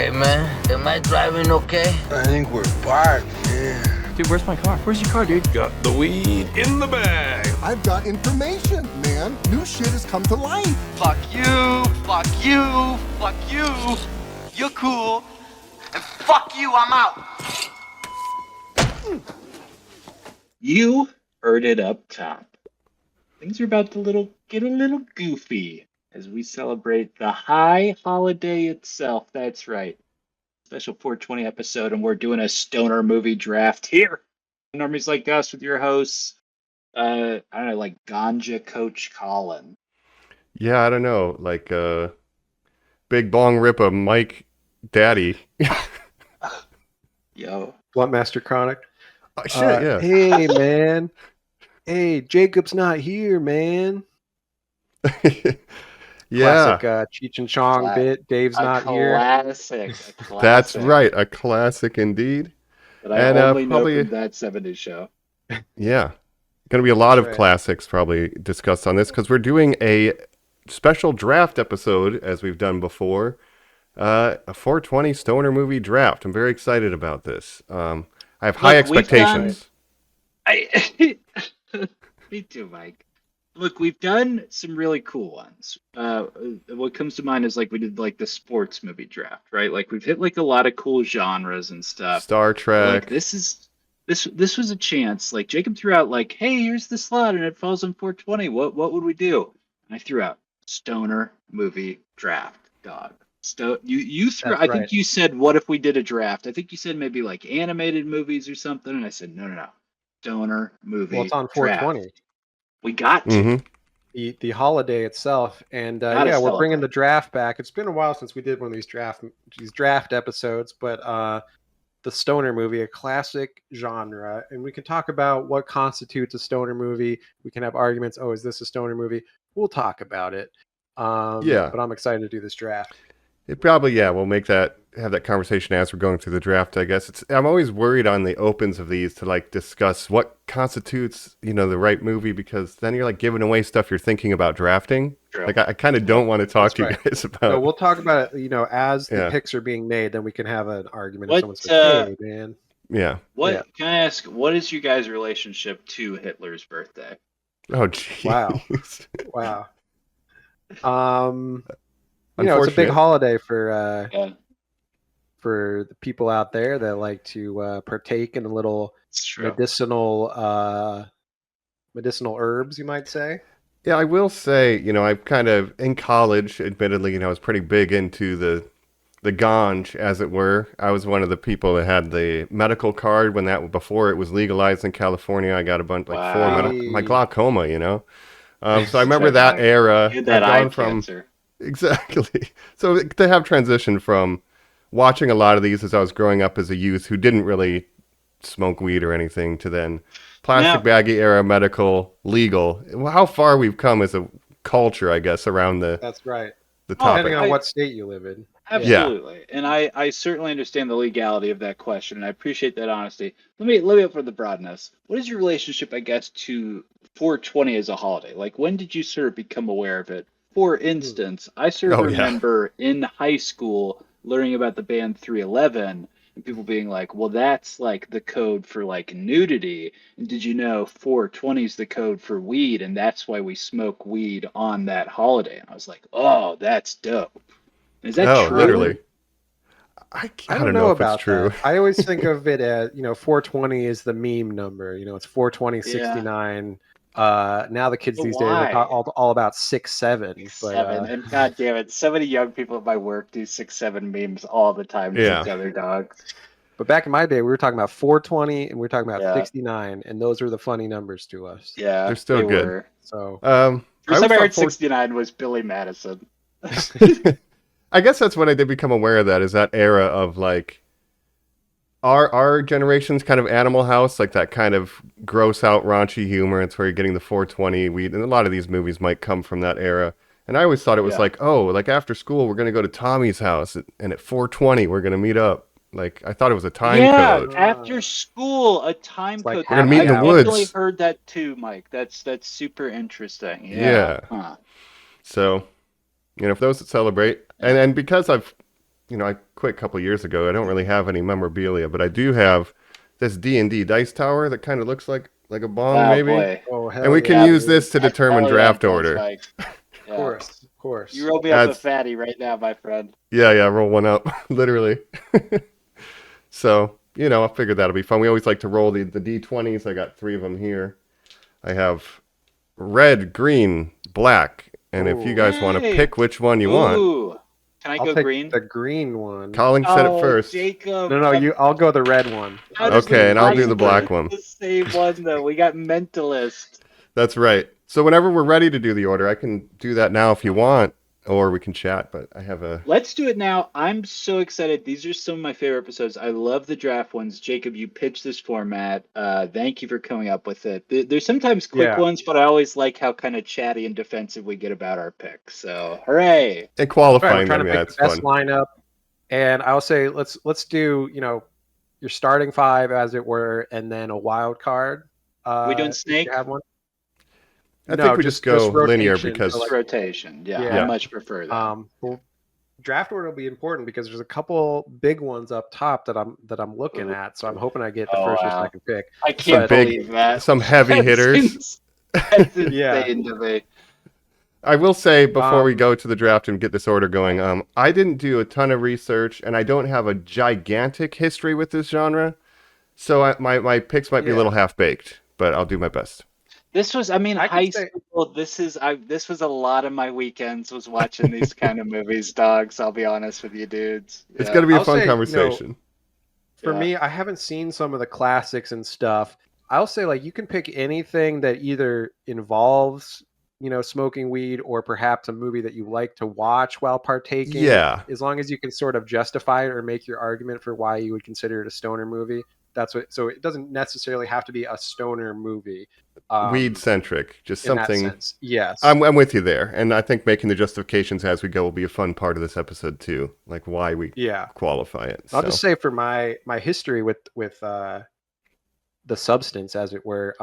Hey man, am I driving okay? I think we're parked, yeah. Dude, where's my car? Where's your car, dude? Got the weed in the bag. I've got information, man. New shit has come to light. Fuck you, fuck you, fuck you. You're cool. And fuck you, I'm out. You heard it up top. Things are about to get a little goofy as we celebrate the high holiday itself. That's right. Special 420 episode, and we're doing a stoner movie draft here. Normies Like Us with your hosts, I don't know, like Ganja Coach Colin. Yeah, I don't know, like Big Bong Rip of Mike Daddy. Yo. Bluntmaster Chronic. Oh, shit, yeah. Hey, man. Hey, Jacob's not here, man. Yeah. Classic Cheech and Chong bit. Dave's not here. Classic. That's right, a classic indeed. But I only know from that 70s show. Yeah. Going to be a lot of classics probably discussed on this because we're doing a special draft episode, as we've done before. A 420 stoner movie draft. I'm very excited about this. I have high expectations. Me too, Mike. Look, we've done some really cool ones. What comes to mind is like we did like the sports movie draft, right? Like we've hit like a lot of cool genres and stuff. Star Trek. Like this was a chance. Like Jacob threw out like, hey, here's the slot and it falls on 420. What would we do? And I threw out stoner movie draft, dog. You threw. I think you said, what if we did a draft? I think you said maybe like animated movies or something, and I said no. Stoner movie. Well, it's on 420. Draft. We got to. The holiday itself, and we're bringing the draft back. It's been a while since we did one of these draft episodes, but the stoner movie, a classic genre, and we can talk about what constitutes a stoner movie. We can have arguments. Oh, is this a stoner movie? We'll talk about it. But I'm excited to do this draft. It probably, we'll have that conversation as we're going through the draft, I guess. I'm always worried on the opens of these to like discuss what constitutes, the right movie, because then you're like giving away stuff you're thinking about drafting. True. Like I kind of don't want to talk to you guys about. So we'll talk about it, as the picks are being made, then we can have an argument. If someone says, hey, man. Yeah. Can I ask, what is your guys' relationship to Hitler's birthday? Oh, jeez. Wow. It's a big holiday for the people out there that like to partake in a little medicinal herbs, you might say. Yeah, I will say, I've kind of, in college, admittedly, I was pretty big into the ganj, as it were. I was one of the people that had the medical card before it was legalized in California. I got a bunch, like 4 my glaucoma, So I remember that era. You had that eye cancer. Exactly. So to have transitioned from watching a lot of these as I was growing up as a youth who didn't really smoke weed or anything to then plastic baggy era, medical, legal. How far we've come as a culture, I guess, around the That's right. The topic. Depending on what state you live in. Absolutely. Yeah. And I certainly understand the legality of that question, and I appreciate that honesty. Let me up for the broadness. What is your relationship, I guess, to 420 as a holiday? Like, when did you sort of become aware of it? For instance, I sort of remember in high school learning about the band 311 and people being like, well, that's like the code for like nudity. And did you know 420 is the code for weed? And that's why we smoke weed on that holiday. And I was like, oh, that's dope. Is that true? Literally. I don't know about it's true. I always think of it as, 420 is the meme number. It's 420, 69. Now the kids these days are all about 6'7". And god damn it, so many young people at my work do 6'7" memes all the time to each other, dog. But back in my day, we were talking about 420 and we were talking about 69, and those are the funny numbers to us. Yeah, they're still good. Were. So, first time I heard 69 was Billy Madison. I guess that's when I did become aware of that. Is that era of like. Our generation's kind of Animal House, like that kind of gross out raunchy humor. It's where you're getting the 420 weed, and a lot of these movies might come from that era. And I always thought it was like, like after school we're gonna go to Tommy's house, and at 420 we're gonna meet up. Like I thought it was a time code. Yeah, after school, a time code. We're gonna meet in the woods. I definitely heard that too, Mike. That's super interesting. Yeah. Huh. So, for those that celebrate, and because I've I quit a couple years ago. I don't really have any memorabilia, but I do have this D&D dice tower that kind of looks like a bong, maybe. Boy. Oh, hell And we can yeah, use dude. this to determine Hell yeah, draft Bill order. Spike. Of Yeah. course. You roll me up a That's- fatty right now, my friend. Yeah, roll one up, literally. So, I figured that'll be fun. We always like to roll the D20s. I got 3 of them here. I have red, green, black. And if you guys want to Hey. pick which one you want. Ooh. Can I I'll go take green? the green one. Colin said it first. Jacob. No, I'll go the red one. How does Okay, the and I'll do green the black get one. The same one though. We got mentalist. That's right. So whenever we're ready to do the order, I can do that now if you want, or we can chat, but I have a... Let's do it now. I'm so excited. These are some of my favorite episodes. I love the draft ones. Jacob, you pitched this format. Thank you for coming up with it. There's sometimes quick ones, but I always like how kind of chatty and defensive we get about our picks. So, hooray! And qualifying I'm trying them, to pick it's the best fun. lineup, and I'll say let's do your starting 5 as it were, and then a wild card. We doing if snake? you have one? I think we just go linear rotation, because... so like- rotation. Yeah, Yeah. I much prefer that. Well, draft order will be important because there's a couple big ones up top that I'm looking at. So I'm hoping I get the Oh, first wow. or second pick. I can't big- believe that. some heavy hitters. That's Yeah. insane to me. I will say, before we go to the draft and get this order going, I didn't do a ton of research, and I don't have a gigantic history with this genre, so my picks might be a little half-baked, but I'll do my best. This was, I high could say- school. This was a lot of my weekends was watching these kind of movies, dogs. I'll be honest with you, dudes. It's going to be a I'll fun say, conversation. For me, I haven't seen some of the classics and stuff. I'll say you can pick anything that either involves smoking weed or perhaps a movie that you like to watch while partaking. Yeah. As long as you can sort of justify it or make your argument for why you would consider it a stoner movie. So it doesn't necessarily have to be a stoner movie. Weed centric, just in that something. sense. Yes. I'm with you there, and I think making the justifications as we go will be a fun part of this episode too, like why we qualify it. I'll just say for my history with the substance, as it were.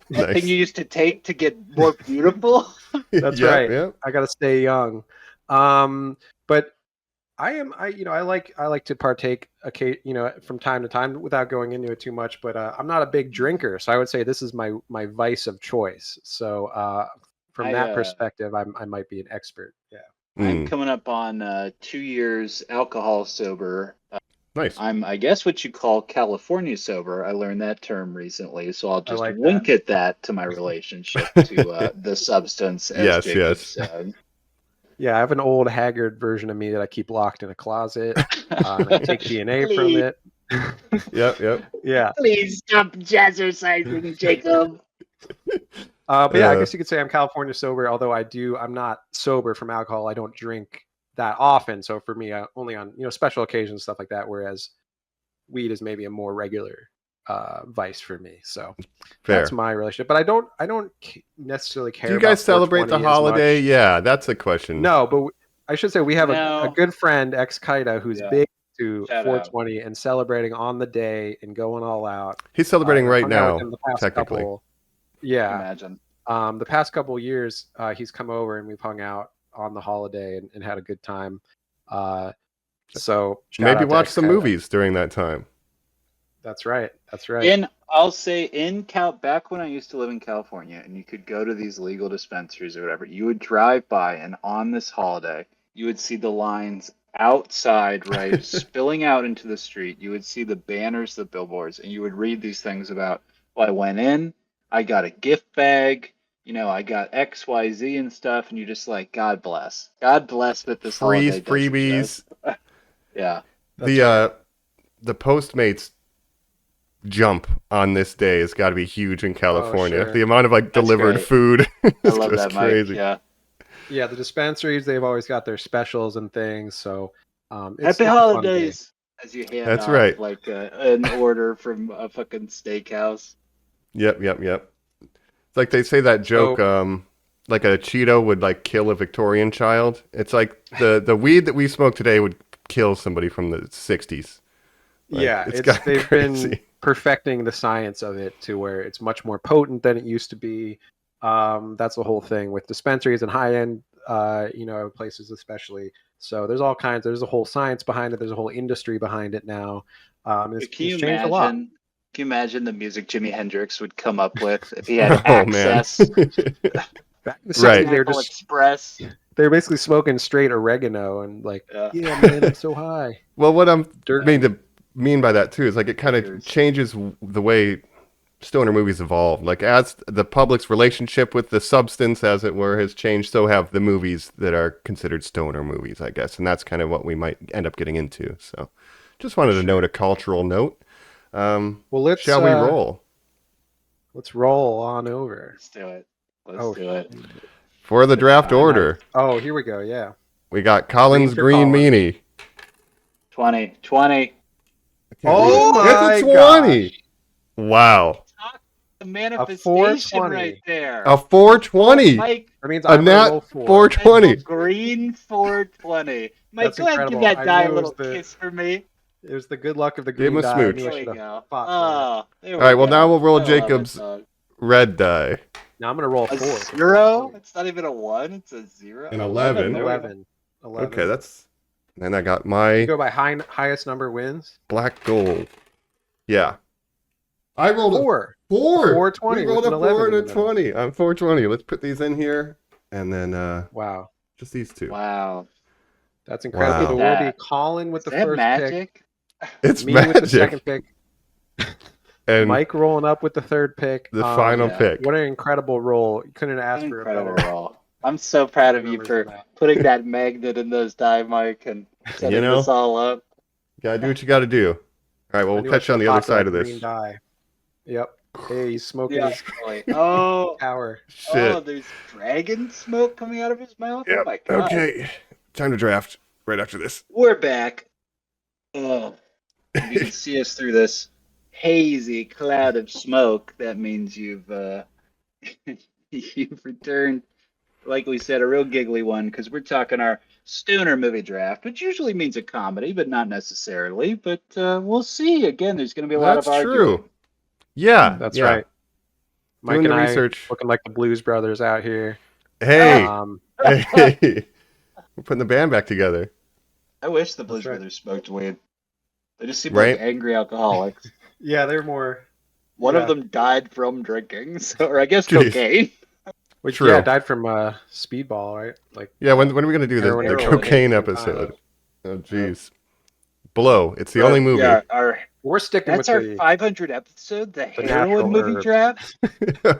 The thing you used to take to get more beautiful. That's right. Yeah. I got to stay young. But I like to partake, from time to time without going into it too much. But I'm not a big drinker, so I would say this is my vice of choice. So from that perspective, I might be an expert. Yeah. I'm coming up on 2 years alcohol sober. Nice. I'm, I guess, what you call California sober. I learned that term recently, so I'll just like wink at that to my relationship to the substance. As Jacob said. Yeah, I have an old haggard version of me that I keep locked in a closet. I take DNA from it. Yep. Yeah. Please stop jazzercising, Jacob. But yeah, I guess you could say I'm California sober, although I'm not sober from alcohol. I don't drink that often. So for me, only on, special occasions, stuff like that, whereas weed is maybe a more regular vice for me. So that's my relationship. But I don't necessarily care. Do you guys celebrate the holiday? Yeah, that's a question. No, but I should say we have a good friend, ex-Kaida, who's big to 420 and celebrating on the day and going all out. He's celebrating right now, technically. Imagine. The past couple years, he's come over and we've hung out on the holiday and had a good time. So maybe watch some movies during that time. That's right. And I'll say back when I used to live in California and you could go to these legal dispensaries or whatever, you would drive by and on this holiday, you would see the lines outside, right, spilling out into the street. You would see the banners, the billboards, and you would read these things about, well, I went in, I got a gift bag, I got XYZ and stuff, and you're just like, God bless that this holiday freebies. Yeah. The Postmates jump on this day has got to be huge in California. The amount of delivered food is just crazy. Mike. Yeah, the dispensaries, they've always got their specials and things. So Happy holidays as you hand That's off, right. like an order from a fucking steakhouse. Yep. It's like they say that joke, like a Cheeto would kill a Victorian child. It's like the weed that we smoke today would kill somebody from the 60s. They've been perfecting the science of it to where it's much more potent than it used to be. That's the whole thing with dispensaries and high-end, places especially. So there's all kinds. There's a whole science behind it. There's a whole industry behind it now. It's Can you changed a lot. imagine? Can you imagine the music Jimi Hendrix would come up with if he had Oh, man. access? Back in the 60s, Right. they were Pineapple just Express. they're basically smoking straight oregano and like, yeah, man, I'm so high. Well, what I'm Dirt. mean by that too is like it kind of changes the way stoner movies evolve. Like as the public's relationship with the substance, as it were, has changed, so have the movies that are considered stoner movies, I guess. And that's kind of what we might end up getting into. So just wanted to note a cultural note. Well, shall we roll? Let's roll on over. Let's do it. Let's do it. For the draft order. Oh, here we go. Yeah. We got Colin's Green Colin. Meanie. 20. Oh my It's a 20. Wow. The manifestation 420. right there. A 420. Mike, That means A I'm nat gonna roll 4. 420. green 420. Mike, That's go ahead and give incredible. that I die a knew it little was the- kiss for me. It was the good luck of the Give green him a die. I smooch. knew I There you should've go. fought for Oh, there All right, well, go. now we'll roll I love it, Jacob's dog. red die. it. Now I'm gonna roll A 4. 0? It's not even a 1, it's a 0. An 11. There we go. 11. Okay, that's... Then I got You my go by highest number wins. black gold. Yeah. I rolled 4. 4. 420 We rolled with a an 4 11 and in a the middle. 20. I'm 420. Let's put these in here. And then Wow. just these two. Wow. That's incredible. Wow. So That- we'll be Colin with Is the that first magic? It's pick. Me with the second magic. pick. And Mike rolling up with the third pick. the final yeah. pick. What an incredible roll. You couldn't ask for a Incredible better. roll. I'm so proud of you numbers for than that. putting that magnet in those die, Mike, and setting You know? this all up. Gotta do what you gotta do. All right, well, I we'll knew catch you I on the should've other popped side that of this. green die. Yep. Hey, he's smoking Yeah. his Oh, power. Shit. oh, there's dragon smoke coming out of his mouth. Oh Yep. my god. Okay. Time to draft right after this. We're back. Oh, if you can see us through this hazy cloud of smoke, that means you've you've returned, like we said, a real giggly one, because we're talking our stoner movie draft, which usually means a comedy, but not necessarily. But we'll see. Again, there's going to be a lot That's of arguing. true. Yeah. That's yeah. right. Mike Doing and the I research. looking like the Blues Brothers out here. Hey. Um, Hey. We're putting the band back together. I wish the Blues That's right. Brothers smoked weed. They just seem Right. like angry alcoholics. yeah, they're more. One Yeah. of them died from drinking, so, or I guess Jeez. cocaine. Which, True. yeah, died from speedball, right? Like, Yeah, when are we going to do the Heroin. cocaine Heroin. episode? Oh, jeez. Blow. It's the only movie. Yeah, we're sticking that's with our the. 500 episode, the the natural heroin movie herbs. draft.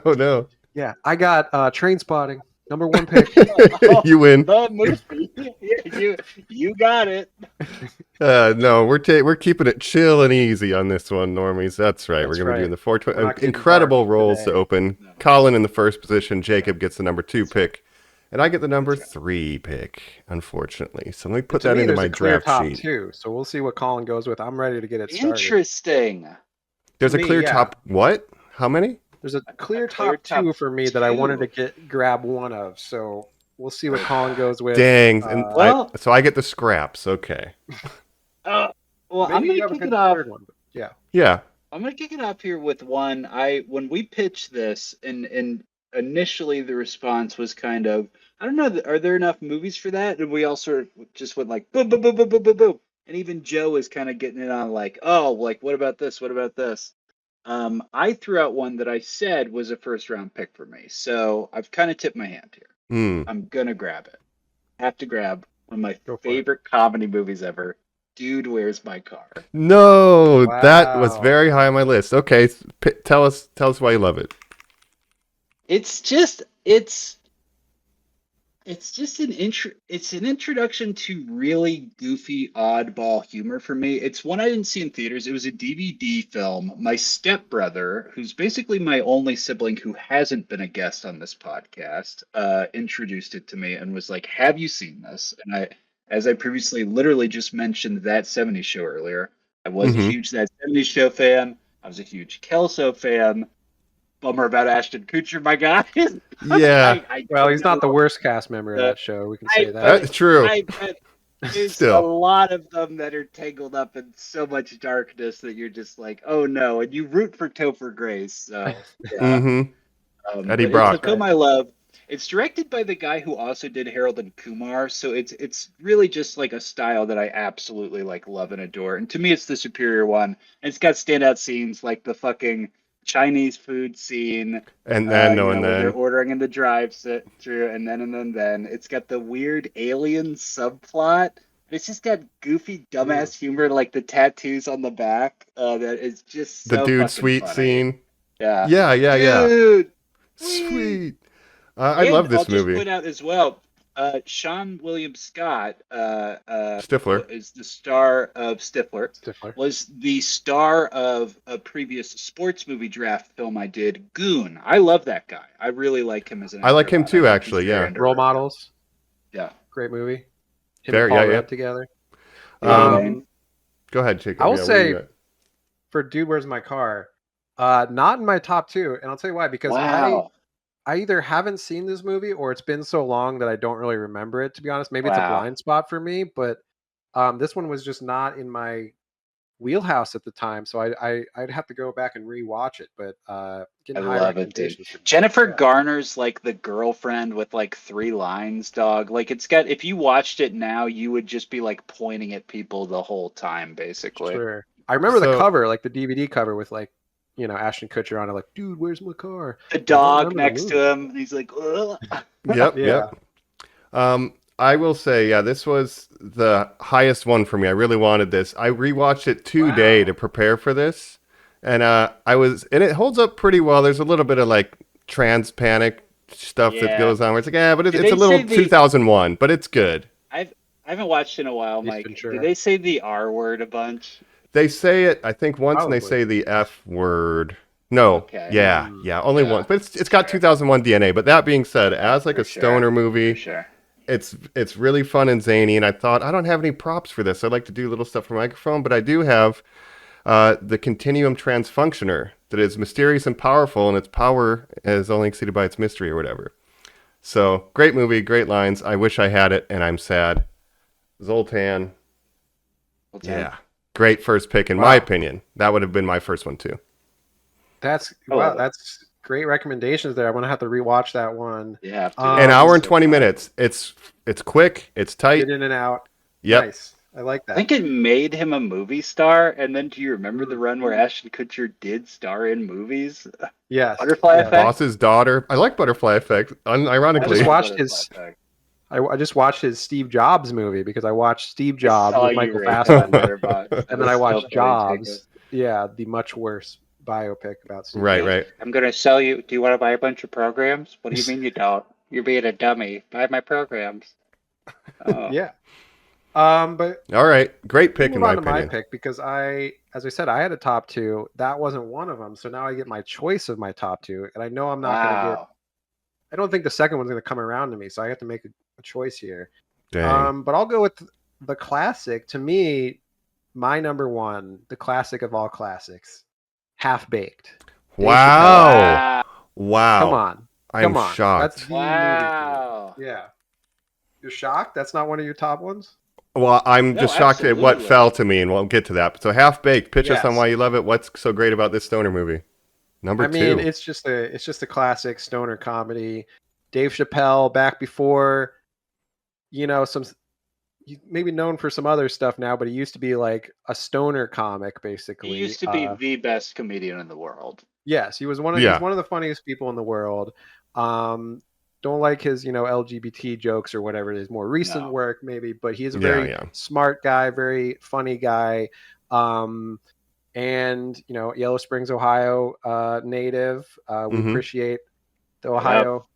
Oh, no. Yeah, I got Train Spotting, number 1 pick. You win. The movie. Yeah, you got it. No, we're keeping it chill and easy on this one, Normies. That's right. That's we're going to be right. in the We're 420. not getting Incredible dark rolls today. to open. No. Colin in the first position. Jacob gets the number 2 pick. And I get the number 3 pick, unfortunately. So let me put To that me, into there's my a clear draft top sheet. 2, so we'll see what Colin goes with. I'm ready to get it started. Interesting. There's a me, clear yeah. top. What? How many? There's a clear clear top top 2 for me that I 2. wanted to grab one of. So we'll see what Colin goes with. Dang. And well- so I get the scraps. Okay. Well, Maybe I'm you gonna have a kick good it off. third one, but yeah. Yeah. I'm gonna kick it off here with one. When we pitched this, and initially the response was kind of, I don't know, are there enough movies for that? And we all sort of just went like boom, boom, boom, boom, boom, boom, boom. And even Joe was kind of getting it on like, oh, like what about this? What about this? I threw out one that I said was a first round pick for me. So I've kind of tipped my hand here. Hmm. I'm gonna grab it. Have to grab one of my Go for it. favorite comedy movies ever. Dude, Where's My Car? No, that was Wow. very high on my list. Okay, tell us why you love it. It's just it's an introduction to really goofy oddball humor for me. It's one I didn't see in theaters. It was a DVD film. My stepbrother, who's basically my only sibling who hasn't been a guest on this podcast, introduced it to me and was like, "Have you seen this?" And as I previously literally just mentioned That 70s Show earlier, I was a Mhm. huge That 70s Show fan. I was a huge Kelso fan. Bummer about Ashton Kutcher, my guy. Yeah. Well, he's not the know. worst cast member of Uh, that show. We can say that. That's true. But there's Still. a lot of them that are tangled up in so much darkness that you're just like, oh no, and you root for Topher Grace. So, yeah. Mm-hmm. Eddie but Brock. It's a film I love. It's directed by the guy who also did Harold and Kumar, so it's really just like a style that I absolutely like love and adore. And to me, it's the superior one. And it's got standout scenes like the fucking Chinese food scene, And then, when they're ordering in the drive-through, and then. It's got the weird alien subplot. It's just got goofy, dumbass humor, like the tattoos on the back. That is just the so dude fucking sweet funny. scene. Yeah. Yeah. Dude, Sweet. I and love this I'll movie. just point out as well, Sean William Scott, Stifler is the star of Stifler. Stifler. Was the star of a previous sports movie draft film I did, Goon. I love that guy. I really like him as an actor. I like him too, I think actually. he's very Yeah. underrated. Role Models. Yeah. Great movie. Him Very, and Paul yeah. Rudd together. Yeah. Go ahead, Jacob. I will Yeah, say what do for Dude, Where's My Car? Not in my top 2, and I'll tell you why. Because Wow. I either haven't seen this movie or it's been so long that I don't really remember it, to be honest. Maybe it's a Wow. blind spot for me, but this one was just not in my wheelhouse at the time, so I'd have to go back and rewatch it. But getting high love it, dude. recommendations from Jennifer yeah. Garner's like the girlfriend with like 3 lines, dog. Like it's got, if you watched it now, you would just be like pointing at people the whole time, basically. Sure. I remember the So- cover, like the DVD cover with like, Ashton Kutcher on it, like, dude, where's my car? The I don't dog remember the next movie. to him, he's like, ugh. Yep. Yeah. I will say, yeah, this was the highest one for me. I really wanted this. I rewatched it today to prepare for this, and and it holds up pretty well. There's a little bit of like trans panic stuff that Yeah. goes on where it's like, but Did it's they a little say the- 2001, but it's good. I haven't watched in a while, Ace Mike. Ventura. Did they say the R word a bunch? They say it, I think, once, and they Probably. say the F word. No, Okay. yeah, only Yeah. once, but it's got 2001 DNA. But that being said, as like For a sure. stoner movie, For sure. it's really fun and zany. And I thought, I don't have any props for this. I like to do little stuff for microphone, but I do have the continuum transfunctioner that is mysterious and powerful, and its power is only exceeded by its mystery or whatever. So great movie, great lines. I wish I had it, and I'm sad. Zoltan, yeah, great first pick in my opinion. That would have been my first one too. That's Oh. that's great recommendations there. I'm gonna have to rewatch that one. Yeah. An hour and 20 minutes. It's quick. It's tight. Get in and out. Yep. Nice. I like I that. think it made him a movie star, and then do you remember the run where Ashton Kutcher did star in movies? Yes. Butterfly Yeah. Effect? Boss's daughter. I like Butterfly Effect. Unironically. just watched Butterfly his- Effect. I just watched his Steve Jobs movie because I watched Steve Jobs Saw with you Michael rate that Fassbender, Letterboxd. and then I watched So funny, Jobs. Jacob. Yeah, the much worse biopic about Steve Right, Jobs. right. I'm gonna sell you. Do you want to buy a bunch of programs? What do you mean you don't? You're being a dummy. Buy my programs. Oh. Yeah. But All right. Great pick move in my on to opinion. my pick because as I said, I had a top 2. That wasn't one of them. So now I get my choice of my top 2, and I know I'm not going to get. Wow. I don't think the second one's going to come around to me, so I have to make a choice here. Dang. But I'll go with the classic. To me, my number 1, the classic of all classics, Half Baked. Wow. Wow. Come on. I'm Come on. shocked. That's the movie Wow. for me. Yeah. You're shocked? That's not one of your top ones? Well, I'm No, just shocked at what absolutely. fell to me, and we'll get to that. So, Half Baked, pitch us on Yes. why you love it. What's so great about this stoner movie? Number I mean, 2. it's just a classic stoner comedy. Dave Chappelle back before, maybe known for some other stuff now, but he used to be like a stoner comic, basically. He used to be the best comedian in the world. Yes, he was one of Yeah. he's one of the funniest people in the world. Don't like his, LGBT jokes or whatever, his more recent No. work maybe, but he is a Yeah, very yeah. smart guy, very funny guy. And Yellow Springs, Ohio, native. We Mhm. appreciate the Ohio.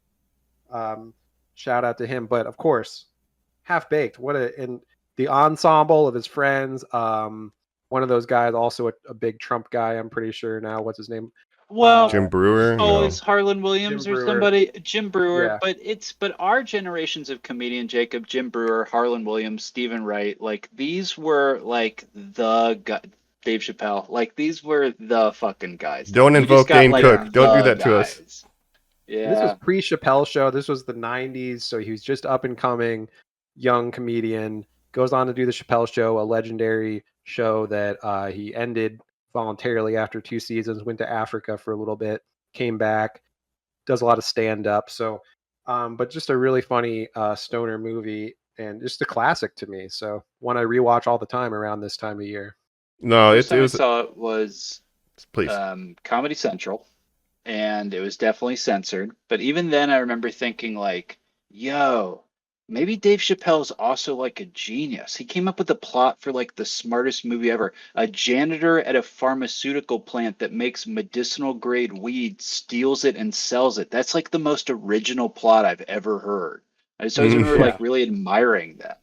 Shout out to him. But of course, Half Baked. And the ensemble of his friends. One of those guys, also a big Trump guy. I'm pretty sure now. What's his name? Well, Jim Brewer? oh, No. it's Harlan Williams Jim or Brewer. somebody, Jim Brewer. Yeah. But our generations of comedian, Jacob, Jim Brewer, Harlan Williams, Stephen Wright, like these were like the Dave Chappelle, like these were the fucking guys. Don't You just invoke got, Dane like, Cook. Don't do the that to us. guys. This was Yeah, pre-Chappelle show. This was the 90s, so he was just up and coming, young comedian. Goes on to do the Chappelle show, a legendary show that he ended voluntarily after 2 seasons, went to Africa for a little bit, came back, does a lot of stand-up. So But just a really funny stoner movie and just a classic to me. So one I rewatch all the time around this time of year. No, First it time was. I saw it was Please. Comedy Central, and it was definitely censored. But even then, I remember thinking like, "Yo, maybe Dave Chappelle's also like a genius. He came up with a plot for like the smartest movie ever. A janitor at a pharmaceutical plant that makes medicinal grade weed steals it and sells it. That's like the most original plot I've ever heard." I just always remember like really admiring that.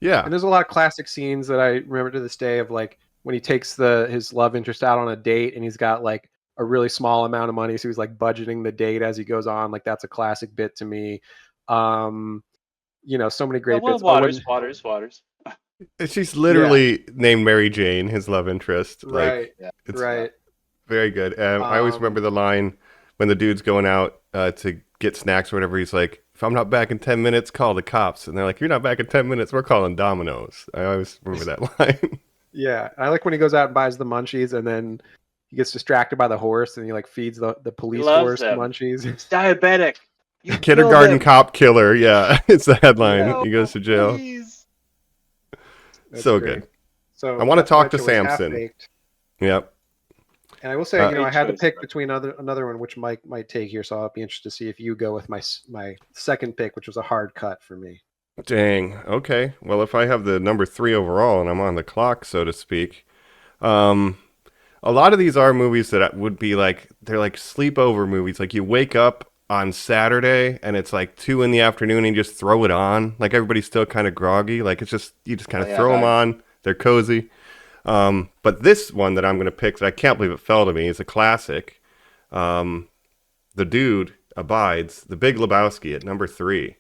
Yeah. And there's a lot of classic scenes that I remember to this day of like when he takes his love interest out on a date and he's got like a really small amount of money, so he's like budgeting the date as he goes on. Like that's a classic bit to me. So many great bits. Waters. She's literally named Mary Jane, his love interest. Right. Like, it's Right. very good. I always remember the line when the dude's going out to get snacks or whatever. He's like, "If I'm not back in 10 minutes, call the cops." And they're like, "You're not back in 10 minutes. We're calling Domino's." I always remember that line. Yeah. I like when he goes out and buys the munchies and then he gets distracted by the horse and he like feeds the police horse the munchies. It's diabetic. You Kindergarten cop killer. Yeah, it's the headline. No, he goes to jail. Please. So great. So I want to talk to was Samson. Half-Baked. Yep. And I will say, I had to choice, pick but- between another one, which Mike might take here. So I'll be interested to see if you go with my second pick, which was a hard cut for me. Dang. Okay. Well, if I have the number 3 overall and I'm on the clock, so to speak, a lot of these are movies that would be like, they're like sleepover movies. Like you wake up on Saturday and it's like 2 in the afternoon and you just throw it on. Like everybody's still kind of groggy. Like it's just, you just kind of throw them on. They're cozy. But this one that I'm going to pick that I can't believe it fell to me is a classic. The Dude Abides, The Big Lebowski at number 3.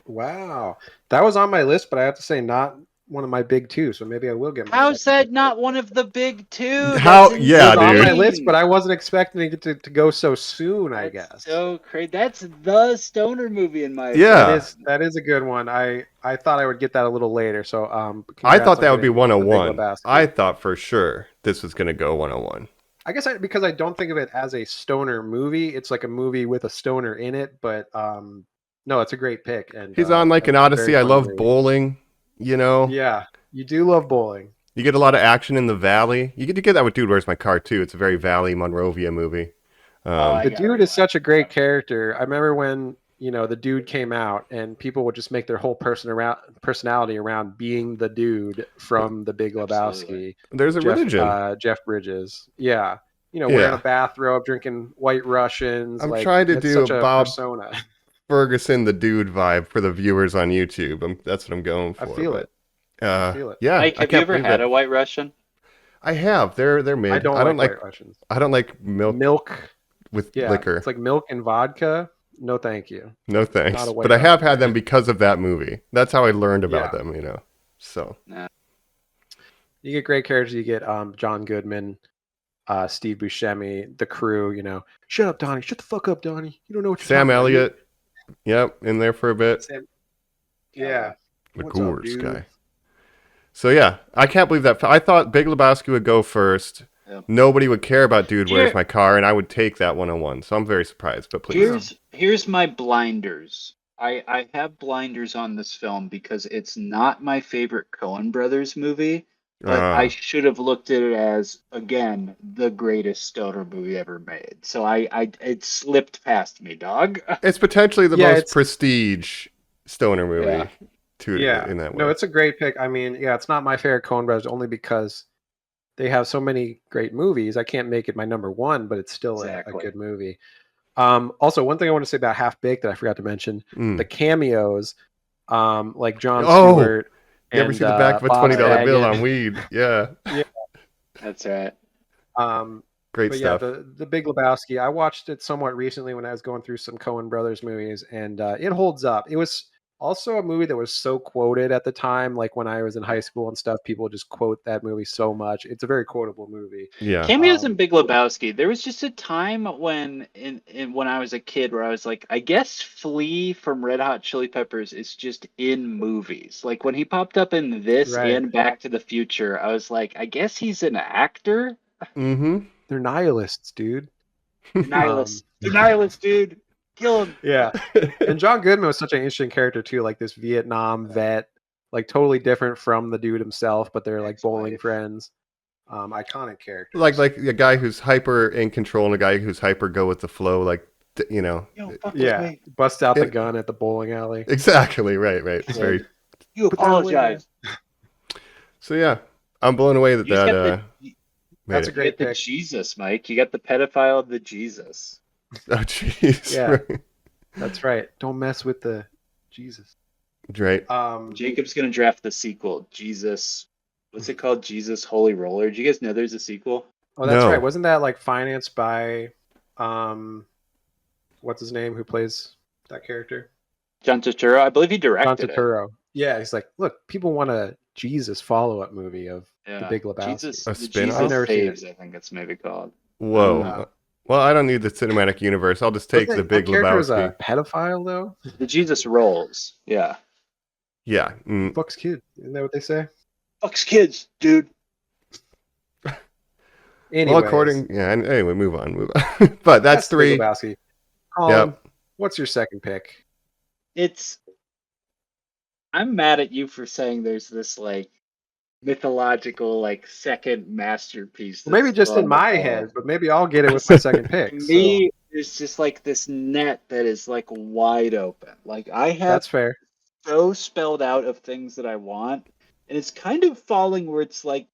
Wow. That was on my list, but I have to say not one of my big two. So maybe I will get my How's second that pick. not one of the big two? How- That's yeah, It was on dude. my list, but I wasn't expecting it to go so soon, I That's guess. so crazy. That's the stoner movie in my Yeah. opinion. That is a good one. I thought I would get that a little later. So I congrats thought on that would be getting The Big 101. Lebowski. I thought for sure this was going to go 101. I guess because I don't think of it as a stoner movie. It's like a movie with a stoner in it, but no, it's a great pick. And He's on like an Odyssey. I love bowling, you know? Yeah, you do love bowling. You get a lot of action in the valley. You get that with Dude, Where's My Car too. It's a very Valley Monrovia movie. The Dude is such a great character. I remember when the Dude came out and people would just make their whole personality around being the Dude from The Big Lebowski. There's a religion. Jeff Bridges. Yeah. Wearing a bathrobe, drinking White Russians. I'm trying to do such a Bob persona. Ferguson, the Dude vibe for the viewers on YouTube. That's what I'm going for. I feel it. Yeah. Mike, have you ever had a White Russian? I have. They're mid. I don't like White Russians. I don't like milk with liquor. It's like milk and vodka. No, thank you. No thanks. Not a White But I have Russian. had them because of that movie. That's how I learned about them. So You get great characters. You get John Goodman, Steve Buscemi, the crew. Shut up, Donnie. Shut the fuck up, Donnie. You don't know what you're Sam talking about. Elliott. Yep, in there for a bit. Yeah. The What's up, Coors dude? guy. So yeah, I can't believe that. I thought Big Lebowski would go first. Yep. Nobody would care about Dude, Where's My Car? And I would take that 101. So I'm very surprised, but please. Here's my blinders. I have blinders on this film because it's not my favorite Coen Brothers movie, but I should have looked at it as, again, the greatest stoner movie ever made. So it slipped past me, dog. It's potentially the most prestige stoner movie in that way. No, it's a great pick. I mean, it's not my favorite Coen Brothers only because they have so many great movies. I can't make it my number one, but it's still a good movie. Also, one thing I want to say about Half Baked that I forgot to mention, the cameos, like Jon Stewart. You ever see the back of a $20 bill on weed? Yeah. That's right. Great stuff. Yeah, the Big Lebowski. I watched it somewhat recently when I was going through some Coen Brothers movies, and it holds up. It was also a movie that was so quoted at the time, like when I was in high school and stuff. People just quote that movie so much. It's a very quotable movie. Yeah. Cameos in Big Lebowski. There was just a time when when I was a kid where I was like, I guess Flea from Red Hot Chili Peppers is just in movies. Like when he popped up in this and Back to the Future, I was like, I guess he's an actor. Mm-hmm. They're nihilists, dude. They're nihilists, dude. Kill him. Yeah. And John Goodman was such an interesting character too, like this Vietnam vet, like totally different from the dude himself, but they're like bowling friends. Iconic characters. Like a guy who's hyper in control and a guy who's hyper go with the flow, like, you know. Yo, fuck with me. Bust out the gun at the bowling alley. Exactly, right. It's very... You apologize. So yeah, I'm blown away that That's a great pick. The Jesus, Mike. You got the pedophile of the Jesus. Oh, jeez. Yeah. Right. That's right. Don't mess with the Jesus. Right. Jacob's going to draft the sequel, Jesus. What's it called? Jesus Holy Roller. Did you guys know there's a sequel? Oh, that's No. right. Wasn't that like financed by, what's his name? Who plays that character? John Turturro. I believe he directed John Turturro. Yeah, he's like, look, people want a Jesus follow-up movie of The Big Lebowski. Jesus, A the spin-off? Jesus Never seen Saves, I think it's maybe called. Whoa. Well, I don't need the cinematic universe. I'll just take The Big That character was Lebowski. a pedophile, though? The Jesus Rolls. Yeah. Yeah. Fucks kid. Isn't that what they say? Fucks kids, dude. Well, anyway, move on. But that's The 3. Big Lebowski. Colin, Yep. what's your second pick? I'm mad at you for saying there's this like mythological like second masterpiece. Well, maybe just in my head, but maybe I'll get it with my second pick. To me, there's just like this net that is like wide open. Like I have That's fair. so spelled out of things that I want, and it's kind of falling where it's like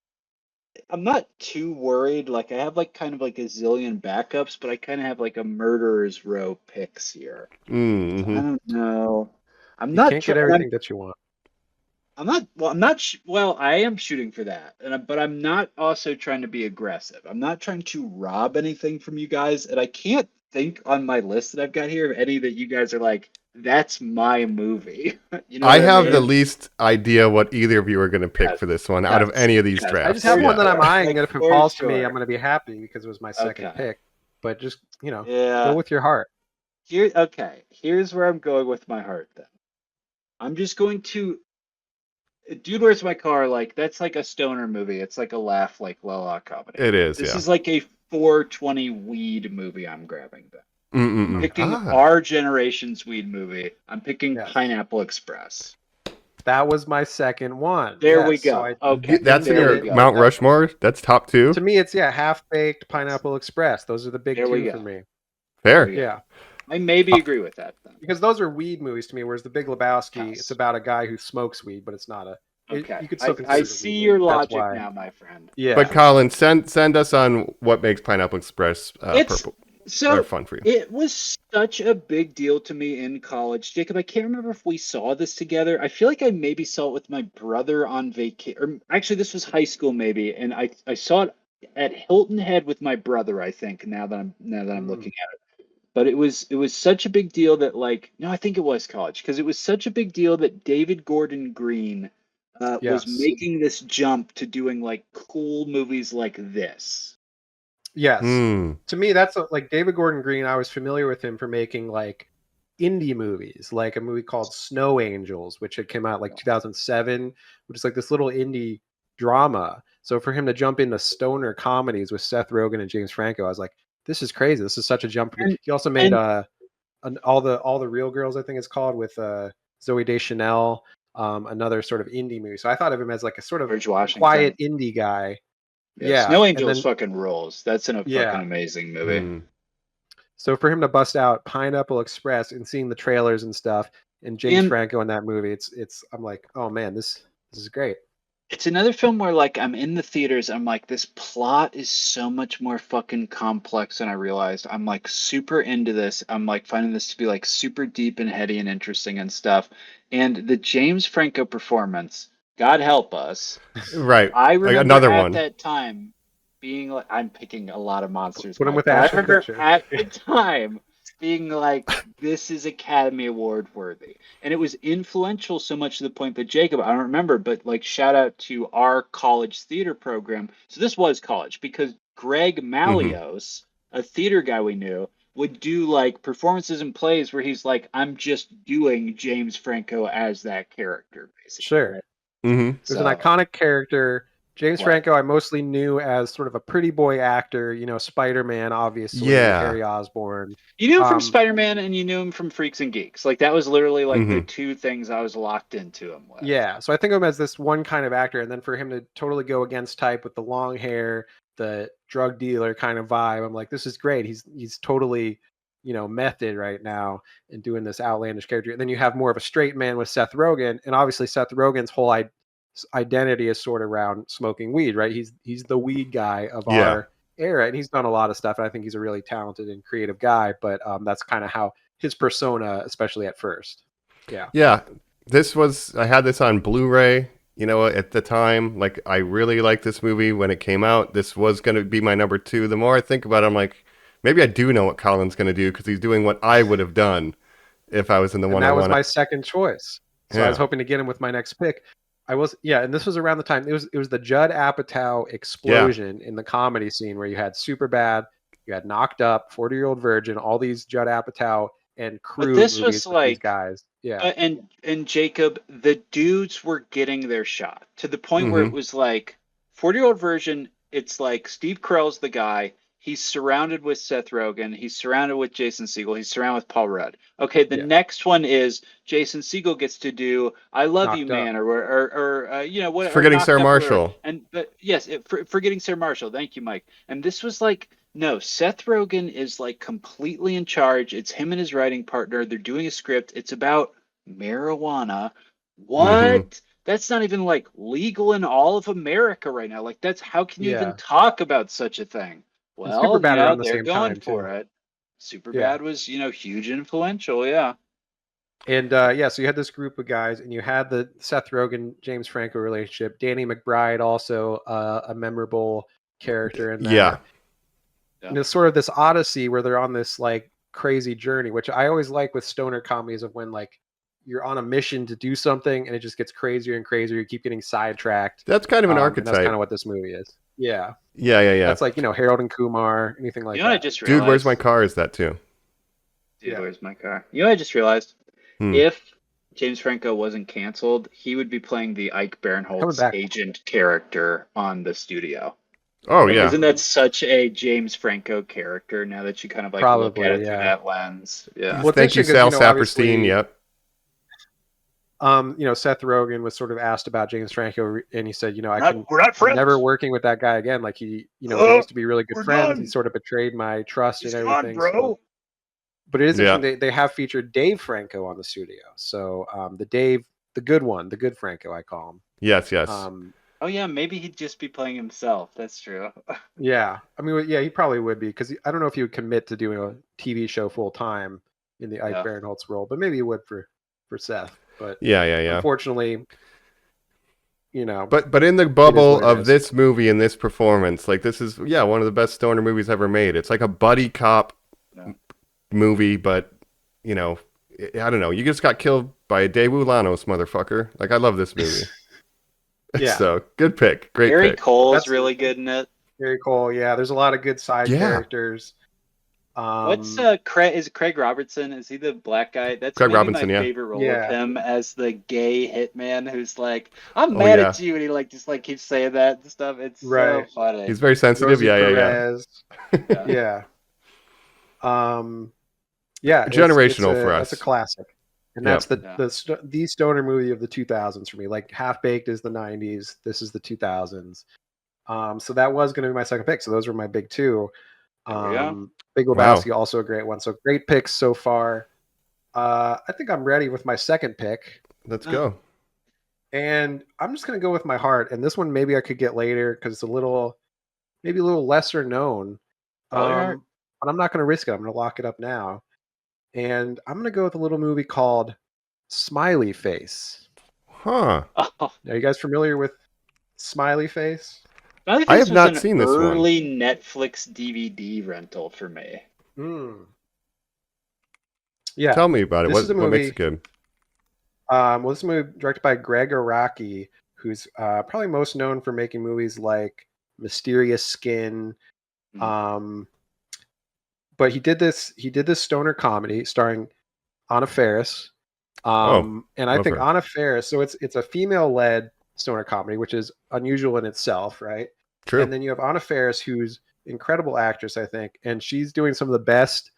I'm not too worried. Like I have like kind of like a zillion backups, but I kind of have like a murderer's row picks here. Mm-hmm. So I don't know. You can't get everything that you want. Well, I am shooting for that, but I'm not also trying to be aggressive. I'm not trying to rob anything from you guys, and I can't think on my list that I've got here of any that you guys are like, that's my movie. You know I what have mean? the least idea what either of you are going to pick for this one out of any of these drafts. I just have one that I'm eyeing, and if it For falls to me, sure. I'm going to be happy because it was my second Okay. pick. But just, Yeah. go with your heart. Here's where I'm going with my heart then. I'm just going to Dude, Where's My Car? Like that's like a stoner movie. It's like a laugh, like la comedy. It is. This yeah. is like a 420 weed movie. I'm grabbing that. Mm-mm-mm. Picking our generation's weed movie. I'm picking Yes. Pineapple Express. That was my second one. There we Yes, go. so Okay, That's in there your we go. Mount Rushmore. That's top 2. to me, it's Half-Baked, Pineapple Express. Those are the big There we 2 go. for me. Fair. Yeah. I maybe agree with that then. Because those are weed movies to me, whereas The Big Lebowski, Yes. it's about a guy who smokes weed, but it's not a... Okay, you could still I consider it a see weed your movie. That's logic why. now, my friend. Yeah. But Colin, send us on what makes Pineapple Express purple. So fun for you. it was such a big deal to me in college. Jacob, I can't remember if we saw this together. I feel like I maybe saw it with my brother on vacation. Or actually, this was high school maybe, and I saw it at Hilton Head with my brother. I think now that I'm looking at it. But it was such a big deal that I think it was college because it was such a big deal that David Gordon Green was making this jump to doing like cool movies like this. Yes. Mm. To me, that's like David Gordon Green. I was familiar with him for making like indie movies, like a movie called Snow Angels, which had come out like 2007, which is like this little indie drama. So for him to jump into stoner comedies with Seth Rogen and James Franco, I was like, this is crazy. This is such a jump. He also made all the Real Girls, I think it's called, with Zooey Deschanel, another sort of indie movie. So I thought of him as like a sort of George Washington. quiet indie guy. Yeah, Snow Angels fucking rules. That's a Yeah. fucking amazing movie. Mm. So for him to bust out Pineapple Express and seeing the trailers and stuff, and James Franco in that movie, it's I'm like, oh man, this is great. It's another film where like I'm in the theaters, I'm like, this plot is so much more fucking complex than I realized. I'm like super into this. I'm like finding this to be like super deep and heady and interesting and stuff. And the James Franco performance, God help us. Right. I remember another at one. that time being like, I'm picking a lot of monsters. Put him Mike, with but I Ashton remember Kutcher. at the time being like, this is Academy Award worthy. And it was influential so much to the point that Jacob, I don't remember, but like shout out to our college theater program. So this was college because Greg Malios, a theater guy we knew, would do like performances and plays where he's like, I'm just doing James Franco as that character, basically. Sure. Mm-hmm. There's an iconic character James Franco, I mostly knew as sort of a pretty boy actor, Spider-Man, obviously, Harry Osborn. You knew him from Spider-Man and you knew him from Freaks and Geeks. Like, that was literally like the Mm-hmm. two things I was locked into him with. Yeah, so I think of him as this one kind of actor, and then for him to totally go against type with the long hair, the drug dealer kind of vibe, I'm like, this is great. He's totally, method right now and doing this outlandish character. And then you have more of a straight man with Seth Rogen, and obviously Seth Rogen's whole identity is sort of around smoking weed, right? He's the weed guy of our era, and he's done a lot of stuff, and I think he's a really talented and creative guy, but that's kind of how his persona, especially at first. Yeah. I had this on Blu-ray, at the time. Like, I really liked this movie when it came out. This was going to be my number 2. The more I think about it, I'm like, maybe I do know what Colin's going to do, because he's doing what I would have done if I was in the one. That was my second choice. So I was hoping to get him with my next pick. And this was around the time it was the Judd Apatow explosion in the comedy scene, where you had Superbad, you had Knocked Up, 40-Year-Old Virgin, all these Judd Apatow and crew this movies was with like these guys. And Jacob, the dudes were getting their shot to the point where it was like 40-Year-Old Virgin. It's like Steve Carell's the guy. He's surrounded with Seth Rogen. He's surrounded with Jason Segel. He's surrounded with Paul Rudd. Okay, the next one is Jason Segel gets to do "I Love Knocked You, Up. Man," or what? Forgetting Sarah Marshall. Forgetting Sarah Marshall. Thank you, Mike. And this was like, no, Seth Rogen is like completely in charge. It's him and his writing partner. They're doing a script. It's about marijuana. What? That's not even like legal in all of America right now. Like, that's how can you even talk about such a thing? Well, Superbad around the they're same going time, for too. it. Superbad was, huge and influential, yeah. And so you had this group of guys, and you had the Seth Rogen, James Franco relationship. Danny McBride, also a memorable character in that. Yeah. And it's sort of this odyssey where they're on this like crazy journey, which I always like with stoner comedies, of when like you're on a mission to do something and it just gets crazier and crazier. You keep getting sidetracked. That's kind of an And archetype. that's kind of what this movie is. Yeah. Yeah. That's like, Harold and Kumar, anything like You know what I that. just realized? Dude, Where's My Car is that too. Dude, Where's My Car? You know what I just realized? If James Franco wasn't canceled, he would be playing the Ike Barinholtz agent character on The Studio. Oh, Like, yeah. Isn't that such a James Franco character now that you kind of like look at it through that lens? Yeah. Well, Thank you, Sal Saperstein. Yep. Seth Rogen was sort of asked about James Franco, and he said, I'm never working with that guy again. Like, he used to be really good friends. He sort of betrayed my trust and everything. Gone, bro. But it is interesting. They have featured Dave Franco on The Studio. So the good one, the good Franco, I call him. Yes. Oh yeah, maybe he'd just be playing himself. That's true. Yeah, I mean, he probably would be, because I don't know if he would commit to doing a TV show full time in the Ike Barinholtz role, but maybe he would for Seth. But yeah. Unfortunately, But in the bubble of this movie and this performance, like, this is one of the best stoner movies ever made. It's like a buddy cop movie, but I don't know. You just got killed by a Daewoo Lanos, motherfucker. Like, I love this movie. Yeah. So good pick. Great Gary pick. Cole's really good in it. Gary Cole, yeah. There's a lot of good side characters. What's Craig? Is Craig Robertson? Is he the black guy? That's Craig maybe Robinson, my favorite role of him, as the gay hitman who's like, "I'm mad at you," and he just keeps saying that and stuff. It's so funny. He's very sensitive. Rosie Perez. Yeah. Generational for us. That's a classic. And that's the stoner movie of the 2000s for me. Like, Half Baked is the 90s. This is the 2000s. So that was going to be my second pick. So those were my big two. Big Lebowski, also a great one. So great picks so far. I think I'm ready with my second pick. Let's go. And I'm just going to go with my heart. And this one maybe I could get later because it's maybe a little lesser known. But I'm not going to risk it. I'm going to lock it up now. And I'm going to go with a little movie called Smiley Face. Huh. Are you guys familiar with Smiley Face? I have not seen this one. Early Netflix DVD rental for me. Yeah. Tell me about it. What makes it good? This is a movie directed by Greg Araki, who's probably most known for making movies like Mysterious Skin. But he did this stoner comedy starring Anna Faris. And I think Anna Faris, so it's a female-led stoner comedy, which is unusual in itself, right? True. And then you have Anna Faris, who's incredible actress, I think, and she's doing some of the best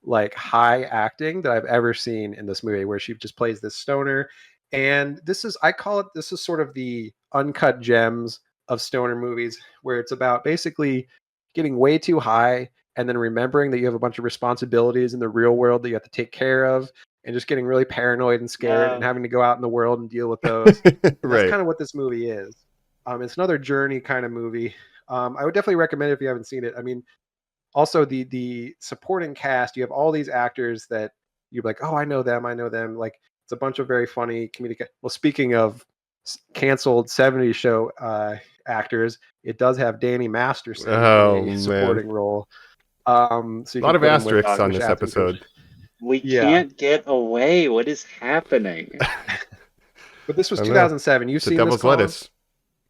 like high acting that I've ever seen in this movie, where she just plays this stoner. And I call it, this is sort of the uncut gems of stoner movies, where it's about basically getting way too high and then remembering that you have a bunch of responsibilities in the real world that you have to take care of, and just getting really paranoid and scared and having to go out in the world and deal with those. That's kind of what this movie is. It's another journey kind of movie. I would definitely recommend it if you haven't seen it. I mean, also the supporting cast, you have all these actors that you're like, oh, I know them. Like, it's a bunch of very funny comedic. Well, speaking of canceled 70s show actors, it does have Danny Masterson in a supporting role. So a lot of asterisks on this episode. We can't get away. What is happening? But this was 2007. You've seen Devil's this, Colin? Lettuce.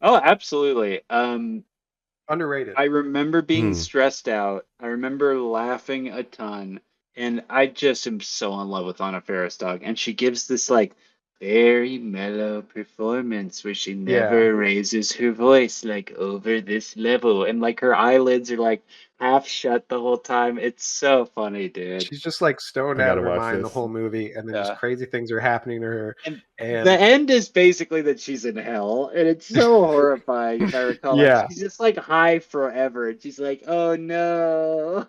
Oh, absolutely. Underrated. I remember being stressed out. I remember laughing a ton. And I just am so in love with Anna Faris, dog. And she gives this like very mellow performance where she never raises her voice like over this level. And like her eyelids are like half shut the whole time. It's so funny, dude. She's just like stoned out of her mind the whole movie, and then just crazy things are happening to her. And the end is basically that she's in hell, and it's so horrifying, if I recall. Like, she's just like high forever, and she's like, oh no.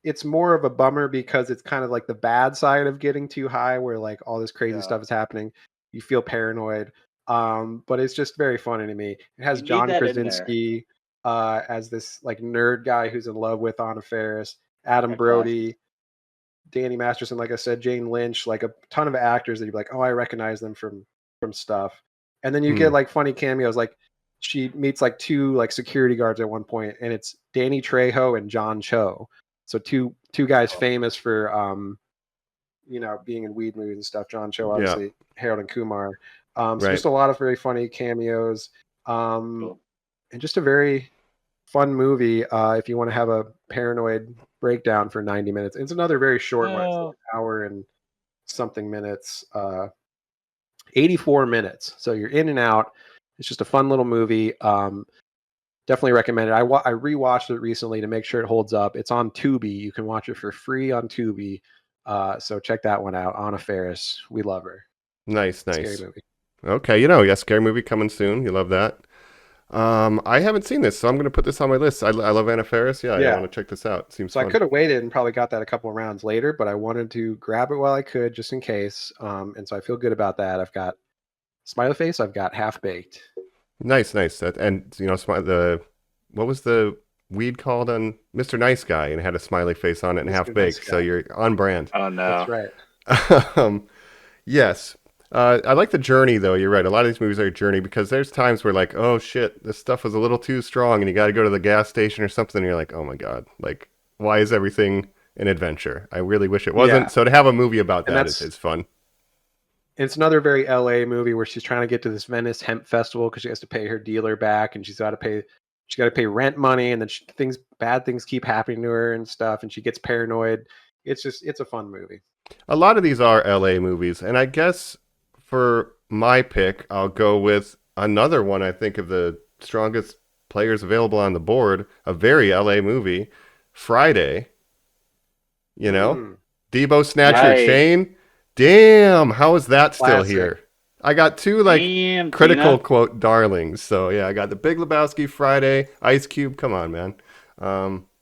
It's more of a bummer because it's kind of like the bad side of getting too high, where like all this crazy stuff is happening. You feel paranoid. But it's just very funny to me. It has John Krasinski as this like nerd guy who's in love with Anna Faris, Adam Brody, Danny Masterson, like I said, Jane Lynch, like a ton of actors that you'd be like, oh, I recognize them from stuff. And then you get like funny cameos, like she meets like two like security guards at one point, and it's Danny Trejo and John Cho. So two guys famous for being in weed movies and stuff. John Cho, obviously, Harold and Kumar. So just a lot of very funny cameos, and just a very fun movie if you want to have a paranoid breakdown for 90 minutes. It's another very short one. It's like an hour and something minutes, 84 minutes. So you're in and out. It's just a fun little movie. Definitely recommend it. I rewatched it recently to make sure it holds up. It's on Tubi. You can watch it for free on Tubi. So check that one out. Anna Faris. We love her. Nice. Scary movie. Okay, scary movie coming soon. You love that. I haven't seen this, so I'm going to put this on my list. I love Anna Faris. I want to check this out. Seems fun. I could have waited and probably got that a couple of rounds later, but I wanted to grab it while I could, just in case. And so I feel good about that. I've got Smiley Face. I've got Half Baked. Nice. And what was the weed called on Mr. Nice Guy, and it had a smiley face on it and Half Baked. Nice, so you're on brand. Oh no, that's right. Yes. I like the journey, though. You're right. A lot of these movies are a journey, because there's times where like, oh shit, this stuff was a little too strong, and you got to go to the gas station or something, and you're like, oh my god, like, why is everything an adventure? I really wish it wasn't. So to have a movie about that is fun. It's another very LA movie where she's trying to get to this Venice hemp festival because she has to pay her dealer back, and she's got to pay rent money, and then bad things keep happening to her and stuff, and she gets paranoid. It's a fun movie. A lot of these are LA movies, and I guess for my pick, I'll go with another one. I think of the strongest players available on the board, a very LA movie, Friday. Debo snatch your chain. Damn, how is that still here? I got two critical quote darlings. So I got The Big Lebowski, Friday, Ice Cube. Come on, man.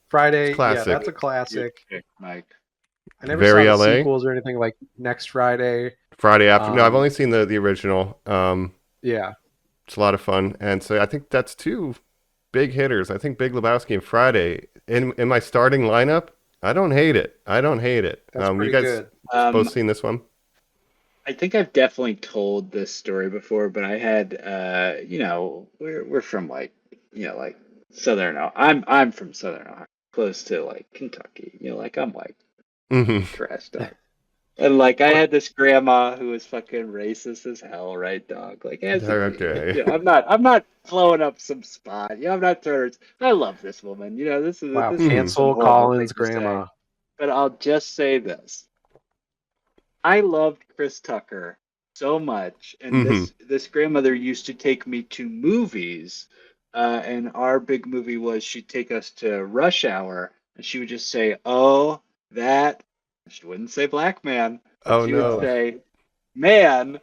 Friday, classic. Yeah, that's a classic. Mike. I never saw the sequels or anything like Next Friday. Friday After. No, I've only seen the original. Yeah, it's a lot of fun, and so I think that's two big hitters. I think Big Lebowski and Friday in my starting lineup. I don't hate it. That's you guys good. Both seen this one? I think I've definitely told this story before, but I had, we're from like Southern Ohio. I'm from Southern Ohio, close to like Kentucky. I'm like dressed up. And like I had this grandma who was fucking racist as hell, right, dog? Like, I'm not blowing up some spot. I'm not throwing. I love this woman. This is cancel Colin's grandma. But I'll just say this: I loved Chris Tucker so much, and Mhm. this grandmother used to take me to movies, and our big movie was she'd take us to Rush Hour, and she would just say, "Oh, that." She wouldn't say black man. Oh She would no. say, "Man."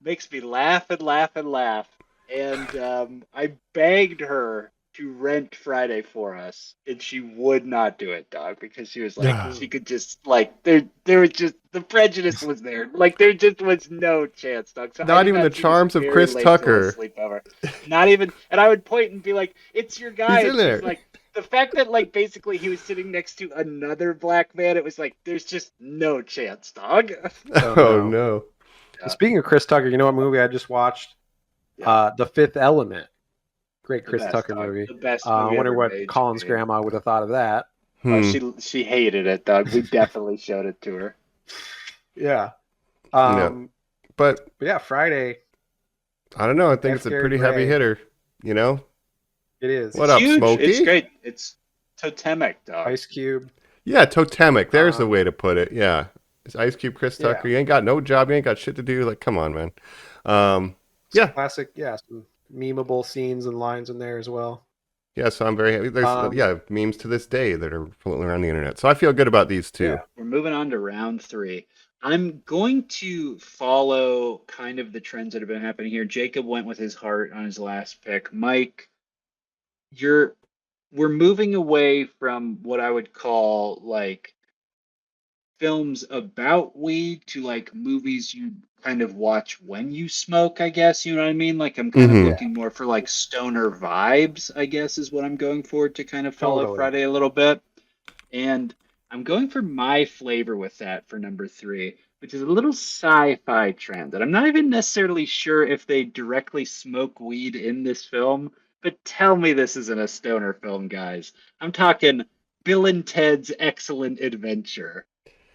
Makes me laugh and laugh and laugh. And I begged her to rent Friday for us, and she would not do it, dog, because she was like, she could just like there was just the prejudice was there, like there just was no chance, dog. So I Not did even the not see this charms of very Chris late to a Tucker. sleepover. Not even, and I would point and be like, "It's your guy," He's in and she's there. like. The fact that, like, basically he was sitting next to another black man, it was like, there's just no chance, dog. Oh no. Yeah. Speaking of Chris Tucker, you know what movie I just watched? Yeah. The Fifth Element. Great The Chris best, Tucker dog. movie. The best I movie wonder ever what made, Colin's dude. grandma would have thought of that. Oh, she hated it, dog. We definitely showed it to her. Yeah. No. But yeah, Friday. I don't know. I think F. it's a Gary pretty heavy Gray. hitter. You know. It is. What It's up, huge. Smokey? It's great. It's totemic, dog. Ice Cube. Yeah, totemic. There's the way to put it. Yeah. It's Ice Cube, Chris Tucker. Yeah. You ain't got no job. You ain't got shit to do. Like, come on, man. Yeah. Classic. Yeah. Some memeable scenes and lines in there as well. Yeah, so I'm very happy. There's memes to this day that are floating around the internet. So I feel good about these two. Yeah. We're moving on to round 3. I'm going to follow kind of the trends that have been happening here. Jacob went with his heart on his last pick. Mike, we're moving away from what I would call like films about weed to like movies you kind of watch when you smoke, I guess. You know what I mean? Like I'm kind of looking more for like stoner vibes, I guess, is what I'm going for to kind of follow Friday a little bit. And I'm going for my flavor with that for number 3, which is a little sci-fi trend that I'm not even necessarily sure if they directly smoke weed in this film, but tell me this isn't a stoner film, guys. I'm talking Bill and Ted's Excellent Adventure.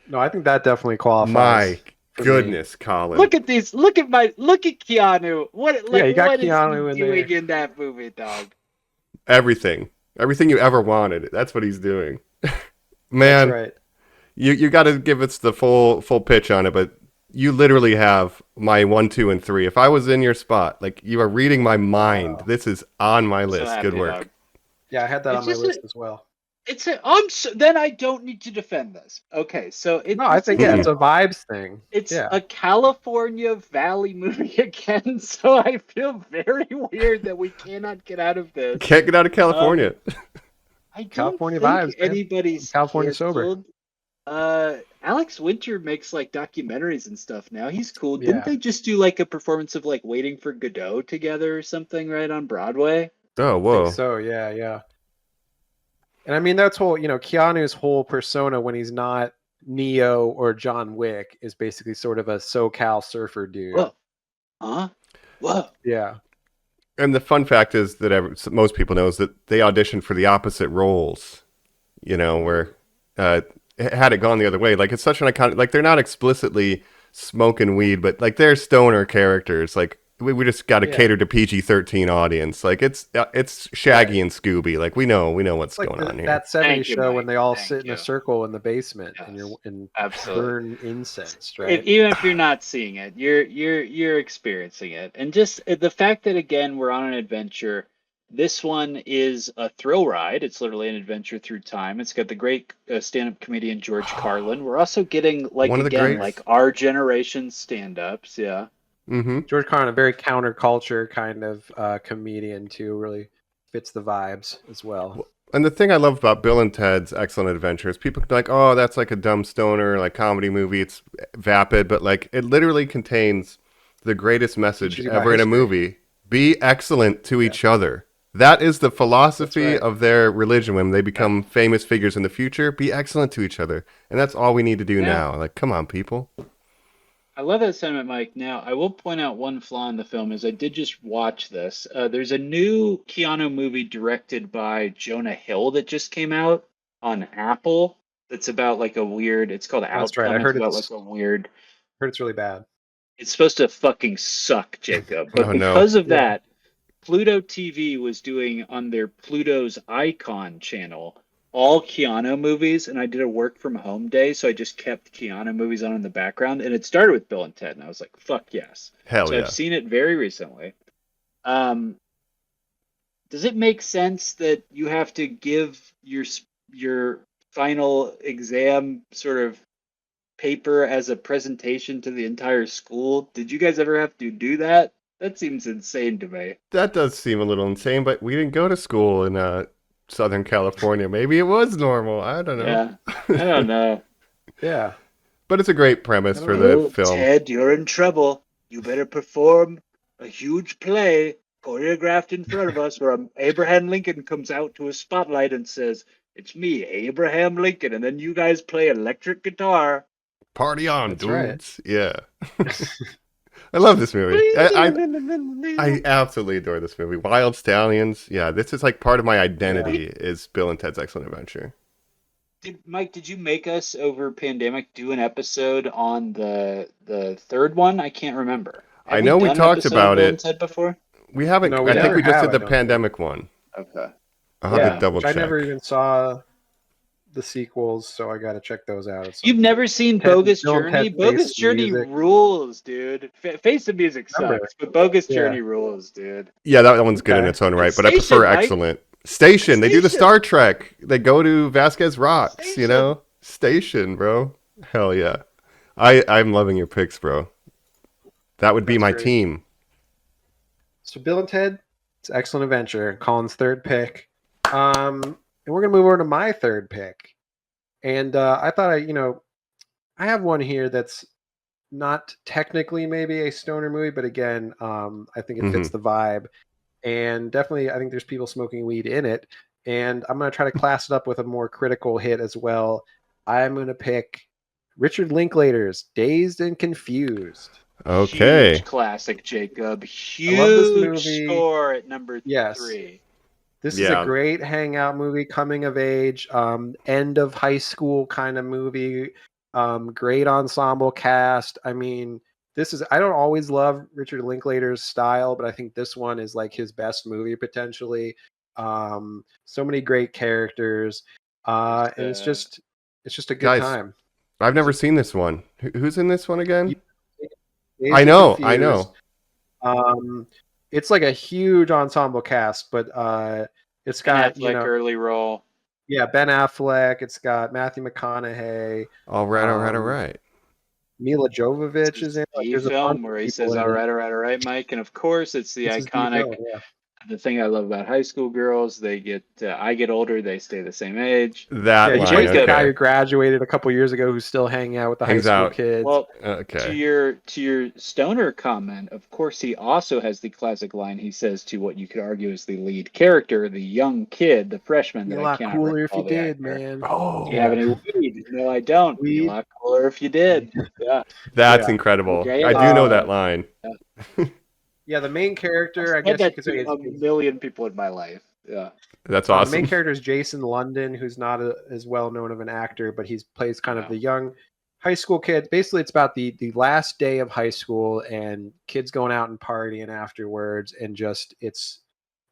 No, I think that definitely qualifies. My goodness, Colin. Look at these. Look at Keanu. What you got Keanu is he doing in that movie, dog? Everything you ever wanted. That's what he's doing. Man, that's right. You got to give us the full pitch on it, but you literally have my 1, 2, and 3. If I was in your spot, like you are reading my mind. Wow. This is on my list. So happy, good work. dog. Yeah, I had that on my list as well. Then I don't need to defend this. Okay, so I think it's a vibes thing. It's a California Valley movie again, so I feel very weird that we cannot get out of this. Can't get out of California. I don't California think vibes. Anybody's California sober. Alex Winter makes like documentaries and stuff now. He's cool. Didn't they just do like a performance of like Waiting for Godot together or something right on Broadway? Oh, whoa. I think so, yeah. And I mean, that's Keanu's whole persona when he's not Neo or John Wick is basically sort of a SoCal surfer dude. Whoa. Huh? Whoa. Yeah. And the fun fact is that most people know is that they auditioned for the opposite roles, where had it gone the other way, like it's such an iconic, like they're not explicitly smoking weed, but like they're stoner characters. Like we just got to cater to PG-13 audience. Like it's Shaggy and Scooby. Like we know what's going on here. That 70s show when they all sit in a circle in the basement and you're burn incense, right? Even if you're not seeing it, you're experiencing it. And just the fact that again we're on an adventure. This one is a thrill ride. It's literally an adventure through time. It's got the great stand-up comedian George Carlin. We're also getting like our generation's stand-ups. Yeah. Mm-hmm. George Carlin, a very counterculture kind of comedian too, really fits the vibes as well. And the thing I love about Bill and Ted's Excellent Adventure is people can be like, oh, that's like a dumb stoner, like comedy movie. It's vapid, but like it literally contains the greatest message ever in a movie. Be excellent to each other. That is the philosophy of their religion when they become famous figures in the future. Be excellent to each other. And that's all we need to do now. Like, come on, people. I love that sentiment, Mike. Now, I will point out one flaw in the film is I did just watch this. There's a new Keanu movie directed by Jonah Hill that just came out on Apple. That's about like a weird, it's called Outcome. That's right. I heard it's about like a weird. I heard it's really bad. It's supposed to fucking suck, Jacob. But because of that, Pluto TV was doing on their Pluto's Icon channel all Keanu movies, and I did a work from home day, so I just kept Keanu movies on in the background. And it started with Bill and Ted, and I was like, "Fuck yes!" Hell So yeah. I've seen it very recently. Um, does it make sense that you have to give your final exam sort of paper as a presentation to the entire school? Did you guys ever have to do that? That seems insane to me. That does seem a little insane, but we didn't go to school in Southern California. Maybe it was normal. I don't know. Yeah, I don't know. Yeah. But it's a great premise for the Oh, film. Ted, you're in trouble. You better perform a huge play choreographed in front of us where Abraham Lincoln comes out to a spotlight and says, "It's me, Abraham Lincoln," and then you guys play electric guitar. Party on, That's right. dudes. Yeah. I love this movie. I absolutely adore this movie. Wild Stallions. Yeah, this is like part of my identity is Bill and Ted's Excellent Adventure. Mike, did you make us over pandemic do an episode on the third one? I can't remember. I know we done an talked episode about of Bill it. and Ted before? We haven't. No, we I think never we just have, did I the don't pandemic one. Okay. I'll have to double which check. I never even saw the sequels, so I got to check those out. You've never seen Ted- Bogus Bill and Journey? Ted's Bogus Face the Journey Music. rules, dude. Face the Music Remember. sucks, but Bogus Yeah. Journey rules, dude. Yeah, that one's good in Okay. its own right, And but I prefer Station, Mike. Excellent. Station. They do the Station. Star Trek. They go to Vasquez Rocks, you Station. know? Station, bro. Hell yeah. I'm loving your picks, bro. That would be That's my great. team. So Bill and Ted, it's Excellent Adventure. Colin's third pick. And we're gonna move over to my third pick. And I thought I have one here that's not technically maybe a stoner movie, but again, I think it fits the vibe. And definitely, I think there's people smoking weed in it. And I'm going to try to class it up with a more critical hit as well. I'm going to pick Richard Linklater's Dazed and Confused. Okay. Huge classic, Jacob. I Huge love this movie. score at number Yes. 3. This is Yeah. a great hangout movie, coming of age, end of high school kind of movie. Great ensemble cast. I mean, I don't always love Richard Linklater's style, but I think this one is like his best movie potentially. So many great characters. And it's just a good Guys, time. I've never seen this one. Who's in this one again? Dazed I and know. It's like a huge ensemble cast, but it's got Affleck early role. Yeah, Ben Affleck. It's got Matthew McConaughey. All right. Mila Jovovich is in. The film where he says, all right, Mike. And of course, it's the iconic. The thing I love about high school girls, they get, I get older, they stay the same age. That line, Jake's the okay. guy who graduated a couple years ago who's still hanging out with the Hangs high school out. kids. Well, Okay. to your stoner comment, of course, he also has the classic line he says to what you could argue is the lead character, the young kid, the freshman. Be that a I lot cannot cooler if recall you the did, actor. man. Oh, Do you have any weed? No, I don't. Be a lot cooler if you did. Yeah. that's Yeah. incredible. Okay, I do know that line. Yeah, the main character, I I've guess said you that could say, to a million people in my life. Yeah. That's the awesome. main character is Jason London, who's not as well known of an actor, but he plays kind of the young high school kid. Basically, it's about the last day of high school and kids going out and partying afterwards, and it's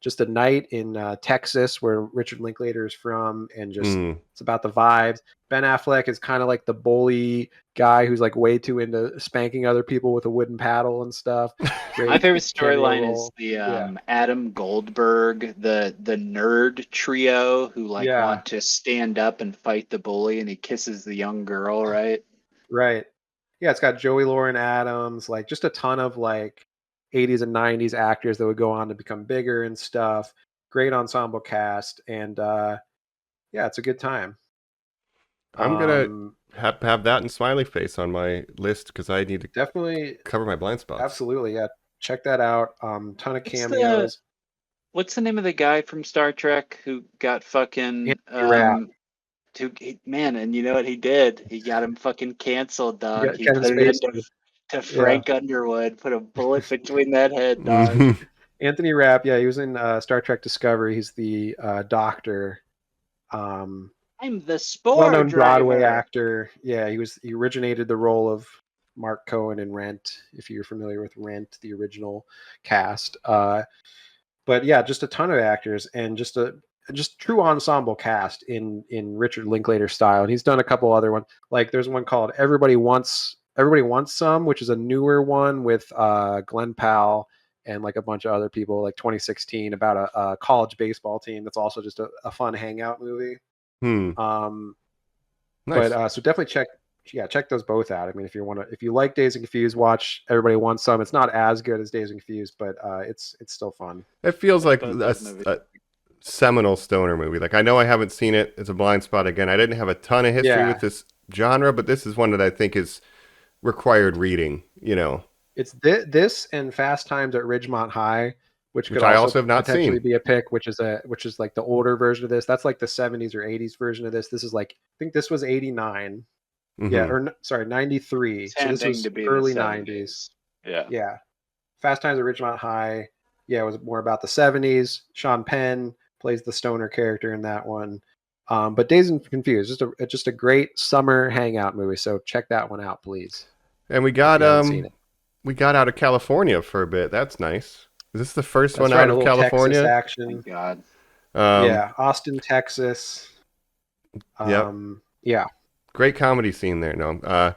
just a night in Texas where Richard Linklater is from, and just it's about the vibes. Ben Affleck is kind of like the bully guy who's like way too into spanking other people with a wooden paddle and stuff. My favorite storyline is the Adam Goldberg, the nerd trio who want to stand up and fight the bully, and he kisses the young girl, right? Right. Yeah, it's got Joey Lauren Adams, like just a ton of like 80s and 90s actors that would go on to become bigger and stuff. Great ensemble cast, and yeah, it's a good time. I'm gonna have that and Smiley Face on my list because I need to definitely cover my blind spots. Absolutely, yeah. Check that out. Ton of cameos. What's the name of the guy from Star Trek who got fucking man? And you know what he did? He got him fucking canceled, dog. He put it into Frank Underwood. Put a bullet between that head, dog. Anthony Rapp, yeah, he was in Star Trek Discovery. He's the doctor. I'm the spore well-known driver. Broadway actor. Yeah, he originated the role of Mark Cohen in Rent, if you're familiar with Rent, the original cast. But yeah, just a ton of actors and just a just true ensemble cast in Richard Linklater style, and he's done a couple other ones. Like there's one called Everybody Wants Some, which is a newer one with Glenn Powell and like a bunch of other people, like 2016, about a college baseball team. That's also just a fun hangout movie. Nice. But so definitely check those both out. I mean, if you like Dazed and Confused, watch Everybody Wants Some. It's not as good as Dazed and Confused, but it's still fun. It feels like a seminal stoner movie. Like I know I haven't seen it. It's a blind spot again. I didn't have a ton of history with this genre, but this is one that I think is required reading. It's this and Fast Times at Ridgemont High, which could I also have not potentially seen. be a pick, which is like the older version of this. That's like the 70s or 80s version of this. This is like, I think this was 89. Mm-hmm. Yeah, or sorry, 93. So this was early 90s. Yeah. Fast Times at Ridgemont High. Yeah, it was more about the 70s. Sean Penn plays the stoner character in that one. But Dazed and Confused, just a great summer hangout movie. So check that one out, please. And we got out of California for a bit. That's nice. Is this the first one out of California? Texas action. God. Austin, Texas. Yeah. Great comedy scene there. No.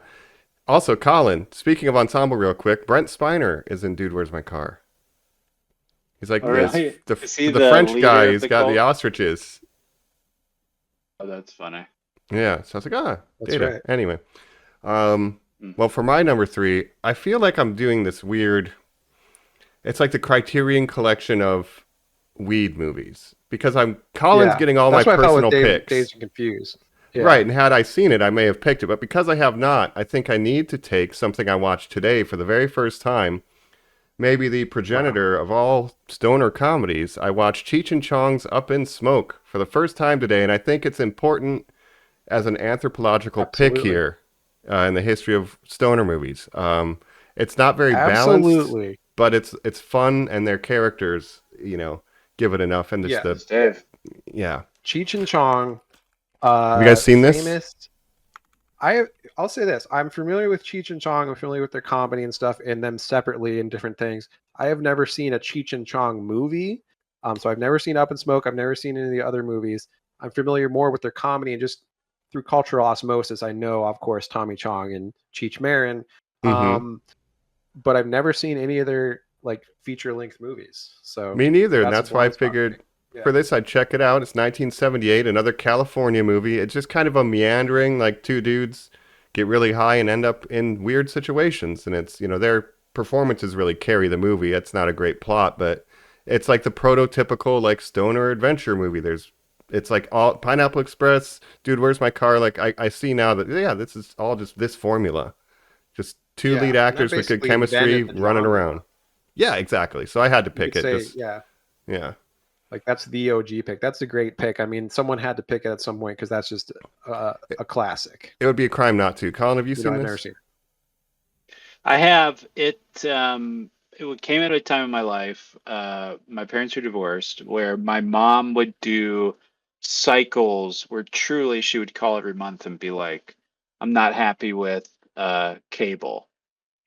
Also, Colin, speaking of ensemble real quick, Brent Spiner is in Dude, Where's My Car? He's like the French guy who's got the ostriches. Oh, that's funny. Yeah, so I was like, that's data. Right. Anyway. Well, for my number 3, I feel like I'm doing this weird... It's like the Criterion collection of weed movies. Because Colin's getting all my personal picks. Dazed and Confused. Yeah. Right, and had I seen it, I may have picked it. But because I have not, I think I need to take something I watched today for the very first time. Maybe the progenitor of all stoner comedies. I watched Cheech and Chong's Up in Smoke for the first time today, and I think it's important as an anthropological pick here in the history of stoner movies. It's not very balanced, but it's fun, and their characters, give it enough. And just Dave. Yeah. Cheech and Chong. Have you guys seen this? I'll say this. I'm familiar with Cheech and Chong. I'm familiar with their comedy and stuff, and them separately in different things. I have never seen a Cheech and Chong movie. So I've never seen Up in Smoke. I've never seen any of the other movies. I'm familiar more with their comedy, and just through cultural osmosis, I know, of course, Tommy Chong and Cheech Marin. But I've never seen any of their like feature-length movies. So me neither. And that's why I figured for this I'd check it out. It's 1978, another California movie. It's just kind of a meandering, like two dudes get really high and end up in weird situations, and it's their performances really carry the movie. It's not a great plot, but it's like the prototypical like stoner adventure movie. It's like all Pineapple Express, Dude, Where's My Car? Like I see now that this is all just this formula. Just two lead actors with good chemistry running around. Yeah, exactly. So I had to pick it. Yeah. Like that's the OG pick. That's a great pick. I mean, someone had to pick it at some point because that's just a classic. It would be a crime not to. Colin, have you seen this? I've never seen it. I have. It came at a time in my life. My parents were divorced, where my mom would do cycles where truly she would call every month and be like, "I'm not happy with cable,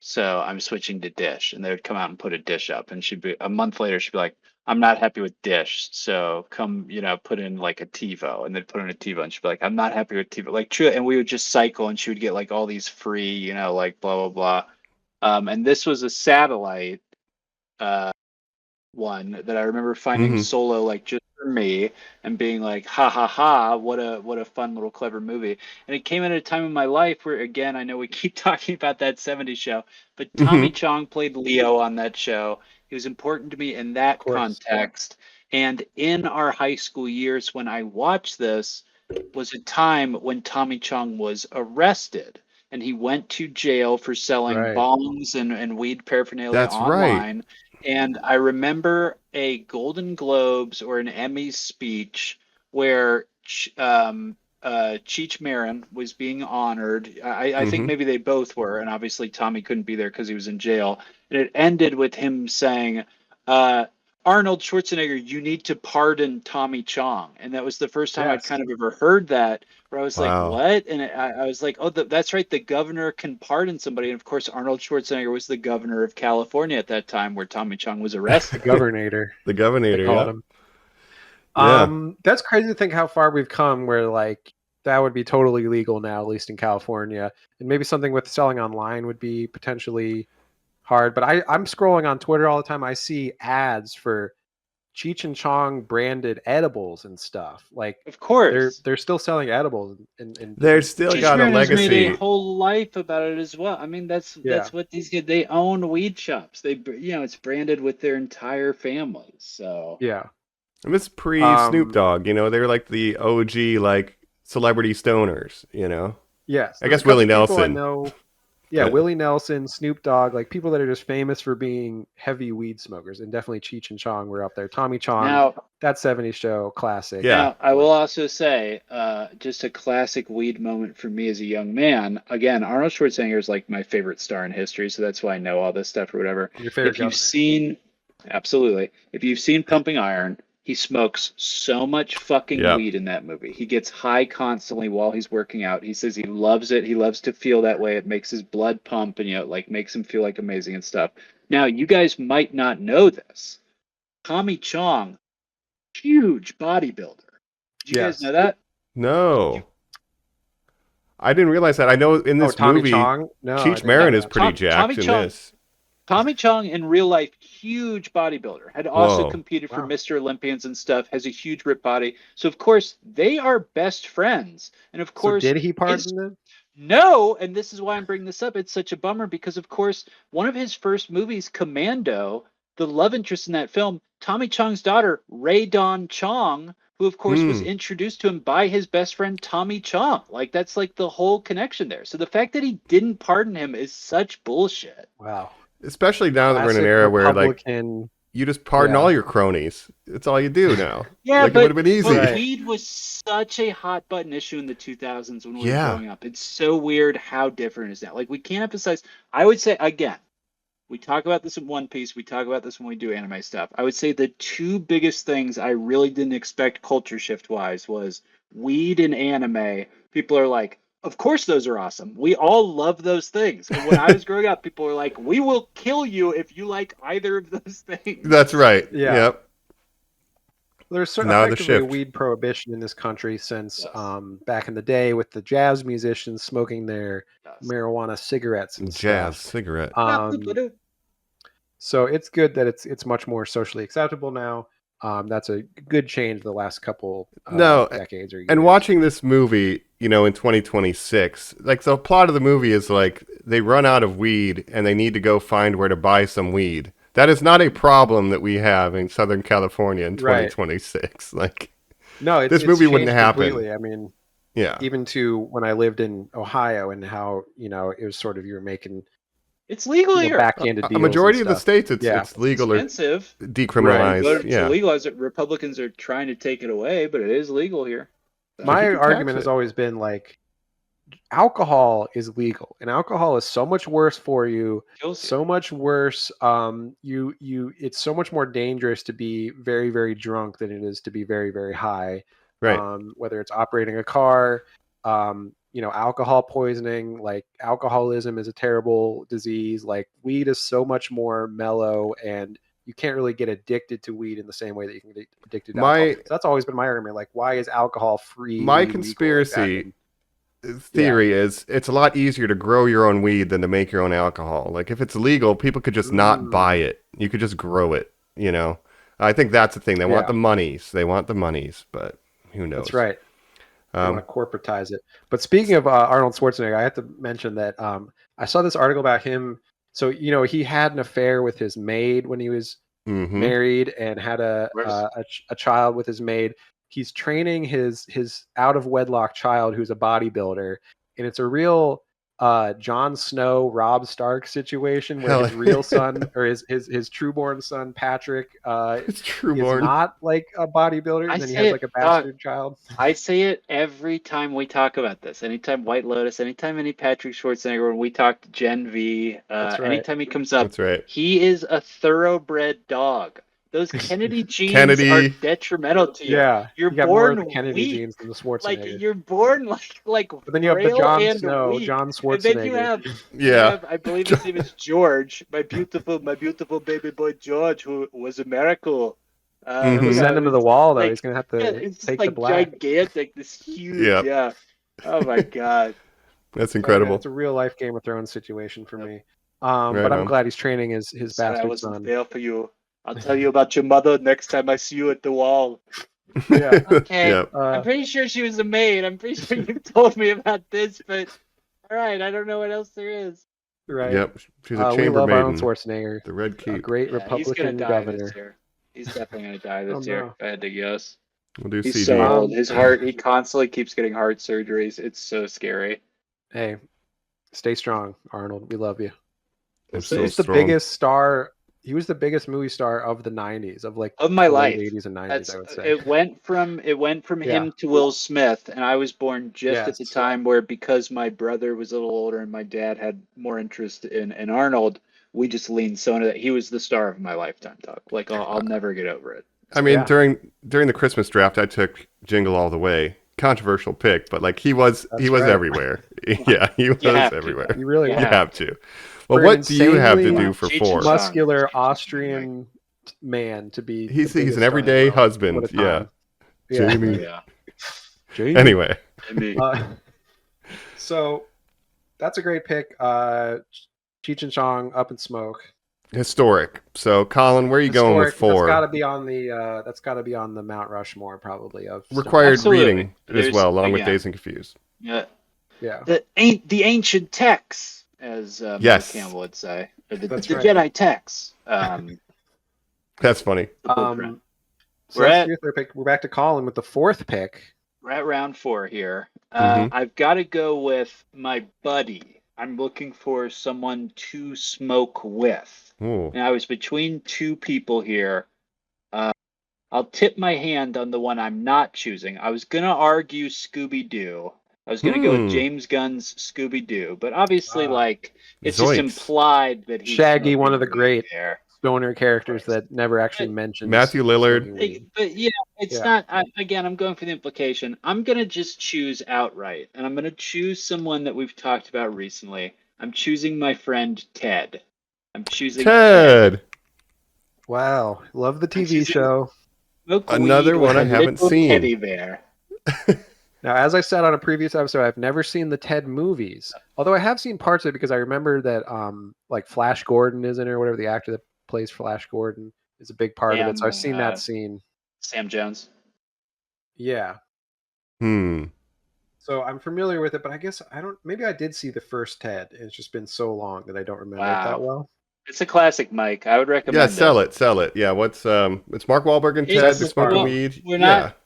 so I'm switching to Dish." And they would come out and put a dish up, and a month later she'd be like, "I'm not happy with Dish, so come, put in like a TiVo," and they'd put in a TiVo, and she'd be like, "I'm not happy with TiVo." Like true, and we would just cycle, and she would get like all these free, like blah blah blah. And this was a satellite one that I remember finding solo, like just for me, and being like, "Ha ha ha! What a fun little clever movie." And it came at a time in my life where, again, I know we keep talking about that '70s show, but Tommy Chong played Leo on that show. He was important to me in that context. And in our high school years, when I watched this, was a time when Tommy Chong was arrested, and he went to jail for selling bongs and weed paraphernalia online. And I remember a Golden Globes or an Emmy speech where Cheech Marin was being honored. I think maybe they both were, and obviously Tommy couldn't be there because he was in jail. And it ended with him saying, "Arnold Schwarzenegger, you need to pardon Tommy Chong." And that was the first time I'd kind of ever heard that, where I was like, what? And I was like, oh, that's right, the governor can pardon somebody. And of course, Arnold Schwarzenegger was the governor of California at that time, where Tommy Chong was arrested. The governor. The governor, called him. That's crazy to think how far we've come where like that would be totally legal now, at least in California. And maybe something with selling online would be potentially hard. But I'm scrolling on Twitter all the time. I see ads for Cheech and Chong branded edibles and stuff. Like, of course, they're still selling edibles. They're still Cheech got a Marin has made legacy. a whole life about it as well. I mean, that's what these kids, they own weed shops. They, it's branded with their entire families. So yeah, and this pre Snoop Dogg. They're like the OG like celebrity stoners. Yes, I guess Willie Nelson. Yeah, Willie Nelson, Snoop Dogg, like people that are just famous for being heavy weed smokers, and definitely Cheech and Chong were up there. Tommy Chong, now, that '70s show, classic. Yeah. Now, I will also say, just a classic weed moment for me as a young man. Again, Arnold Schwarzenegger is like my favorite star in history, so that's why I know all this stuff or whatever. Your favorite Absolutely. If you've seen Pumping Iron, he smokes so much fucking weed in that movie. He gets high constantly while he's working out. He says he loves it. He loves to feel that way. It makes his blood pump and, makes him feel like amazing and stuff. Now, you guys might not know this. Tommy Chong, huge bodybuilder. Did you guys know that? No. I didn't realize that. I know in this movie, Cheech Marin is pretty jacked in this. Tommy Chong, in real life, huge bodybuilder, had also competed for Mr. Olympians and stuff, has a huge rip body. So, of course, they are best friends. And, of course... So did he pardon them? No, and this is why I'm bringing this up. It's such a bummer because, of course, one of his first movies, Commando, the love interest in that film, Tommy Chong's daughter, Ray Dawn Chong, who, of course, was introduced to him by his best friend, Tommy Chong. Like, that's like the whole connection there. So the fact that he didn't pardon him is such bullshit. Wow. Especially now that we're in an era where, like, you just pardon all your cronies. It's all you do now. But it would have been easy. But weed was such a hot button issue in the 2000s when we were growing up. It's so weird how different it is now. Like, we can't emphasize. I would say, again, we talk about this in One Piece. We talk about this when we do anime stuff. I would say the two biggest things I really didn't expect culture shift-wise was weed and anime. People are like, of course those are awesome. We all love those things. And when I was growing up, people were like, we will kill you if you like either of those things. That's right. Yeah. Yep. There's certainly a weed prohibition in this country since back in the day with the jazz musicians smoking their marijuana cigarettes and cigarette. So it's good that it's much more socially acceptable now. That's a good change the last couple decades or years. And watching this movie, in 2026, like the plot of the movie is like they run out of weed and they need to go find where to buy some weed. That is not a problem that we have in Southern California in 2026. Right. Like, no, this movie wouldn't happen. Completely. I mean, even to when I lived in Ohio and how it was sort of you were making. It's legal here. Backhanded deals. A majority of the states, it's legal or decriminalized. Right. To legalize it. Republicans are trying to take it away, but it is legal here. My argument has always been like, alcohol is legal, and alcohol is so much worse for you. So much worse. It's so much more dangerous to be very, very drunk than it is to be very, very high. Right. Whether it's operating a car. Alcohol poisoning, like alcoholism is a terrible disease. Like weed is so much more mellow, and you can't really get addicted to weed in the same way that you can get addicted to alcohol. So that's always been my argument. Like, why is alcohol free? My conspiracy theory is it's a lot easier to grow your own weed than to make your own alcohol. Like, if it's legal, people could just not buy it. You could just grow it, I think that's the thing. They want the monies. But who knows? That's right. I want to corporatize it. But speaking of Arnold Schwarzenegger, I have to mention that I saw this article about him. So, he had an affair with his maid when he was married and had a child with his maid. He's training his out of wedlock child who's a bodybuilder. And it's a real Jon Snow, Robb Stark situation where his real son or his trueborn son, Patrick, is not like a bodybuilder. And then he has like a bastard child. I say it every time we talk about this. Anytime White Lotus, anytime any Patrick Schwarzenegger, when we talk to Gen V, anytime he comes up, he is a thoroughbred dog. Those Kennedy genes are detrimental to you. Yeah, you're born more the Kennedy genes than the Schwarzenegger. Like you're born like. But then you have the Jon Snow, John Schwarzenegger. And then you have, I believe his name is George, my beautiful baby boy George, who was a miracle. Send him to the wall though. Like, He's gonna have to it's take like the black. gigantic, this huge. Yep. Yeah. Oh my god. That's incredible. It's a real life Game of Thrones situation for me. Right But I'm on. glad he's training his Said I bastard wasn't son. there for you. I'll tell you about your mother next time I see you at the wall. Yeah. Okay. Yep. I'm pretty sure she was a maid. I'm pretty sure you told me about this, but all right, I don't know what else there is. Right. Yep. She's a We love chambermaid. Arnold Schwarzenegger, The Red a Keep. great Yeah, he's gonna Republican die governor. this year. He's definitely gonna die this Oh, year. no. If I had to guess. We'll do He's CG. so old. His heart. He constantly keeps getting heart surgeries. It's so scary. Hey, stay strong, Arnold. We love you. I'm He's so the strong. biggest star. He was the biggest movie star of the '90s, of like Of my the late life. '80s and '90s. That's I would say. it went from Yeah. him to Will Smith, and I was born just at the Yes. time where, because my brother was a little older and my dad had more interest in Arnold, we just leaned so into that. He was the star of my lifetime, Doug. Like I'll never get over it. I mean, Yeah. during the Christmas draft, I took Jingle All the Way. Controversial pick, but like he was That's right. everywhere. Yeah, he was have to. everywhere. You really Yeah. You have to. Well, For what an do you have to insanely do for Cheech 4? and muscular Cheech and Austrian man to be. He's the an biggest star in the everyday world. husband. What a Yeah. time. Yeah. Jamie. Yeah. Anyway, Maybe. So that's a great pick. Cheech and Chong, Up in Smoke. historic. So, Colin, where are you going with Historic, 4? That's got to be on the. That's got to be on the Mount Rushmore, probably of Stone. Required Absolutely. reading as There's- well, along with yeah. Dazed and Confused. Yeah. Yeah. The ancient texts, as Yes. Mark Campbell would say, or the That's right. Jedi texts. That's funny. The blueprint. So We're that's at- your third pick. We're back to Colin with the 4th pick. We're at round 4 here. Mhm. I've got to go with my buddy. I'm looking for someone to smoke with. Ooh. And I was between 2 people here. I'll tip my hand on the one I'm not choosing. I was going to argue Scooby-Doo. I was going to go with James Gunn's Scooby-Doo. But obviously, it's just Zoinks. implied that he's Shaggy, one smoking of the weed great there. Stoner characters that never actually mentioned Matthew Lillard. But yeah, it's not. Again, I'm going for the implication. I'm gonna just choose outright, and I'm gonna choose someone that we've talked about recently. I'm choosing my friend Ted. I'm choosing Ted. Wow, love the TV choosing- show. Smoke Another weed one with I a haven't little seen. Teddy bear. Now, as I said on a previous episode, I've never seen the Ted movies. Although I have seen parts of it because I remember that like Flash Gordon is in it, or whatever, the actor that plays Flash Gordon is a big part of it. So I've seen that scene. Sam Jones. Yeah. So I'm familiar with it, but I guess maybe I did see the first Ted, and it's just been so long that I don't remember it that well. It's a classic, Mike. I would recommend. Yeah, sell it. Yeah, what's it's Mark Wahlberg and Ted. They're smoking weed. We're not.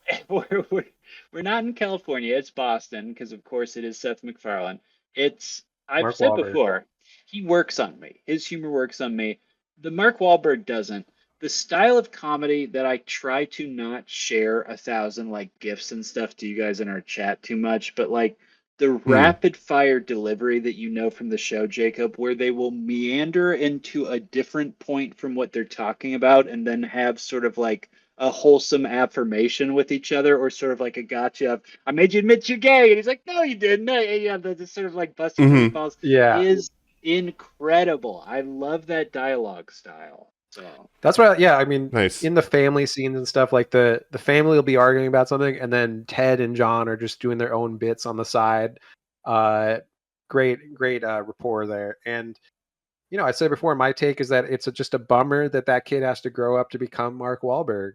We're not in California. It's Boston, because of course it is Seth MacFarlane. I've Mark said Wahlberg. before, he works on me. His humor works on me. The Mark Wahlberg doesn't. The style of comedy that I try to not share 1,000 like gifs and stuff to you guys in our chat too much, but like the rapid fire delivery that you know from the show, Jacob, where they will meander into a different point from what they're talking about and then have sort of like a wholesome affirmation with each other, or sort of like a gotcha of, I made you admit you're gay, and he's like, no, you didn't. Yeah, the sort of like busting balls is incredible. I love that dialogue style. So that's what. Yeah, I mean, Nice. in the family scenes and stuff, like the family will be arguing about something, and then Ted and John are just doing their own bits on the side. Great rapport there. And I said before, my take is that it's just a bummer that kid has to grow up to become Mark Wahlberg.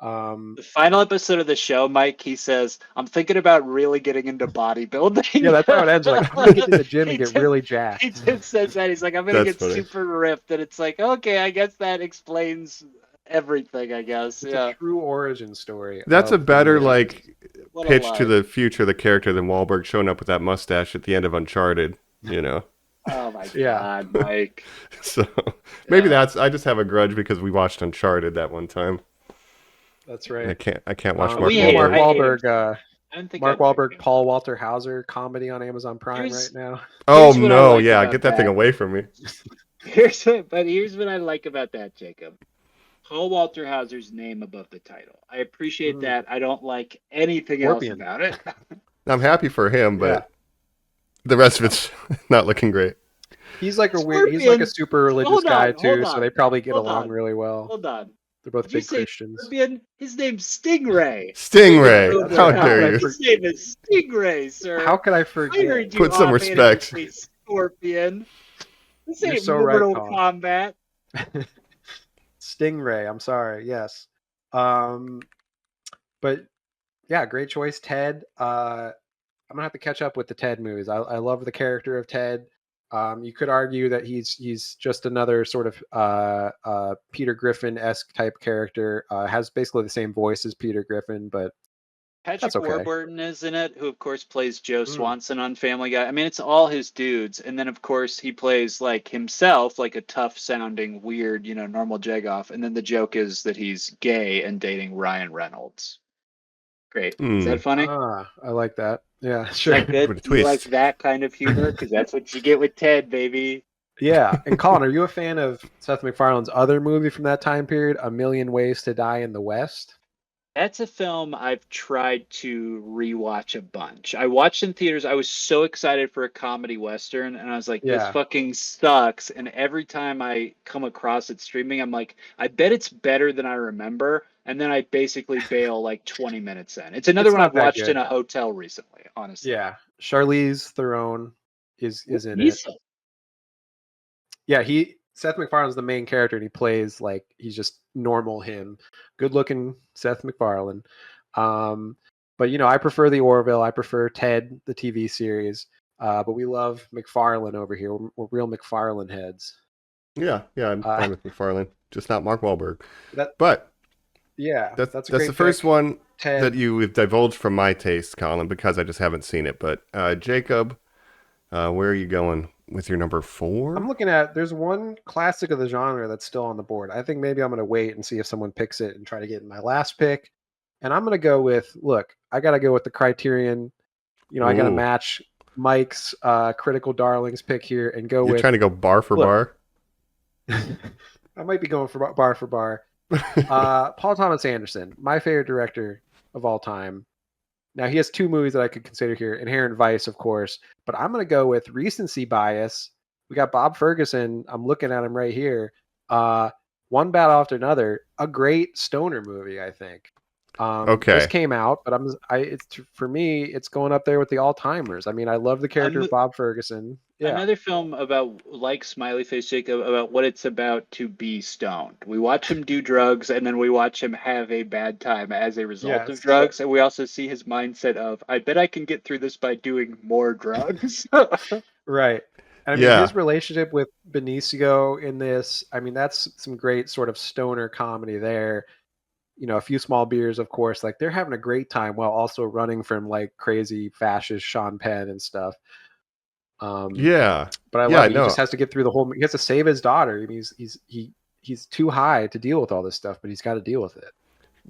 the final episode of the show, Mike, he says, I'm thinking about really getting into bodybuilding. Yeah, that's how it ends. Like, I'm gonna get to the gym and get really jacked. He just says that. He's like, I'm gonna That's get funny. super ripped, and it's like, okay, I guess that explains everything. I guess, It's yeah. a true origin story. That's a of better the- like What a pitch to line. the future of the character than Wahlberg showing up with that mustache at the end of Uncharted. Oh my Yeah. god, Mike. So maybe I just have a grudge because we watched Uncharted that one time. That's right. I can't watch Mark we hate Mark him. Wahlberg. Wahlberg. I don't think Mark I'd pick Wahlberg, him. Paul Walter Hauser comedy on Amazon Prime Here's- right now. Oh Here's what I no, like yeah, about get that thing that. away from me. Here's what I like about that, Jacob. Paul Walter Hauser's name above the title. I appreciate that. I don't like anything Scorpion. else about it. I'm happy for him, but Yeah. the rest of it's not looking great. He's like a super religious Hold guy on, too, hold so on, they probably get hold along on. really well. Hold on. They're both Did you big say Christians. Scorpion? His name's Stingray. Stingray. How dare you? His name is Stingray, sir. How could I I forget? heard you Put some offhandedly respect. say Scorpion. This You're ain't so right, Mortal Colin. Kombat. Stingray. I'm sorry. Yes. But yeah, great choice, Ted. I'm gonna have to catch up with the Ted movies. I love the character of Ted. You could argue that he's just another sort of Peter Griffin-esque type character. Has basically the same voice as Peter Griffin, but Patrick that's okay. Warburton is in it, who of course plays Joe Swanson on Family Guy. I mean, it's all his dudes, and then of course he plays like himself, like a tough-sounding, weird, normal Jagoff. And then the joke is that he's gay and dating Ryan Reynolds. Great. Is that funny? I like that. Yeah, sure. Is that good? What a Do you like twist. that kind of humor? Because that's what you get with Ted, baby. Yeah. And Colin, are you a fan of Seth MacFarlane's other movie from that time period, A Million Ways to Die in the West? That's a film I've tried to rewatch a bunch. I watched in theaters. I was so excited for a comedy western, and I was like, this fucking sucks. And every time I come across it streaming, I'm like, I bet it's better than I remember. And then I basically bail like 20 minutes in. It's another one I've watched in a hotel recently, honestly. Yeah. Charlize Theron is in it. Yeah, Seth MacFarlane's the main character, and he plays like he's just normal him, good looking Seth MacFarlane. But I prefer the Orville. I prefer Ted, the TV series. But we love MacFarlane over here. We're real MacFarlane heads. Yeah, I'm fine with MacFarlane, just not Mark Wahlberg. That's that's a great the first pick. one Ted. that you've divulged from my taste, Colin, because I just haven't seen it. But Jacob, where are you going with your number 4? I'm looking at, there's one classic of the genre that's still on the board. I think maybe I'm going to wait and see if someone picks it and try to get my last pick. And I'm going to go with, I got to go with the Criterion. I got to match Mike's Critical Darlings pick here and go with... You're trying to go bar for bar? I might be going for bar for bar. Paul Thomas Anderson, my favorite director of all time. Now, he has 2 movies that I could consider here. Inherent Vice, of course. But I'm going to go with recency bias. We got Bob Ferguson. I'm looking at him right here. One Battle After Another. A great stoner movie, I think. This came out, but for me, it's going up there with the all-timers. I mean, I love the character of Bob Ferguson. Yeah. Another film about, like Smiley Face Jacob, about what it's about to be stoned. We watch him do drugs, and then we watch him have a bad time as a result of drugs. And we also see his mindset of, I bet I can get through this by doing more drugs. Right. And I mean, his relationship with Benicio in this, I mean, that's some great sort of stoner comedy there. A few small beers, of course. Like, they're having a great time while also running from like crazy fascist Sean Penn and stuff. But I love it. He just has to get through the whole. He has to save his daughter. I mean, he's too high to deal with all this stuff, but he's got to deal with it.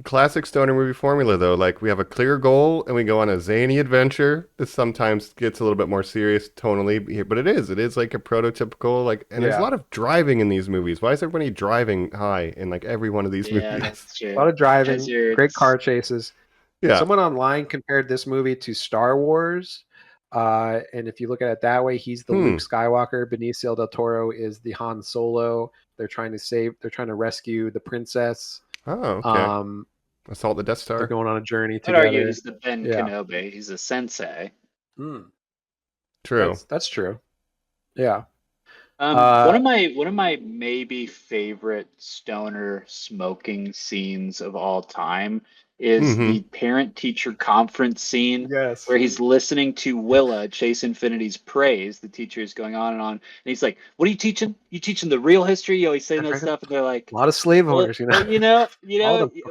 Classic stoner movie formula, though. Like, we have a clear goal, and we go on a zany adventure that sometimes gets a little bit more serious tonally. But it is like a prototypical and there's a lot of driving in these movies. Why is everybody driving high in like every one of these movies? That's true. A lot of driving, great car chases. Yeah. Someone online compared this movie to Star Wars. And if you look at it that way, he's the Luke Skywalker. Benicio del Toro is the Han Solo. They're trying to rescue the princess. Oh, okay. Assault the Death Star. They're going on a journey together. I'd argue he's the Ben Kenobi. He's a sensei. True. That's true. Yeah. One of my maybe favorite stoner smoking scenes of all time is the parent-teacher conference scene where he's listening to Willa, Chase Infinity's praise. The teacher is going on, and he's like, "What are you teaching? You teaching the real history?" He's saying that stuff, and they're like, a lot of slave owners, all the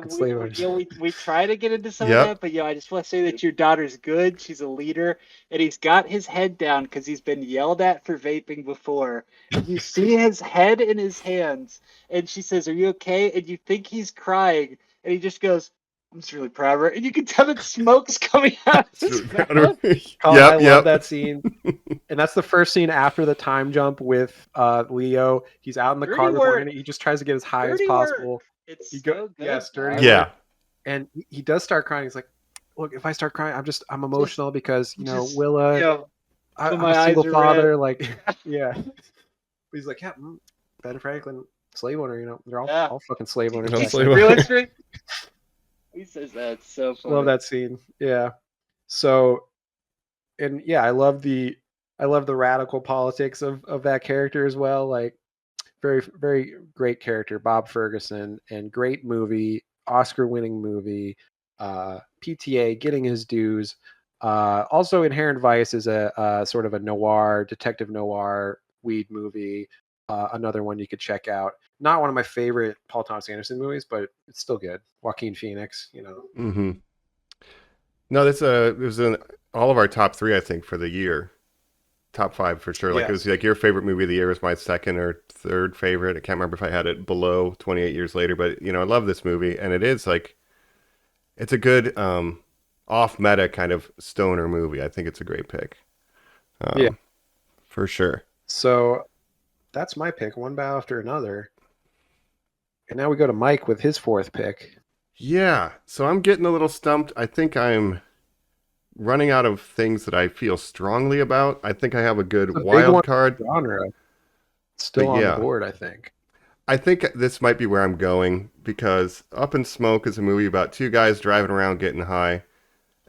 slave owners. We try to get into some of that, but I just want to say that your daughter's good. She's a leader, and he's got his head down because he's been yelled at for vaping before. And you see his head in his hands, and she says, "Are you okay?" And you think he's crying, and he just goes, "I'm just really proud of her," and you can tell that smoke's coming out of his mouth. I love that scene. And that's the first scene after the time jump with Leo. He's out in the car before, and he just tries to get as high as possible. It's so good. Dirty. Yeah. And he does start crying. He's like, "Look, if I start crying, I'm emotional because Willa, I'm a single father." Like, yeah. He's like, "Yeah, Ben Franklin slave owner. They're all, Yeah. all fucking slave owners. All back slave then. owners. Real history. He says that. It's so funny. Love that scene. Yeah. So, and yeah, I love the radical politics of that character as well. Like, very, very great character, Bob Ferguson, and great movie, Oscar-winning movie. PTA getting his dues. Also, Inherent Vice is a sort of a noir, detective noir weed movie. Another one you could check out. Not one of my favorite Paul Thomas Anderson movies, but it's still good. Joaquin Phoenix, Mm-hmm. No, it was in all of our top 3, I think, for the year. Top 5 for sure. Like Yes. it was like your favorite movie of the year was my second or third favorite. I can't remember if I had it below 28 years later, but I love this movie, and it is like it's a good off meta kind of stoner movie. I think it's a great pick. Yeah, for sure. So that's my pick, one bow after another. And now we go to Mike with his 4th pick. Yeah, so I'm getting a little stumped. I think I'm running out of things that I feel strongly about. I think I have a good wild card. Genre. Still on the board, I think. I think this might be where I'm going because Up in Smoke is a movie about 2 guys driving around getting high.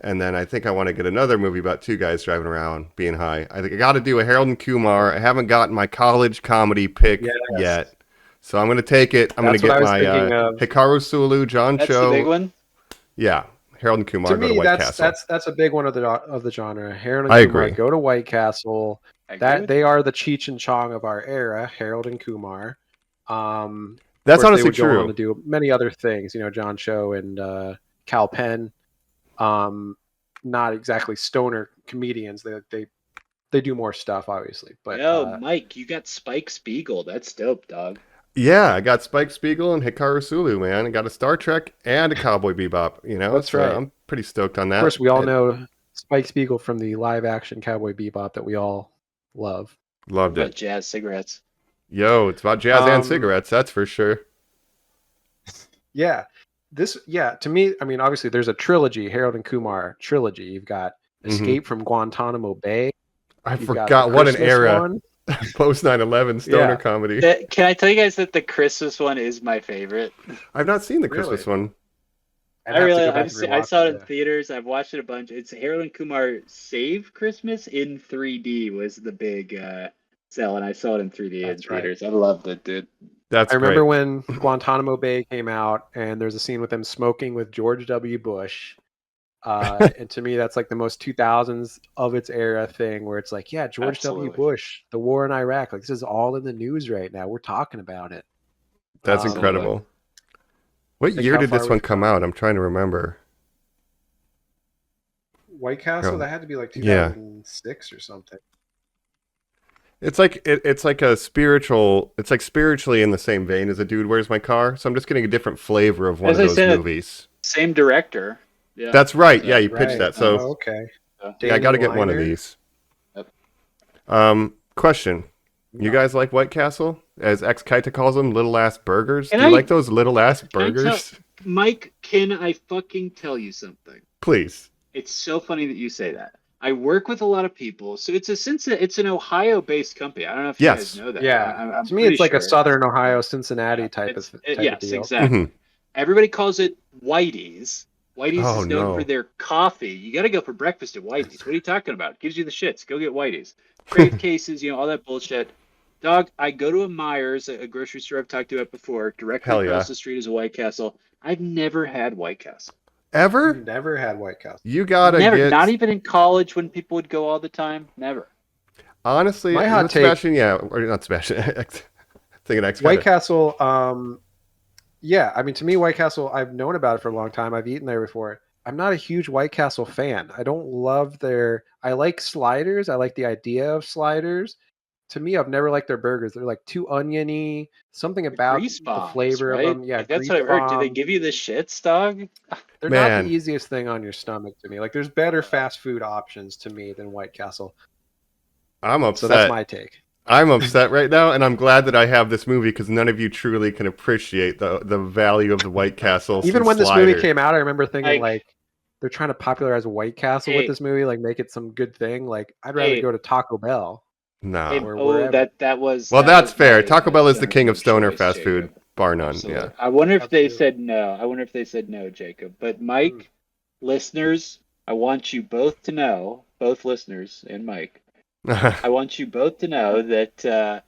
And then I think I want to get another movie about 2 guys driving around being high. I think I got to do a Harold and Kumar. I haven't gotten my college comedy pick yet. So I'm going to take it. I'm going to get my Hikaru Sulu, John Cho. That's the big one? Yeah. Harold and Kumar go to White Castle. That's a big one of the genre. Harold and Kumar go to White Castle. They are the Cheech and Chong of our era, Harold and Kumar. That's honestly true. Go on to do many other things, John Cho and Cal Penn. Not exactly stoner comedians. They do more stuff, obviously. But Mike, you got Spike Spiegel. That's dope, dog. Yeah, I got Spike Spiegel and Hikaru Sulu, man. I got a Star Trek and a Cowboy Bebop. That's right. I'm pretty stoked on that. Of course, we all know Spike Spiegel from the live-action Cowboy Bebop that we all love. Loved it. Jazz cigarettes. Yo, it's about jazz and cigarettes. That's for sure. Yeah. To me, I mean, obviously there's a trilogy, Harold and Kumar trilogy. You've got Escape from Guantanamo Bay. I forgot what an era. Post 9/11 stoner comedy. Can I tell you guys that the Christmas one is my favorite? I've not seen the Christmas one. I saw it in theaters. I've watched it a bunch. It's Harold and Kumar Save Christmas in 3D was the big sell, and I saw it in 3D in theaters. I loved it, dude. I remember when Guantanamo Bay came out, and there's a scene with them smoking with George W. Bush. And to me, that's like the most 2000s of its era thing where it's like, George W. Bush, the war in Iraq. Like, this is all in the news right now. We're talking about it. That's incredible. What year did this one come out? I'm trying to remember. White Castle? That had to be like 2006 or something. It's like it's like a spiritual. It's like spiritually in the same vein as A Dude, Where's My Car? So I'm just getting a different flavor of one of those movies. Same director. Yeah. That's right. Yeah, you pitched that. So okay. Yeah, I got to get one of these. Yep. Question: You guys like White Castle, as Ex Kaita calls them, little ass burgers? Do you like those little ass burgers? Mike, can I fucking tell you something? Please. It's so funny that you say that. I work with a lot of people, so it's an Ohio-based company. I don't know if you guys know that. Yeah, to me, it's like a Southern Ohio, Cincinnati type of deal. Exactly. Mm-hmm. Everybody calls it Whitey's. Whitey's is known for their coffee. You got to go for breakfast at Whitey's. What are you talking about? It gives you the shits. Go get Whitey's. Crave cases, all that bullshit. Dog, I go to a Myers, a grocery store I've talked about before. Directly across the street is a White Castle. I've never had White Castle. Ever? Never had White Castle. You gotta never. Not even in college when people would go all the time. Never. Honestly, my hot take. Sebastian, or not Sebastian. Thinking X. White Castle. Yeah, I mean, to me, White Castle. I've known about it for a long time. I've eaten there before. I'm not a huge White Castle fan. I don't love I like sliders. I like the idea of sliders. To me, I've never liked their burgers. They're like too oniony. Something about the flavor of them. Yeah, that's what I've heard. Do they give you the shits, dog? They're not the easiest thing on your stomach to me. Like, there's better fast food options to me than White Castle. I'm upset. So that's my take. I'm upset right now, and I'm glad that I have this movie because none of you truly can appreciate the value of the White Castle. Even when this movie came out, I remember thinking like they're trying to popularize White Castle with this movie, like make it some good thing. Like, I'd rather go to Taco Bell. No. Hey, Or that was. Well, that that's was fair. my Taco Bell is the stoner king of food stoner choice, fast food, Jacob. bar none. Absolutely. Yeah. I wonder if they Absolutely. said no. I wonder if they said no, Jacob. But Mike, listeners, I want you both to know, both listeners and Mike, I want you both to know that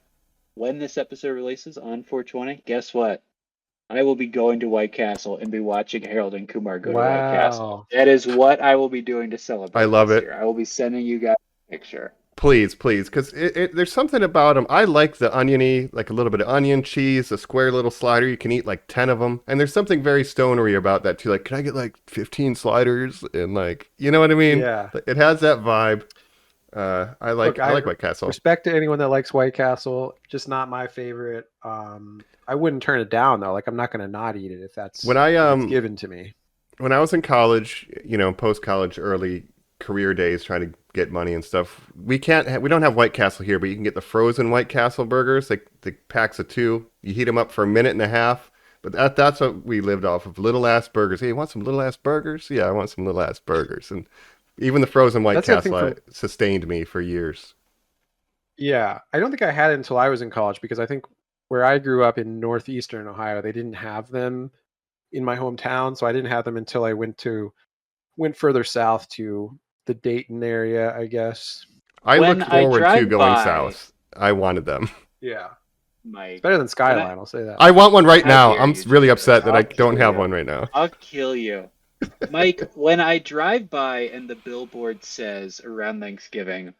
when this episode releases on 420, guess what? I will be going to White Castle and be watching Harold and Kumar go to White Castle. Wow. That is what I will be doing to celebrate I love this it. year. I will be sending you guys a picture. Please, because there's something about them. I like the oniony, like a little bit of onion, cheese, a square little slider. You can eat like 10 of them. And there's something very stonery about that too. Like, can I get like 15 sliders? And like, you know what I mean? Yeah. It has that vibe. I like White Castle. Respect to anyone that likes White Castle, just not my favorite. I wouldn't turn it down though. Like I'm not gonna not eat it if that's When I if it's given to me. When I was in college, post college, early career days, trying to get money and stuff, we don't have White Castle here, but you can get the frozen White Castle burgers, like the packs of 2. You heat them up for a minute and a half. But that's what we lived off of, little ass burgers. Hey, you want some little ass burgers? Yeah, I want some little ass burgers. And even the frozen White Castle sustained me for years. Yeah, I don't think I had it until I was in college because I think where I grew up in northeastern Ohio, they didn't have them in my hometown, so I didn't have them until I went further south to the Dayton area, I guess. I looked forward to going south. I wanted them. Yeah. Mike. It's better than Skyline, I'll say that. I want one right now. I'm really upset that I don't have one right now. I'll kill you. Mike, when I drive by and the billboard says around Thanksgiving,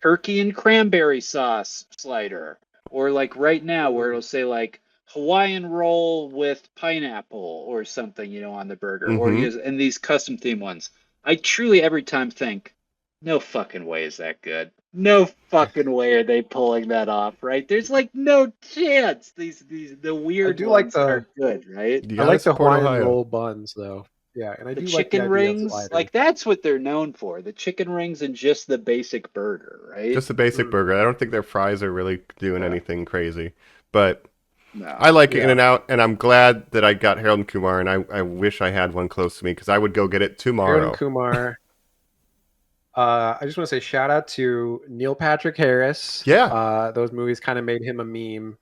turkey and cranberry sauce slider, or like right now where it'll say like Hawaiian roll with pineapple or something, on the burger, and these custom theme ones, I truly every time think, no fucking way is that good. No fucking way are they pulling that off, right? There's like no chance. The weird ones are good, right? I like the Hawaiian roll buns though. Yeah, and I do like the chicken rings. Like that's what they're known for. The chicken rings and just the basic burger, right? Just the basic burger. I don't think their fries are really doing anything crazy, but I like In-N-Out, and I'm glad that I got Harold and Kumar, and I wish I had one close to me because I would go get it tomorrow. Harold and Kumar. I just want to say shout out to Neil Patrick Harris. Yeah. Those movies kind of made him a meme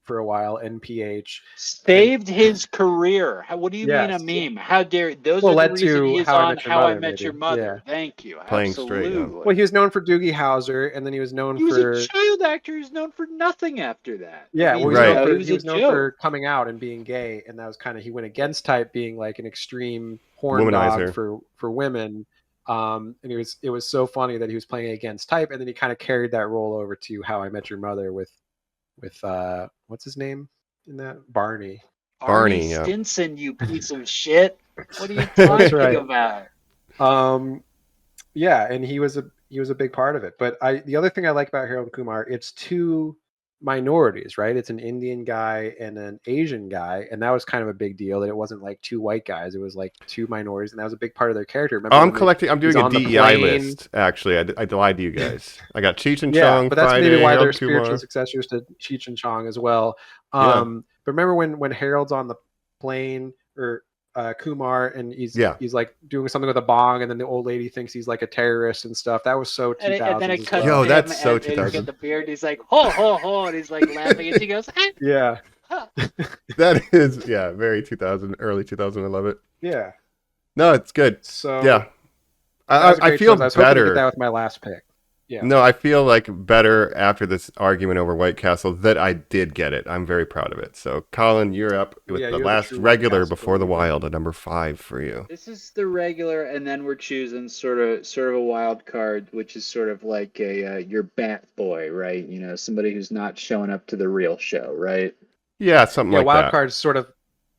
for a while. NPH saved his career. What do you mean a meme? How dare those are the reason he's on How I Met Your Mother. Yeah. Thank you. Playing Absolutely. straight. Well, he was known for Doogie Howser, and then he was known for. He was a child actor who's known for nothing after that. Yeah, well, he was known for coming out and being gay, and that was kind of he went against type, being like an extreme horn dog for women. And it was so funny that he was playing against type, and then he kind of carried that role over to How I Met Your Mother with what's his name in that? Barney Stinson, you piece of shit. What are you talking about? Yeah, and he was a big part of it. But the other thing I like about Harold and Kumar, it's 2 minorities, right? It's an Indian guy and an Asian guy, and that was kind of a big deal that it wasn't like 2 white guys, it was like 2 minorities, and that was a big part of their character. Remember I'm doing a DEI list, actually. I lied to you guys. I got Cheech and Chong, but that's Friday, maybe why Harold they're spiritual successors to Cheech and Chong as well. But remember when Harold's on the plane, or Kumar, and he's like doing something with a bong, and then the old lady thinks he's like a terrorist and stuff. That was so 2000. And then it cuts to him, that's so 2000. And he the beard, and he's like ho ho ho, and he's like laughing, and she goes, ah. Yeah. That is very 2000, early 2000. I love it. Yeah. No, it's good. So yeah, I feel better. I was hoping to get that with my last pick. Yeah. No, I feel like better after this argument over White Castle that I did get it. I'm very proud of it. So, Colin, you're up with the last regular before the wild at number 5 for you. This is the regular, and then we're choosing sort of a wild card, which is sort of like your bat boy, right? Somebody who's not showing up to the real show, right? Yeah, something like wild that. Card's sort of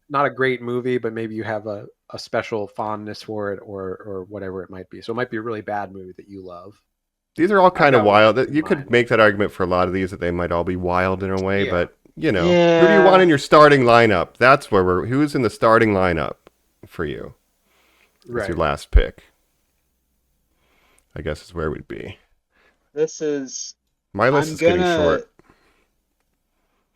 not a great movie, but maybe you have a special fondness for it, or whatever it might be. So it might be a really bad movie that you love. These are all kind of wild. You could make that argument for a lot of these that they might all be wild in a way, but who do you want in your starting lineup? That's where who's in the starting lineup for you? That's your last pick. I guess is where we'd be. My list is getting short.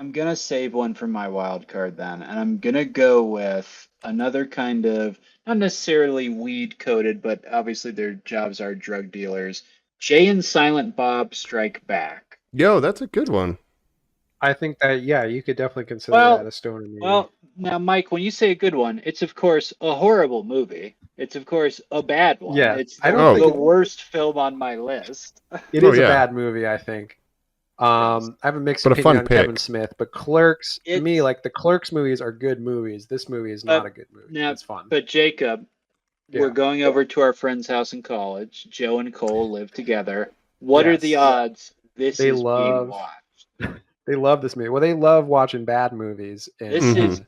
I'm gonna save one from my wild card then, and I'm gonna go with another kind of not necessarily weed coated, but obviously their jobs are drug dealers. Jay and Silent Bob Strike Back. Yo, that's a good one. I think that you could definitely consider that a stoner movie. Well, now, Mike, when you say a good one, it's of course a horrible movie. It's of course a bad one. Yeah, It's I don't the think worst film on my list. it is a yeah. bad movie. I think. I have a mixed But a opinion fun on pick. Kevin Smith, but Clerks, to me, It's- like the Clerks movies are good movies. This movie is not a good movie. Now, It's fun. But Jacob, Yeah. we're going over to our friend's house in college. Joe and Cole live together. What are the Yes. odds this They is love- being watched? They love this movie. Well, they love watching bad movies, and This Mhm. is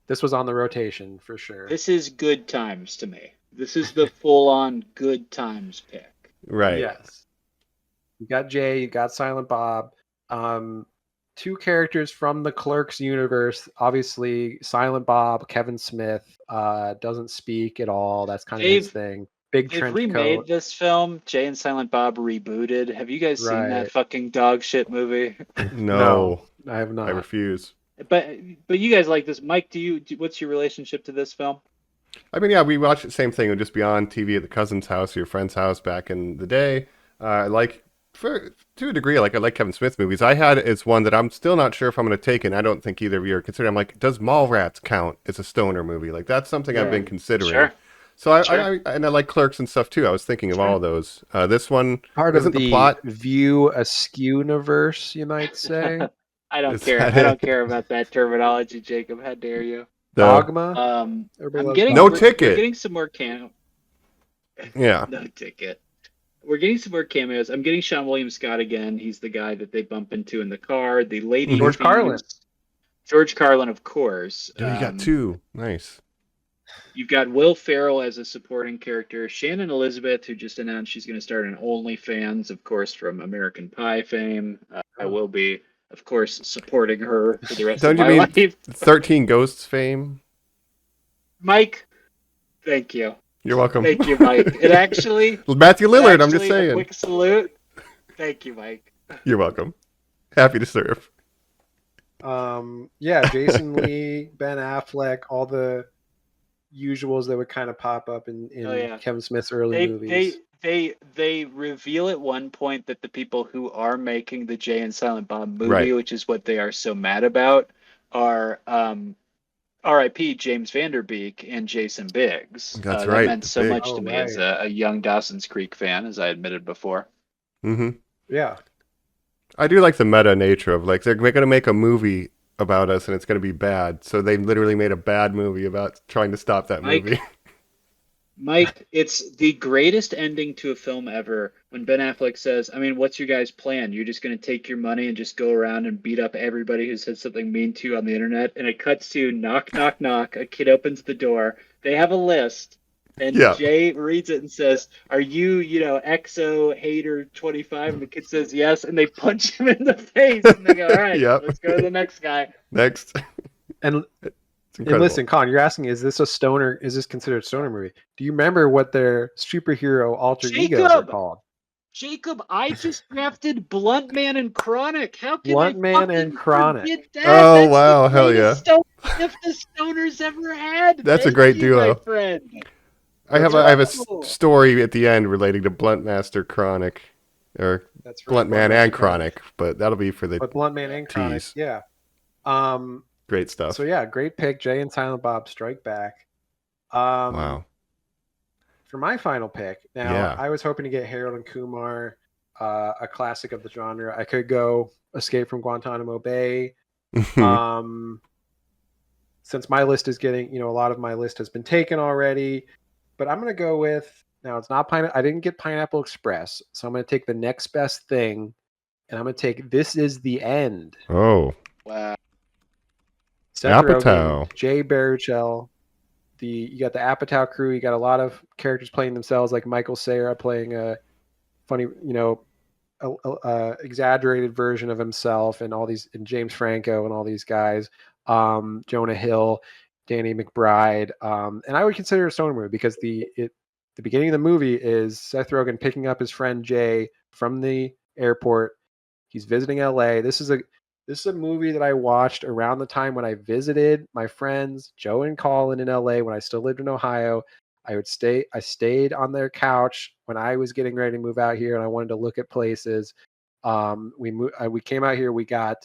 this was on the rotation for sure. this is good times to me. This is the full-on good times pick. Right. Yes. You got Jay, you got Silent Bob. Two characters from the Clerks universe. Obviously, Silent Bob, Kevin Smith, doesn't speak at all. That's kind of his thing. Big They've trench remade coat. this film, Jay and Silent Bob rebooted. Have you guys seen that Right. fucking dog shit movie? No, I have not. I refuse. But you guys like this. Mike, what's your relationship to this film? I mean, yeah, we watched the same thing. It would just be on TV at the cousin's house, or your friend's house back in the day. To a degree, I like Kevin Smith movies. I had it's one that I'm still not sure if I'm going to take, and I don't think either of you are considering. I'm like, does Mallrats count as a stoner movie? Like, that's something I've been considering. Sure. So Sure. I like Clerks and stuff too. I was thinking of all of those. This one Part isn't of the plot. View Askew-niverse, you might say. I don't Is care. that I don't it? care about that terminology, Jacob. How dare you? Dogma. I'm Everybody loves getting No Dogma. ticket. We're getting some more Yeah. No ticket. We're getting some more cameos. I'm getting Sean William Scott again. He's the guy that they bump into in the car. The lady George who Carlin. used- George Carlin, of course. Oh, you got two. Nice. You've got Will Ferrell as a supporting character. Shannon Elizabeth, who just announced she's going to start an OnlyFans, of course, from American Pie fame. I will be, of course, supporting her for the rest Don't of you my mean life. 13 Ghosts fame? Mike, thank you. You're welcome. Thank you, Mike. It actually... Matthew Lillard, I'm just actually, saying. A quick salute. Thank you, Mike. You're welcome. Happy to serve. Jason Lee, Ben Affleck, all the usuals that would kind of pop up in Oh, yeah. Kevin Smith's early movies. They reveal at one point that the people who are making the Jay and Silent Bob movie, Right. which is what they are so mad about, are R.I.P. James Vanderbeek and Jason Biggs. That's That right, meant so Biggs. much to me as a young Dawson's Creek fan, as I admitted before. Mm-hmm. Yeah. I do like the meta nature of like they're going to make a movie about us and it's going to be bad. So they literally made a bad movie about trying to stop that movie. Mike, it's the greatest ending to a film ever when Ben Affleck says, I mean, what's your guys' plan? You're just going to take your money and just go around and beat up everybody who said something mean to you on the internet? And it cuts to knock, knock, knock. A kid opens the door. They have a list. And Yeah. Jay reads it and says, are you, EXO hater 25? And the kid says yes. And they punch him in the face. And they go, all right, Yep. let's go to the next guy. Next. And It's incredible. listen, Colin, you're asking, is this considered a stoner movie? Do you remember what their superhero alter egos are Jacob! called? Jacob, I just drafted Blunt Man and Chronic. How can Blunt I Man fucking and Chronic. forget that? Oh, That's wow, the hell greatest gift the Stoners ever had. That's a Thank great you, duo. my friend. I have a Oh. story at the end relating to Blunt Master Chronic, or That's right, Blunt Man Master and Chronic, but that'll be for the But Blunt Man and Chronic, tease. yeah. Great stuff. So yeah, great pick. Jay and Silent Bob Strike Back. Wow. For my final pick, now Yeah. I was hoping to get Harold and Kumar, a classic of the genre. I could go Escape from Guantanamo Bay. Since my list is getting, a lot of my list has been taken already, but I'm going to go with, now it's not I didn't get Pineapple Express, so I'm going to take the next best thing, and I'm going to take This Is the End. Oh. Wow. Seth Apatow. Rogen, Jay Baruchel. You got the Apatow crew. You got a lot of characters playing themselves, like Michael Cera playing a funny, exaggerated version of himself, and and James Franco and all these guys. Jonah Hill, Danny McBride, and I would consider it a stoner movie because the beginning of the movie is Seth Rogen picking up his friend Jay from the airport. He's visiting LA. This is a movie that I watched around the time when I visited my friends Joe and Colin in LA when I still lived in Ohio. I stayed on their couch when I was getting ready to move out here and I wanted to look at places. We came out here. We got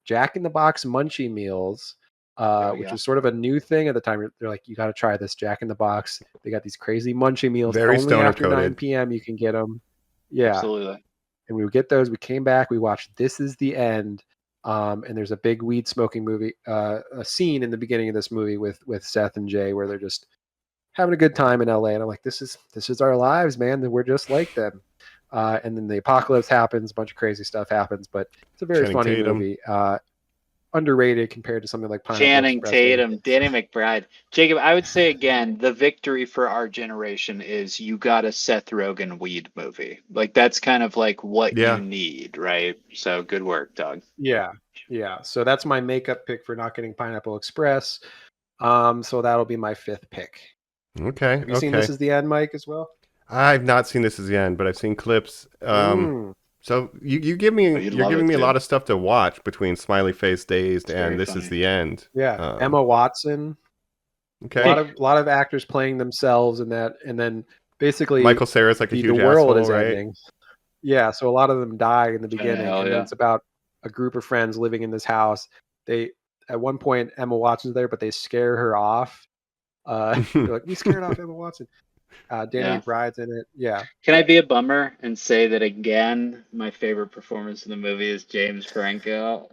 Jack in the Box Munchie Meals, which was sort of a new thing at the time. They're like, you got to try this Jack in the Box. They got these crazy Munchie Meals. Very only stoner after 9 coded. p.m. you can get them. Yeah, Absolutely. and we would get those. We came back. We watched This Is the End. And there's a big weed smoking movie, a scene in the beginning of this movie with Seth and Jay where they're just having a good time in LA. And I'm like, this is our lives, man. We're just like them. And then the apocalypse happens, a bunch of crazy stuff happens, but it's a very Channing funny Tatum. movie. Underrated compared to something like Pineapple Channing Express. Tatum, Danny McBride. Jacob, I would say again, the victory for our generation is you got a Seth Rogen weed movie. Like that's kind of like what Yeah. you need, right? So good work, Doug. Yeah. So that's my makeup pick for not getting Pineapple Express. So that'll be my 5th pick. Okay. Have you seen This Is the End, Mike, as well? I've not seen This Is the End, but I've seen clips. So you give me you're giving me a lot of stuff to watch between Smiley Face Dazed and This Is the End. Yeah, Emma Watson. Okay. A lot of actors playing themselves in that, and then basically Michael Cera's like a huge the world asshole, is right? ending. Yeah, so a lot of them die in the beginning, and then it's about a group of friends living in this house. They at one point Emma Watson's there, but they scare her off. They're like, we scared off Emma Watson. Danny McBride's in it. Yeah. Can I be a bummer and say that again? My favorite performance in the movie is James Franco.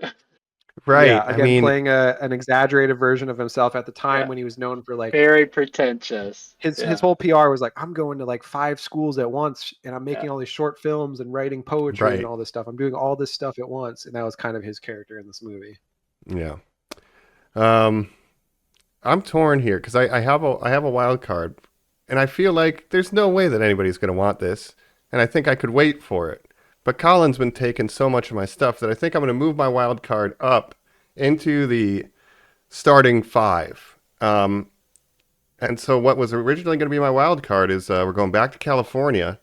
Right. Yeah, again, playing an exaggerated version of himself at the time when he was known for like very pretentious. His whole PR was like, I'm going to like 5 schools at once, and I'm making all these short films and writing poetry and all this stuff. I'm doing all this stuff at once, and that was kind of his character in this movie. Yeah. I'm torn here because I have a wild card. And I feel like there's no way that anybody's going to want this. And I think I could wait for it. But Colin's been taking so much of my stuff that I think I'm going to move my wild card up into the starting 5. And so what was originally going to be my wild card is we're going back to California.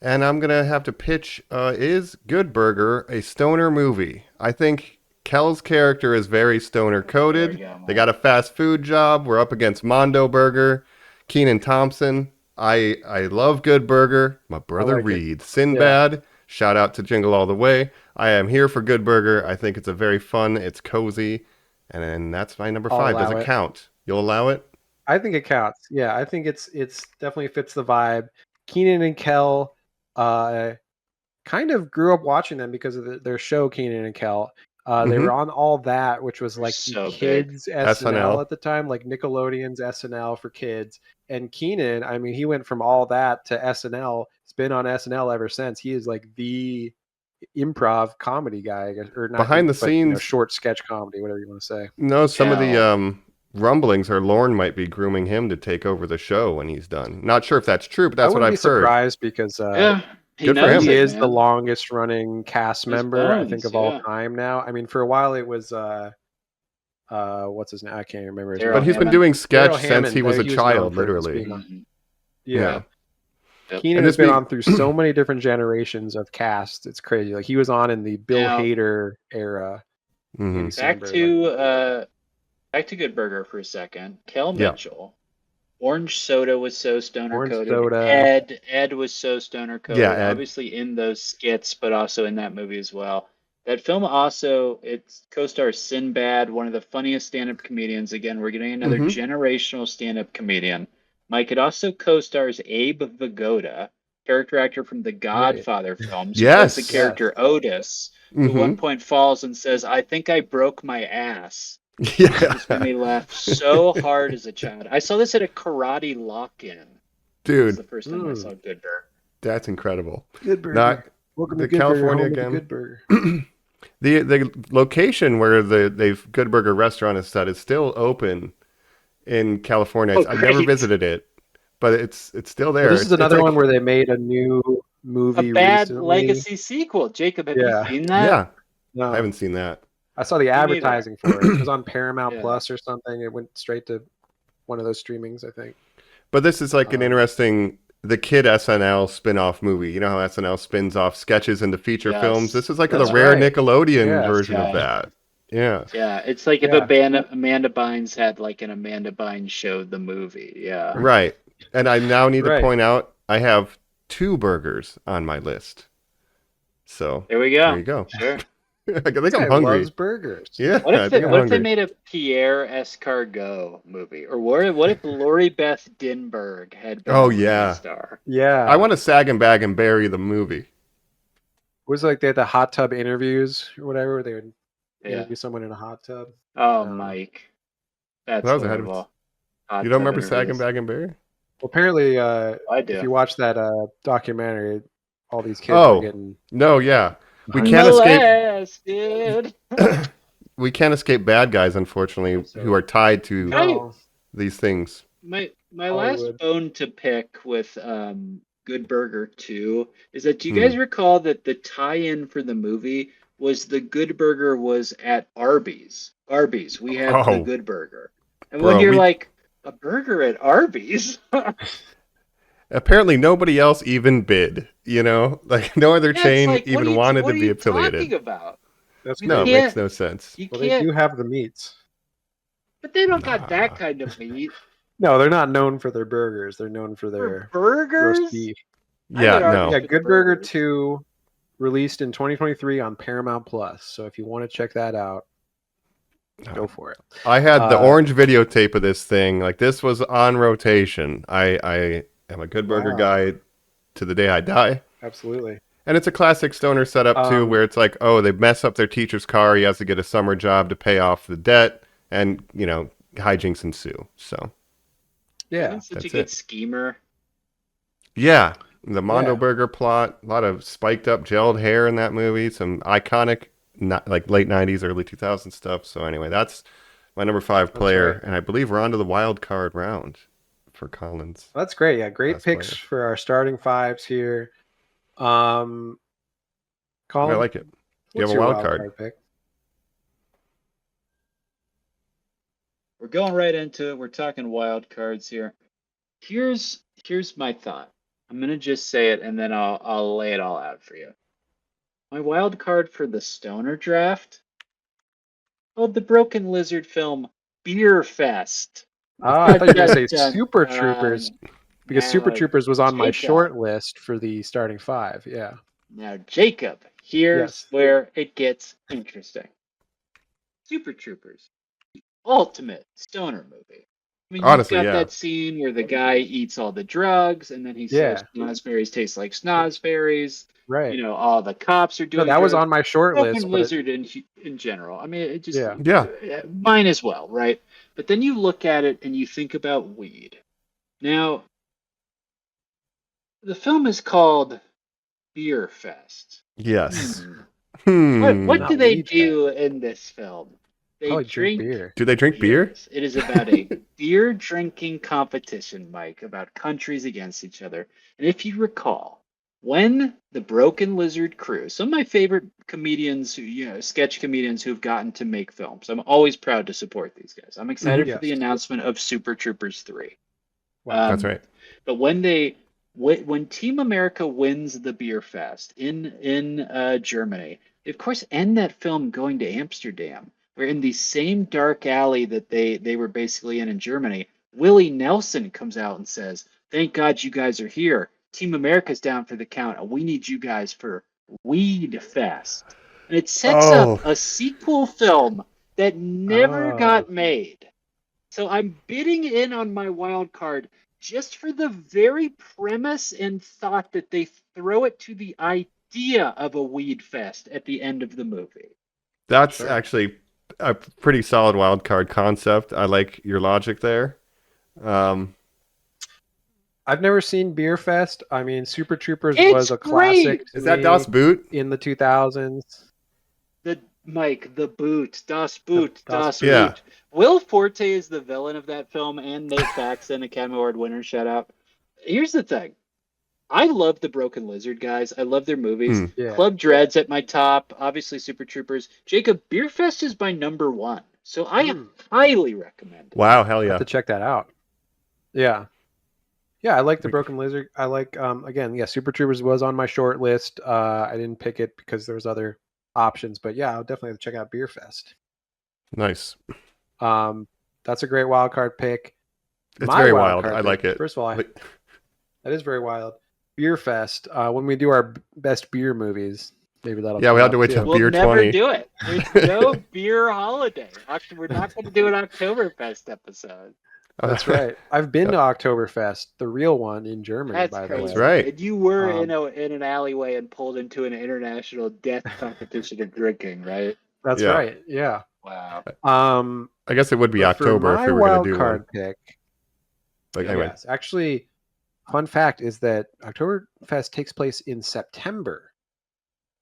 And I'm going to have to pitch, is Good Burger a stoner movie? I think Kel's character is very stoner coded. They got a fast food job. We're up against Mondo Burger. Kenan Thompson. I love Good Burger. My brother Reed. Sinbad. Shout out to Jingle All the Way. I am here for Good Burger. I think it's a very fun, it's cozy. And then that's my number 5. Does it count? You'll allow it? I think it counts. Yeah, I think it's definitely fits the vibe. Kenan and Kel kind of grew up watching them because of their show, Kenan and Kel. They were on All That, which was like the kids SNL at the time, like Nickelodeon's SNL for kids. And Kenan, I mean, he went from All That to SNL. He's been on SNL ever since. He is like the improv comedy guy, I guess, or not behind the scenes, short sketch comedy, whatever you want to say. No, some of the rumblings are Lorne might be grooming him to take over the show when he's done. Not sure if that's true, but that's what I've heard. Surprised because good for him. He is the longest running cast member, I think, of all time now. I mean, for a while it was what's his name? I can't remember his name. But he's been doing sketch since he was a child, literally. Yeah. Kenan has been on through so many different generations of cast. It's crazy. Like he was on in the Bill Hader era. Back to Good Burger for a second. Kel Mitchell. Orange Soda was so stoner coded. Ed was so stoner coded. Yeah, obviously in those skits, but also in that movie as well. That film also, it co-stars Sinbad, one of the funniest stand-up comedians. Again, we're getting another generational stand-up comedian. Mike, it also co-stars Abe Vigoda, character actor from the Godfather films. Yes. The character Otis, who at one point falls and says, "I think I broke my ass." Yeah. This made me laugh so hard as a child. I saw this at a karate lock-in. Dude. This was the first time I saw Good Burger. That's incredible. Good Burger. Welcome to Good California Burger, again. Good Burger. The location where the Good Burger restaurant is set is still open in California. I've never visited it, but it's still there. Well, this is another one where they made a new movie. A bad recently. legacy sequel. Jacob, have you seen that? Yeah, no. I haven't seen that. I saw the advertising for it. It was on Paramount Plus or something. It went straight to one of those streamings, I think. But this is like an interesting, the kid SNL spin-off movie. You know how SNL spins off sketches into feature films? This is like the rare Nickelodeon version of that. Yeah. Yeah, it's like if Amanda Bynes had like an Amanda Bynes Show, the movie. Yeah. Right. And I now need to point out I have 2 burgers on my list. So There we go. There you go. Sure. I think This guy I'm hungry. loves burgers. Yeah. What I if think I'm they hungry. made a Pierre Escargot movie, or what if Lori Beth Dinberg had been Oh, the yeah. lead star? Yeah. I want to Sag and Bag and Bury the movie. Was it like they had the hot tub interviews or whatever, where they would Yeah. interview someone in a hot tub. Oh, Mike, that's That was ahead of horrible. You don't remember Sag and Bag and Bury? Well, apparently, I do. if you watch that documentary, all these kids Oh. are getting. No, yeah. We can't escape. Molested. We can't escape bad guys, unfortunately, who are tied to No. these things. My Hollywood. last bone to pick with Good Burger 2 is that do you guys recall that the tie-in for the movie was the Good Burger was at Arby's? Arby's, we have the Good Burger. And when you're like, a burger at Arby's? Apparently nobody else even bid, you know? Like no other chain like, even wanted to be affiliated. What are you talking about? That's No, it great. makes no sense. You Well, can't, they do have the meats. but they don't got that kind of meat. No, they're not known for their burgers. They're known for their Burgers? roast beef. Yeah, no. Yeah, Good Burger 2 released in 2023 on Paramount Plus. So if you want to check that out, go for it. I had the orange videotape of this thing. Like this was on rotation. I am a Good Burger guy to the day I die. Absolutely. And it's a classic stoner setup too, where it's like, oh, they mess up their teacher's car. He has to get a summer job to pay off the debt, and you know, hijinks ensue. So, yeah, Such a that's good it. schemer. Yeah, the Mondo Yeah. Burger plot, a lot of spiked up gelled hair in that movie, some iconic, not like late '90s, early 2000s stuff. So anyway, that's my number 5 player, right. and I believe we're on to the wild card round for Collins. That's great. Yeah, great Best picks player. for our starting fives here. Colin, I like it. You what's have a your wild card. pick? We're going right into it. We're talking wild cards here. Here's my thought. I'm gonna just say it and then I'll lay it all out for you. My wild card for the stoner draft. Oh, the Broken Lizard film Beer Fest. I thought you were going to say Dun, Super dun, Troopers, because now, Super Troopers was on my Jacob. short list for the starting 5. Yeah. Now, Jacob, here's Yes. where it gets interesting. Super Troopers, the ultimate stoner movie. I mean, Honestly, you've got yeah. that scene where the guy eats all the drugs, and then he says snozberries taste like snozberries. Right. You know, all the cops are No, doing. that was drugs. on my short Broken list. But Lizard in general. I mean, it just Yeah. mine as well, right? But then you look at it and you think about weed. Now, the film is called Beer Fest. Yes. What Not do they weed do in this film? They Probably drink beer. Do they drink beer? beers. It is about a beer drinking competition, Mike, about countries against each other. And if you recall, when the Broken Lizard crew, some of my favorite comedians, sketch comedians who've gotten to make films, I'm always proud to support these guys. I'm excited for the Yes. announcement of Super Troopers 3. That's right. But when Team America wins the Beer Fest in Germany, they of course end that film going to Amsterdam, where in the same dark alley that they were basically in Germany, Willie Nelson comes out and says, "Thank God you guys are here. Team America's down for the count, and we need you guys for Weed Fest." And it sets up a sequel film that never got made. So I'm bidding in on my wild card just for the very premise and thought that they throw it to the idea of a weed fest at the end of the movie. That's actually a pretty solid wild card concept. I like your logic there. I've never seen Beer Fest. I mean, Super Troopers It's was a great. classic. to Is that me Das Boot? in the 2000s? The Boot, Das Boot, Das Boot. Yeah. Will Forte is the villain of that film, and Nate Faxon, Academy Award winner. Shout out. Here's the thing. I love the Broken Lizard guys. I love their movies. Yeah. Club Dread's at my top. Obviously, Super Troopers. Jacob, Beer Fest is my number 1. So I highly recommend it. Wow, hell I yeah. have to check that out. Yeah. Yeah, I like the Broken Lizard. I like again, yeah, Super Troopers was on my short list. I didn't pick it because there was other options, but yeah, I'll definitely have to check out Beer Fest. Nice. That's a great wild card pick. It's My very wild wild. card I pick, like it. First of all, But- that is very wild. Beer Fest. When we do our best beer movies, maybe that'll. Yeah, we have to wait too. till We'll beer never 20. do it. There's no beer holiday. We're not going to do an Oktoberfest episode. That's right. I've been to Oktoberfest, the real one in Germany, That's by crazy. the way. That's right. And you were in an alleyway and pulled into an international death competition of drinking, right? That's Yeah. right. Yeah. Wow. I guess it would be But October for if we my were going wild to do card one. pick. But anyway, Yes, actually, fun fact is that Oktoberfest takes place in September.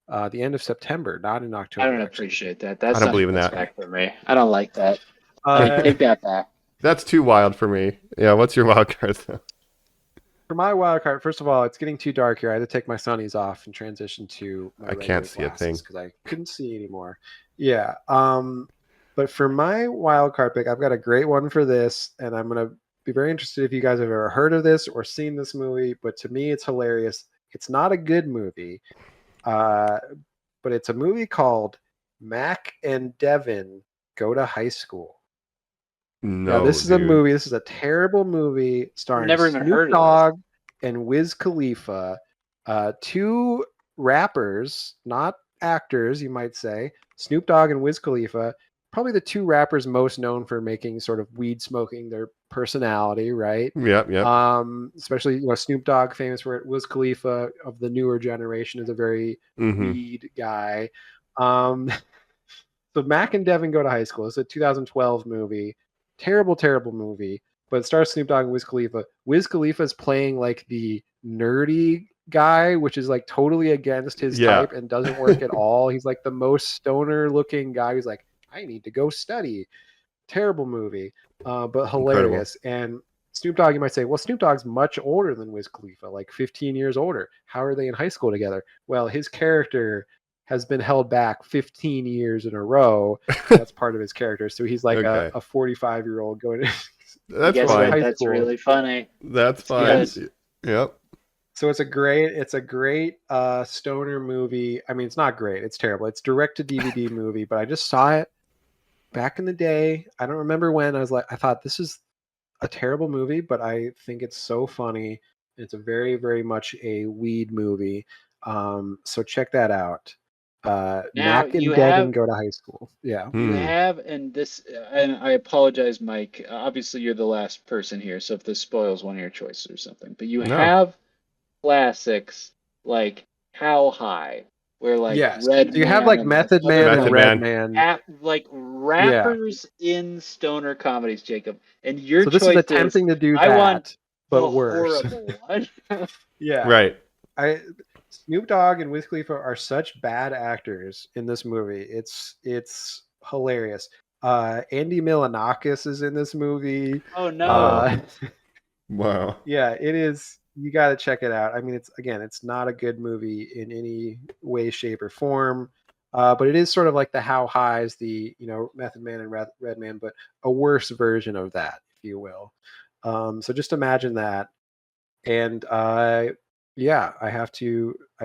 The end of September, not in October. I don't actually. appreciate that. That's I don't not believe in that's that. back for me. I don't like that. Take that back. that's too wild for me. Yeah, what's your wild card though? For my wild card, first of all, it's getting too dark here. I had to take my sunnies off and transition to my I can't see a thing. because I couldn't see anymore. Yeah. But for my wild card pick, I've got a great one for this, and I'm gonna be very interested if you guys have ever heard of this or seen this movie. But to me, it's hilarious. It's not a good movie, but it's a movie called Mac and Devin Go to High School. No, Now, this is a dude. movie. This is a terrible movie starring Never even Snoop heard of Dogg and Wiz Khalifa, two rappers, not actors, you might say. Snoop Dogg and Wiz Khalifa, probably the two rappers most known for making sort of weed smoking their personality, right? Yep. Especially Snoop Dogg, famous for it. Wiz Khalifa of the newer generation is a very Mm-hmm. weed guy. So Mac and Devin Go to High School. It's a 2012 movie. Terrible movie. But it stars Snoop Dogg and Wiz Khalifa. Wiz Khalifa is playing like the nerdy guy, which is like totally against his type and doesn't work at all. He's like the most stoner looking guy who's like, I need to go study. Terrible movie, but hilarious. And Snoop Dogg, you might say, well, Snoop Dogg's much older than Wiz Khalifa, like 15 years older. How are they in high school together? Well, his character has been held back 15 years in a row. That's part of his character. So he's like Okay. a 45-year-old going to That's Guess fine. what? That's really funny. That's fine. good. Yep. So it's a great stoner movie. I mean, it's not great. It's terrible. It's direct to DVD movie, but I just saw it back in the day. I don't remember when. I thought this is a terrible movie, but I think it's so funny. It's a very, very much a weed movie. So check that out. Mac and Devin Go to High School. Yeah. You have, and I apologize, Mike. Obviously, you're the last person here, so if this spoils one of your choices or something, but you have classics like How High, where like Red. You have like Method Man and Redman, like rappers in stoner comedies, Jacob. And your so this choice is attempting to do I that, want but worse. Horrible one. Yeah. Right. Snoop Dogg and Wiz Khalifa are such bad actors in this movie. It's hilarious. Andy Milonakis is in this movie. Oh no! Wow. Yeah, it is. You got to check it out. I mean, it's not a good movie in any way, shape, or form. But it is sort of like the How Highs, the Method Man and Redman, but a worse version of that, if you will. So just imagine that. And I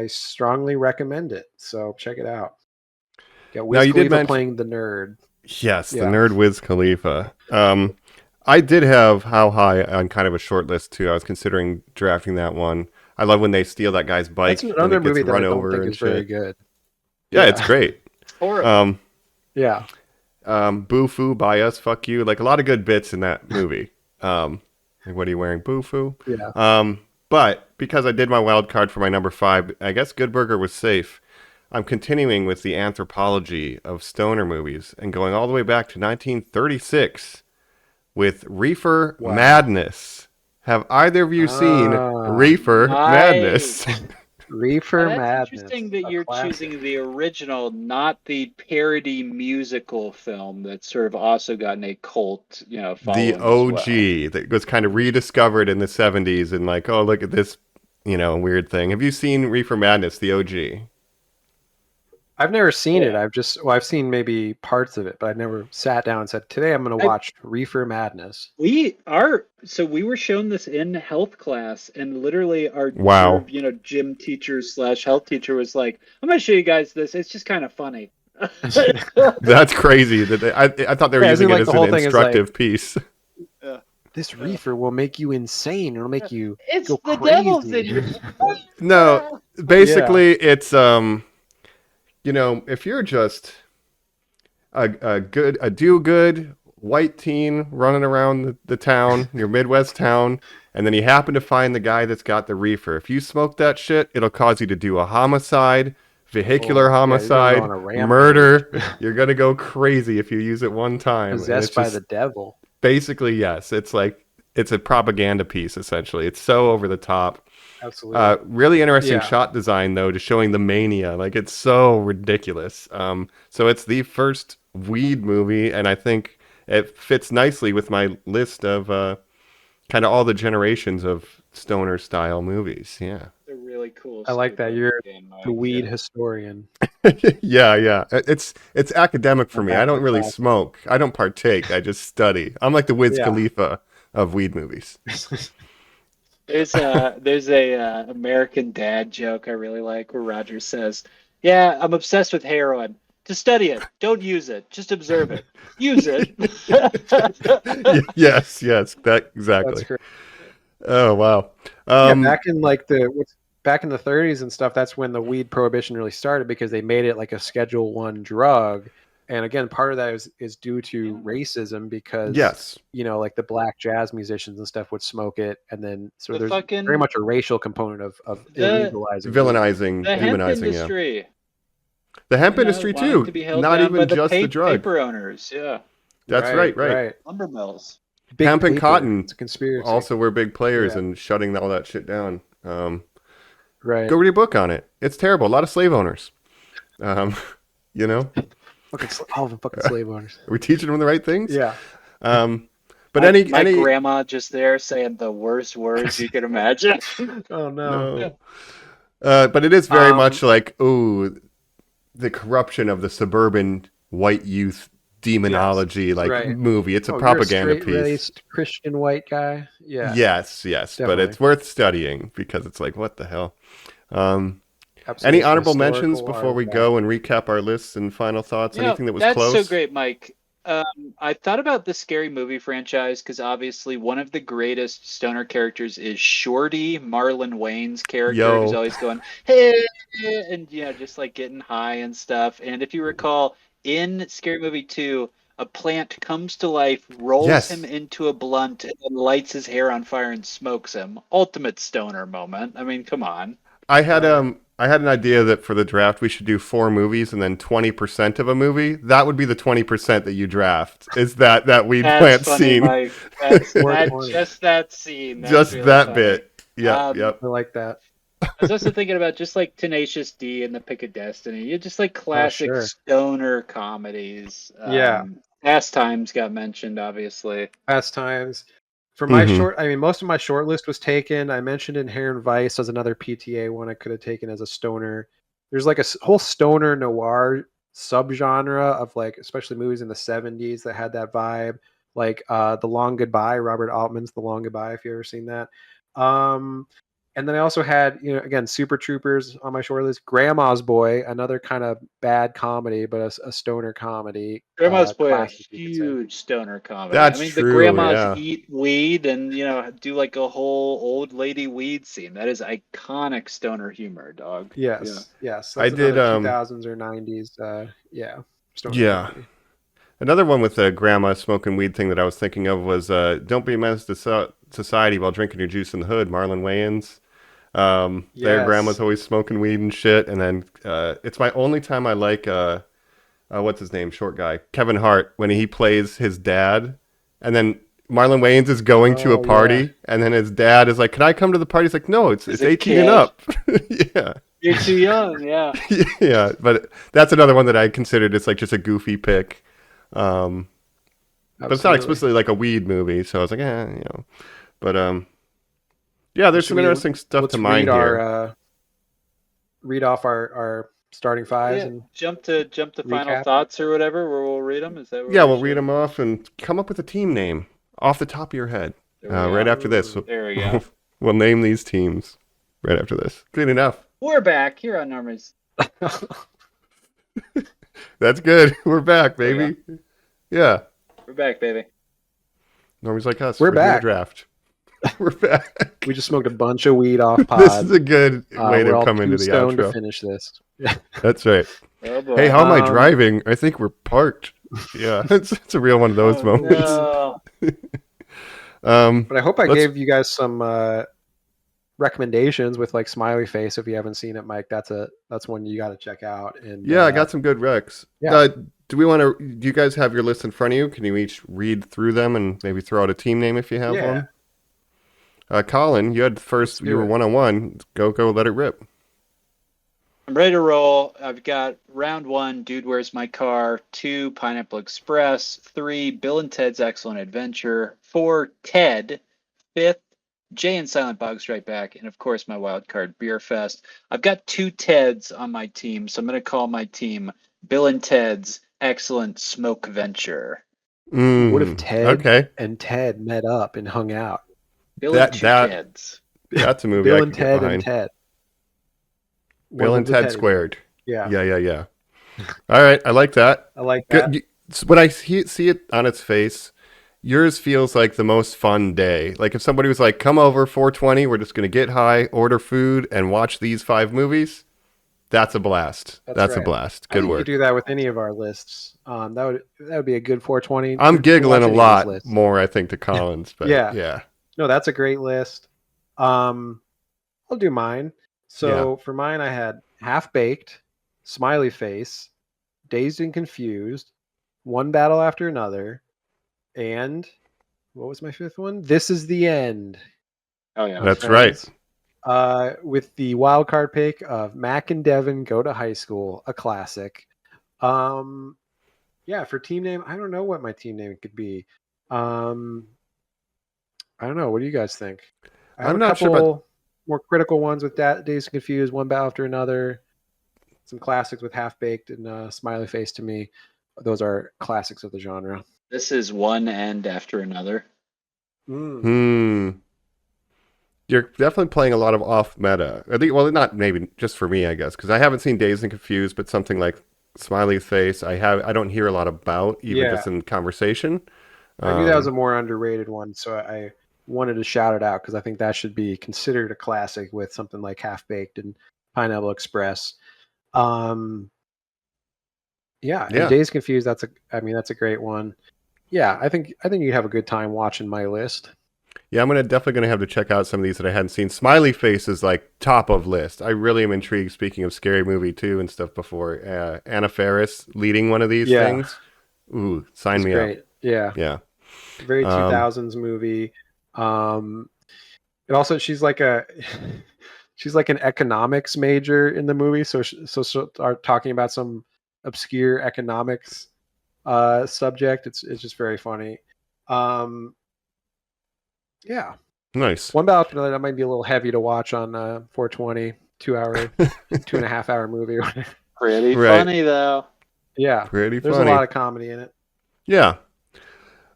strongly recommend it. So check it out. Got Wiz Khalifa playing the nerd. Yes, the nerd Wiz Khalifa. I did have How High on kind of a short list too. I was considering drafting that one. I love when they steal that guy's bike. That's another movie that I don't over think is very good. Yeah, it's great. It's horrible. Boo Foo, Buy Us, Fuck You. Like a lot of good bits in that movie. Like what are you wearing? Boo Foo. Yeah. But because I did my wild card for my number 5, I guess Good Burger was safe. I'm continuing with the anthropology of stoner movies and going all the way back to 1936 with Reefer Madness. Have either of you seen Reefer Madness? Reefer That's Madness. Interesting that you're choosing the original, not the parody musical film that's sort of also gotten a cult, following. The OG that was kind of rediscovered in the 70s and like, oh, look at this, weird thing. Have you seen Reefer Madness, the OG? I've never seen it. I've seen maybe parts of it, but I never sat down and said, today I'm going to watch Reefer Madness. We were shown this in health class, and literally our gym teacher / health teacher was like, I'm going to show you guys this. It's just kind of funny. That's crazy. I thought they were using it as an instructive piece. This reefer will make you insane. It'll make you it's go the crazy. devil's in you. No, basically it's if you're just a do-good white teen running around the town, your Midwest town, and then you happen to find the guy that's got the reefer. If you smoke that shit, it'll cause you to do a homicide, vehicular homicide, you're gonna go on a murder. You're going to go crazy if you use it one time. Possessed by the devil. Basically, yes. It's like, it's a propaganda piece, essentially. It's so over the top. Absolutely. Really interesting shot design, though, just showing the mania. Like, it's so ridiculous. So it's the first weed movie, and I think it fits nicely with my list of kind of all the generations of stoner style movies. Yeah. They're really cool. I like that. You're the weed historian. Yeah. It's academic for me. I don't really smoke. I don't partake. I just study. I'm like the Wiz Khalifa of weed movies. There's a American Dad joke I really like where Roger says, "Yeah, I'm obsessed with heroin. To study it, don't use it. Just observe it. Use it." Yes, that exactly. That's great. Oh wow. Back in back in the 30s and stuff, that's when the weed prohibition really started because they made it like a Schedule 1 drug. And again, part of that is due to racism because like the black jazz musicians and stuff would smoke it, and then there's very much a racial component of illegalizing, villainizing, demonizing. Industry. The hemp industry too. Not even just the drug. Paper owners, That's right. Lumber mills. Hemp and cotton. It's a conspiracy. Also, were big players in shutting all that shit down. Right. Go read a book on it. It's terrible. A lot of slave owners. All the fucking slave owners. Are we teaching them the right things? Yeah. But my grandma just there saying the worst words you can imagine. Oh no. But it is very much like, the corruption of the suburban white youth demonology movie. It's a propaganda you're a straight-laced Christian white guy. Yeah. Yes. Definitely. But it's worth studying because it's like, what the hell? Absolutely. Any honorable mentions before we go and recap our lists and final thoughts? Anything that was close? That's so great, Mike. I thought about the Scary Movie franchise because obviously one of the greatest stoner characters is Shorty, Marlon Wayne's character, who's always going, hey, and just like getting high and stuff. And if you recall, in Scary Movie 2, a plant comes to life, rolls him into a blunt, and then lights his hair on fire and smokes him. Ultimate stoner moment. I mean, come on. I had an idea that for the draft we should do 4 movies and then 20% of a movie. That would be the 20% that you draft. Is that weed plant funny, scene? Mike. Just that scene. Just really that funny. bit. Yeah. Yep. I like that. I was also thinking about just like Tenacious D and The Pick of Destiny. You just like classic stoner comedies. Fast Times got mentioned, obviously. Fast Times. For my most of my short list was taken. I mentioned Inherent Vice as another PTA one I could have taken as a stoner. There's like a whole stoner noir subgenre of like, especially movies in the 70s that had that vibe. Like The Long Goodbye, Robert Altman's The Long Goodbye, if you've ever seen that. And then I also had, again, Super Troopers on my short list. Grandma's Boy, another kind of bad comedy, but a stoner comedy. Grandma's Boy, a huge stoner comedy. That's true, the grandmas eat weed and, do like a whole old lady weed scene. That is iconic stoner humor, dog. Yes. That's I did 2000s or 90s. Stoner comedy. Another one with the grandma smoking weed thing that I was thinking of was Don't Be a Menace to Society While Drinking Your Juice in the Hood, Marlon Wayans. Their grandma's always smoking weed and shit. And then it's my only time I like, what's his name? Short guy. Kevin Hart, when he plays his dad. And then Marlon Wayans is going to a party. And then his dad is like, can I come to the party? He's like, no, it's 18 and up. Yeah. You're too young, yeah. Yeah, but that's another one that I considered. It's like just a goofy pick. But it's not explicitly like a weed movie. So I was like, But, yeah, there's some interesting stuff to mine here. Read off our starting fives and jump to final thoughts or whatever, where we'll read them. Is that we'll read them off and come up with a team name off the top of your head. Right after this, there we go. We'll name these teams right after this. Good enough. We're back here on Normies. That's good. We're back, baby. Yeah. We're back, baby. Normies Like Us. We're back. Draft. We're back. We just smoked a bunch of weed off pod. This is a good way to come into the outro. To finish this. That's right. Oh boy. Hey, how am I driving? I think we're parked. Yeah, it's a real one of those moments. No. But I hope I gave you guys some recommendations with like Smiley Face. If you haven't seen it, Mike, that's one you got to check out. And yeah, I got some good recs. Yeah. Do you guys have your list in front of you? Can you each read through them and maybe throw out a team name if you have one? Colin, you had first. You were 1-on-1. Go, let it rip. I'm ready to roll. I've got round 1, Dude, Where's My Car? 2, Pineapple Express. 3, Bill and Ted's Excellent Adventure. 4, Ted. 5th, Jay and Silent Bob Strike Back. And of course, my wild card, Beer Fest. I've got 2 Teds on my team, so I'm going to call my team Bill and Ted's Excellent Smoke Venture. What if Ted and Ted met up and hung out? Bill and 2 Teds. That's a movie Bill I and could Ted get behind. and Ted. Bill and Ted squared. Yeah. Yeah. All right, I like that. I like that. When I see it on its face, yours feels like the most fun day. Like if somebody was like, "Come over 420, we're just going to get high, order food, and watch these 5 movies." That's a blast. That's a blast. Good work. You could do that with any of our lists. That would be a good 420. I'm giggling a lot more, I think, to Colin's. But yeah. No, that's a great list. I'll do mine. So for mine, I had Half Baked, Smiley Face, Dazed and Confused, One Battle After Another, and what was my 5th one? This Is the End. Oh yeah, that's right. With the wild card pick of Mac and Devin Go to High School, a classic. For team name, I don't know what my team name could be. I don't know. What do you guys think? I'm not sure about more critical ones with Dazed and Confused, One Battle After Another. Some classics with Half Baked and Smiley Face. To me, those are classics of the genre. This is one end after another. You're definitely playing a lot of off meta. Well, not maybe just for me, I guess, because I haven't seen Dazed and Confused, but something like Smiley Face, I don't hear a lot about, even just in conversation. I knew that was a more underrated one, so I wanted to shout it out because I think that should be considered a classic with something like Half Baked and Pineapple Express. And Dazed Confused, that's a great one. Yeah, I think you'd have a good time watching my list. Yeah, I'm definitely gonna have to check out some of these that I hadn't seen. Smiley Face is like top of list. I really am intrigued. Speaking of Scary Movie 2 and stuff before, Anna Faris leading one of these things. Ooh, sign me up. Yeah. Very 2000s movie. And also she's like an economics major in the movie, so she'll are talking about some obscure economics subject. It's just very funny. Yeah. Nice. One Battle After Another, that might be a little heavy to watch on 420, 2.5 hour movie. Pretty funny though. Yeah. Pretty There's funny. a lot of comedy in it. Yeah.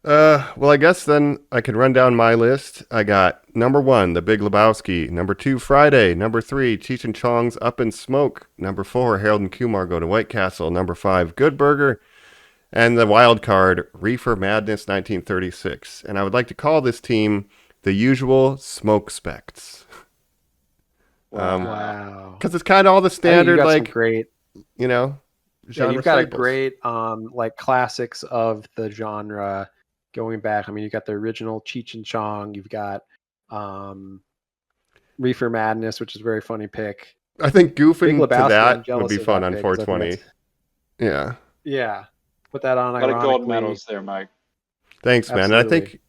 Well, I guess then I can run down my list. I got number 1, The Big Lebowski. Number 2, Friday. Number 3, Cheech and Chong's Up in Smoke. Number 4, Harold and Kumar Go to White Castle. Number 5, Good Burger. And the wild card, Reefer Madness 1936. And I would like to call this team The Usual Smoke Spects. Wow. Because it's kind of all the standard, like, great, genre you've got staples. a great, like, classics of the genre going back. I mean, you've got the original Cheech and Chong. You've got Reefer Madness, which is a very funny pick. I think goofing to that I'm would be fun on 420. Yeah. Yeah. Put that on. A lot of gold ironically. medals there, Mike. Thanks, man. Absolutely. And I think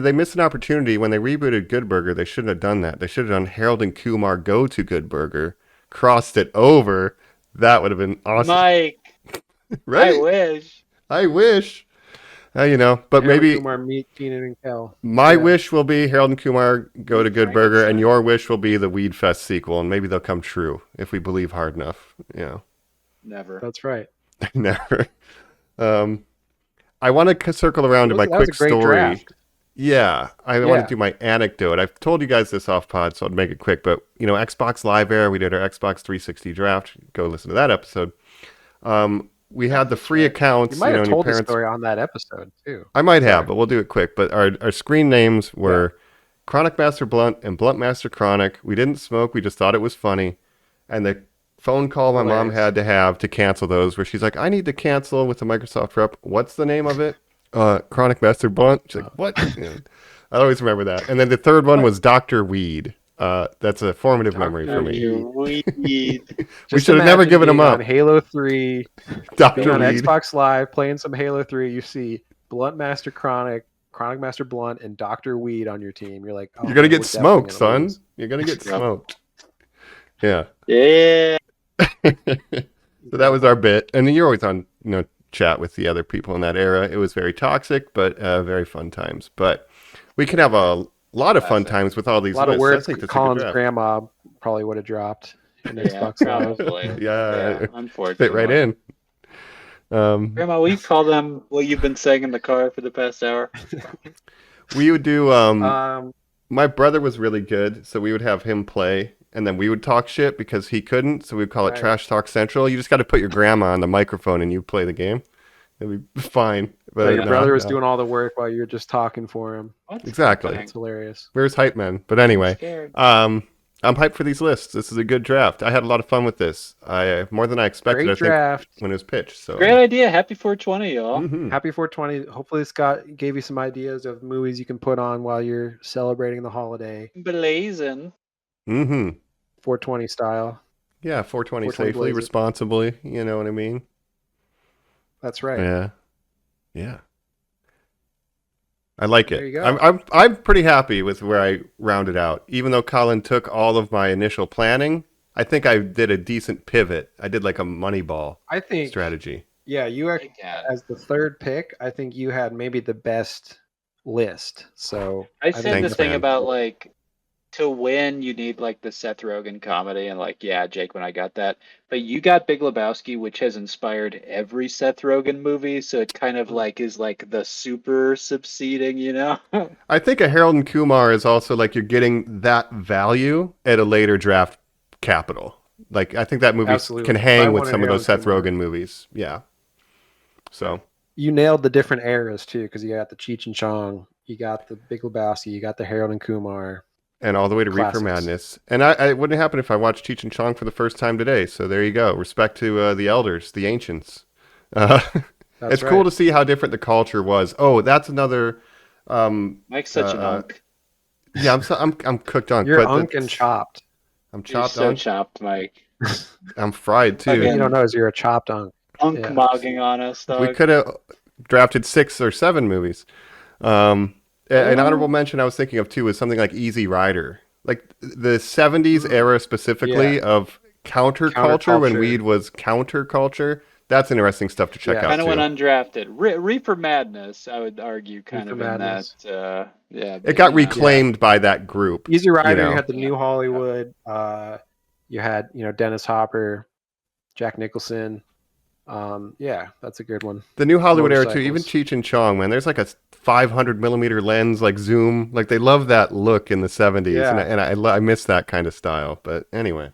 they missed an opportunity when they rebooted Good Burger. They shouldn't have done that. They should have done Harold and Kumar Go to Good Burger, crossed it over. That would have been awesome. Mike, right? I wish. But Harold maybe and Kumar meet Keenan and Kel. my wish will be Harold and Kumar Go to Good Burger, and your wish will be the Weed Fest sequel, and maybe they'll come true if we believe hard enough. Never. That's right. Never. I want to circle around to my quick story. Draft. Yeah, I want to do my anecdote. I've told you guys this off pod, so I'll make it quick. But Xbox Live Era, we did our Xbox 360 draft. Go listen to that episode. We had the free accounts. You might have told the story on that episode too. I might have, but we'll do it quick. But our screen names were Chronic Master Blunt and Blunt Master Chronic. We didn't smoke. We just thought it was funny. And the phone call my mom Hilarious. had to have to cancel those, where she's like, I need to cancel with the Microsoft rep. What's the name of it? Chronic Master Blunt. She's like, what? I always remember that. And then the third one was Dr. Weed. That's a formative memory for me. We should have never given him up. On Halo 3, Dr. being on Weed. Xbox Live, playing some Halo 3, you see Blunt Master Chronic Master Blunt, and Dr. Weed on your team. You're like, You're going to get smoked, son. Lose. You're going to get smoked. Yeah. Yeah. So that was our bit. And you're always on, chat with the other people in that era. It was very toxic, but very fun times. But we can have a lot of fun times with all these A lot of lists. words I think that's a good Colin's draft. grandma probably would have dropped in Xbox Live. Probably. Yeah, unfortunately. fit right in. Grandma, will you call them what you've been saying in the car for the past hour? We would do. My brother was really good, so we would have him play, and then we would talk shit because he couldn't. So we'd call it Trash Talk Central. You just got to put your grandma on the microphone and you play the game. It'd be fine. But your brother was doing all the work while you were just talking for him. Exactly. It's hilarious. Where's Hype Man? But anyway, I'm hyped for these lists. This is a good draft. I had a lot of fun with this. More than I expected. Great draft. When it was pitched. So great idea. Happy 420, y'all. Mm-hmm. Happy 420. Hopefully, Scott gave you some ideas of movies you can put on while you're celebrating the holiday. Blazing. Mm-hmm. 420 style. Yeah, 420 safely, blazing. responsibly. You know what I mean? That's right. Yeah. I like There it. you go. I'm pretty happy with where I rounded out. Even though Colin took all of my initial planning, I think I did a decent pivot. I did like a Moneyball I think strategy. Yeah, you as the third pick, I think you had maybe the best list. So I said the thing man. about like to win you need like the Seth Rogen comedy, and like Jake, when I got that, but you got Big Lebowski, which has inspired every Seth Rogen movie, so it kind of like is like the super subseeding, I think a Harold and Kumar is also like you're getting that value at a later draft capital. Like I think that movie can hang with some of those Seth Rogen movies. Yeah. So you nailed the different eras too, because you got the Cheech and Chong, you got the Big Lebowski, you got the Harold and Kumar. And all the way to Reefer Madness. And it wouldn't happen if I watched Cheech and Chong for the first time today. So there you go. Respect to the elders, the ancients. It's cool to see how different the culture was. Oh, that's another. Mike's such an unk. Yeah, I'm cooked unk. You're unk and chopped. I'm chopped. You're so chopped, Mike. I'm fried too. What you don't know is you're a chopped unk. Unk mogging on us, dog. We could have drafted 6 or 7 movies. An honorable mention I was thinking of too was something like Easy Rider, like the 70s era specifically of counterculture when weed was counterculture. That's interesting stuff to check out. Kind of went undrafted. Reefer Madness, I would argue, kind of in that. It got reclaimed by that group. Easy Rider. You had the New Hollywood. You had Dennis Hopper, Jack Nicholson. That's a good one. The New Hollywood era too. Even Cheech and Chong, man. There's like a 500 millimeter lens, like zoom. Like they love that look in the 70s, and I miss that kind of style. But anyway,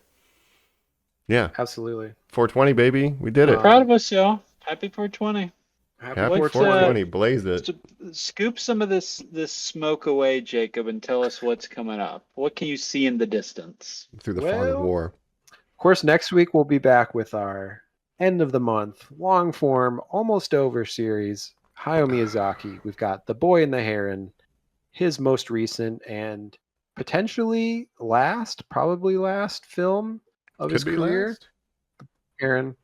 yeah, absolutely. 420, baby, we did it. Proud of us, y'all. Happy 420. Happy 420. Blaze it. Scoop some of this smoke away, Jacob, and tell us what's coming up. What can you see in the distance? Through the fog of war. Of course, next week we'll be back with our end of the month, long form, almost over series, Hayao Miyazaki. We've got The Boy and the Heron, his most recent and potentially probably last film of his career. Heron.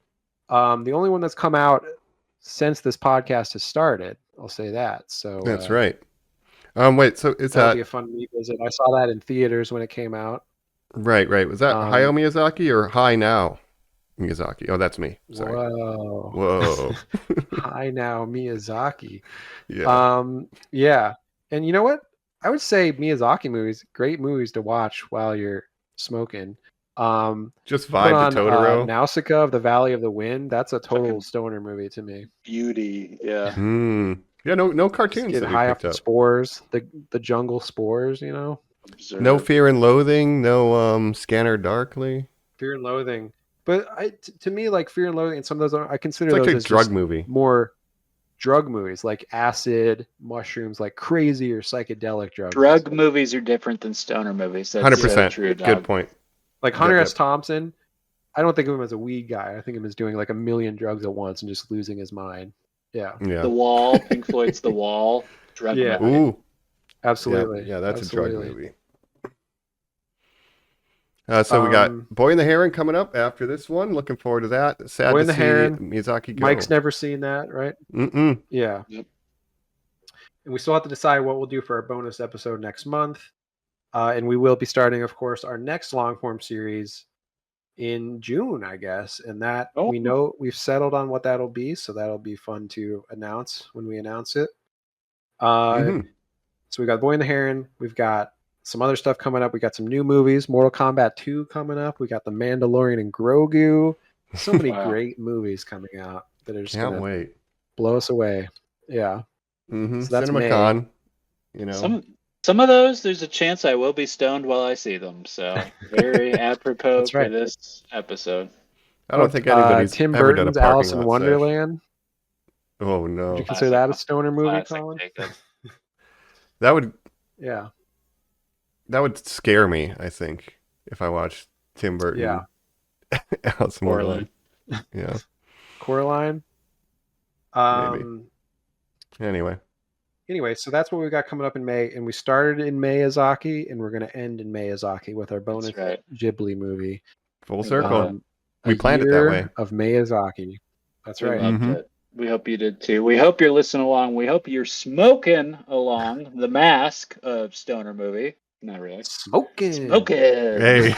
The only one that's come out since this podcast has started, I'll say that. So that's right. Wait, so is that'll be a fun revisit. I saw that in theaters when it came out. Right. Was that Hayao Miyazaki or Hi Now Miyazaki? Oh, that's me. Sorry. Whoa. Hi Now Miyazaki. Yeah. Yeah. And you know what? I would say Miyazaki movies, great movies to watch while you're smoking. Just vibe to Totoro. Nausicaa of the Valley of the Wind. That's a total stoner movie to me. Beauty. Yeah. Yeah. No cartoons. Get high off the spores, the jungle spores. Observe. No Fear and Loathing. No Scanner Darkly. Fear and Loathing. But to me, like Fear and Loathing and some of those, I consider it's those like as a drug movie. More drug movies, like acid, mushrooms, like crazy or psychedelic drugs. Drug movies are different than stoner movies. That's 100%. true. Dog. Good point. Like Hunter S. Thompson, I don't think of him as a weed guy. I think of him as doing like a million drugs at once and just losing his mind. Yeah. Yeah. The Wall, Pink Floyd's The Wall, drug Yeah. movie. Ooh. Absolutely. Yeah, that's Absolutely. a drug movie. So we got Boy in the Heron coming up after this one. Looking forward to that. Sad Boy to in the see Heron. Miyazaki go. Mike's never seen that, right? Mm-mm. Yeah. Yep. And we still have to decide what we'll do for our bonus episode next month. And we will be starting, of course, our next long form series in June, I guess. And that we know we've settled on what that'll be. So that'll be fun to announce when we announce it. So we got Boy in the Heron. We've got some other stuff coming up. We got some new movies. Mortal Kombat 2 coming up. We got The Mandalorian and Grogu. So many great movies coming out that are just gonna blow us away. Yeah. Mm-hmm. So that's CinemaCon. You know, some of those, there's a chance I will be stoned while I see them. So very apropos for this episode. I don't think anybody's Tim ever Burton's done a Alice parking in lot Wonderland. Session. Oh no! Would you consider that a stoner movie, Colin? That would. Yeah. That would scare me. I think if I watched Tim Burton. Yeah. Alice in Wonderland. Yeah. Coraline. Maybe. Anyway, so that's what we got coming up in May, and we started in Miyazaki, and we're going to end in Miyazaki with our bonus Ghibli movie. Full circle. We planned it that way. Of Miyazaki. That's right. Loved it. We hope you did too. We hope you're listening along. We hope you're smoking along the mask of stoner movie. Not really. Smoking. Hey.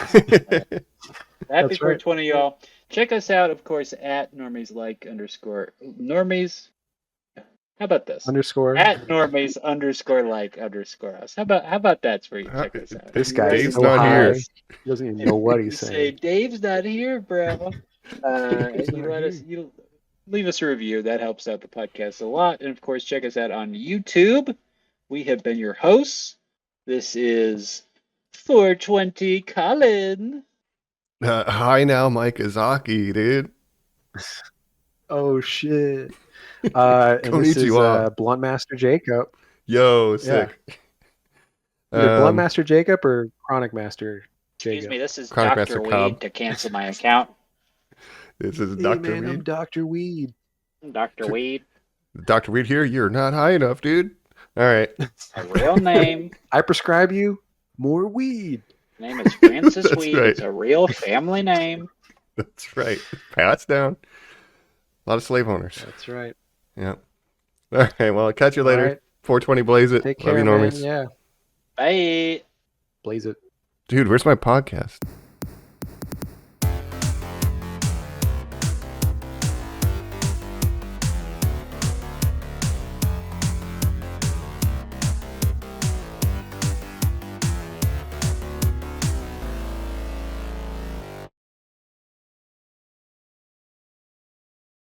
Happy 420, y'all. Check us out, of course, at Normies Like _ Normies. How about this? Underscore. At Normies _like _us. How about that's where you check us out. This guy Dave's not here. He doesn't even know what he's saying. Say Dave's not here, bro. You leave us a review. That helps out the podcast a lot. And of course, check us out on YouTube. We have been your hosts. This is 420 Colin. Hi now, Mike Izaki, dude. Oh shit. And this is Blunt Master Jacob. Yo, sick. Either Blunt Master Jacob or Chronic Master Jacob. Excuse me, this is Chronic Dr. Master Weed Cobb. to cancel my account. This is Hey, Dr. man, Weed. I'm Dr. Weed. Dr. Weed. Dr. Weed here. You're not high enough, dude. All right. A real name. I prescribe you more weed. Name is Francis That's Weed. right. It's a real family name. That's right. Pass down. A lot of slave owners. That's right. Yeah. All right. Well, I'll catch you later. All right. 420 Blaze it. Take Love care, you, man. normies. Yeah. Bye. Blaze it. Dude, where's my podcast?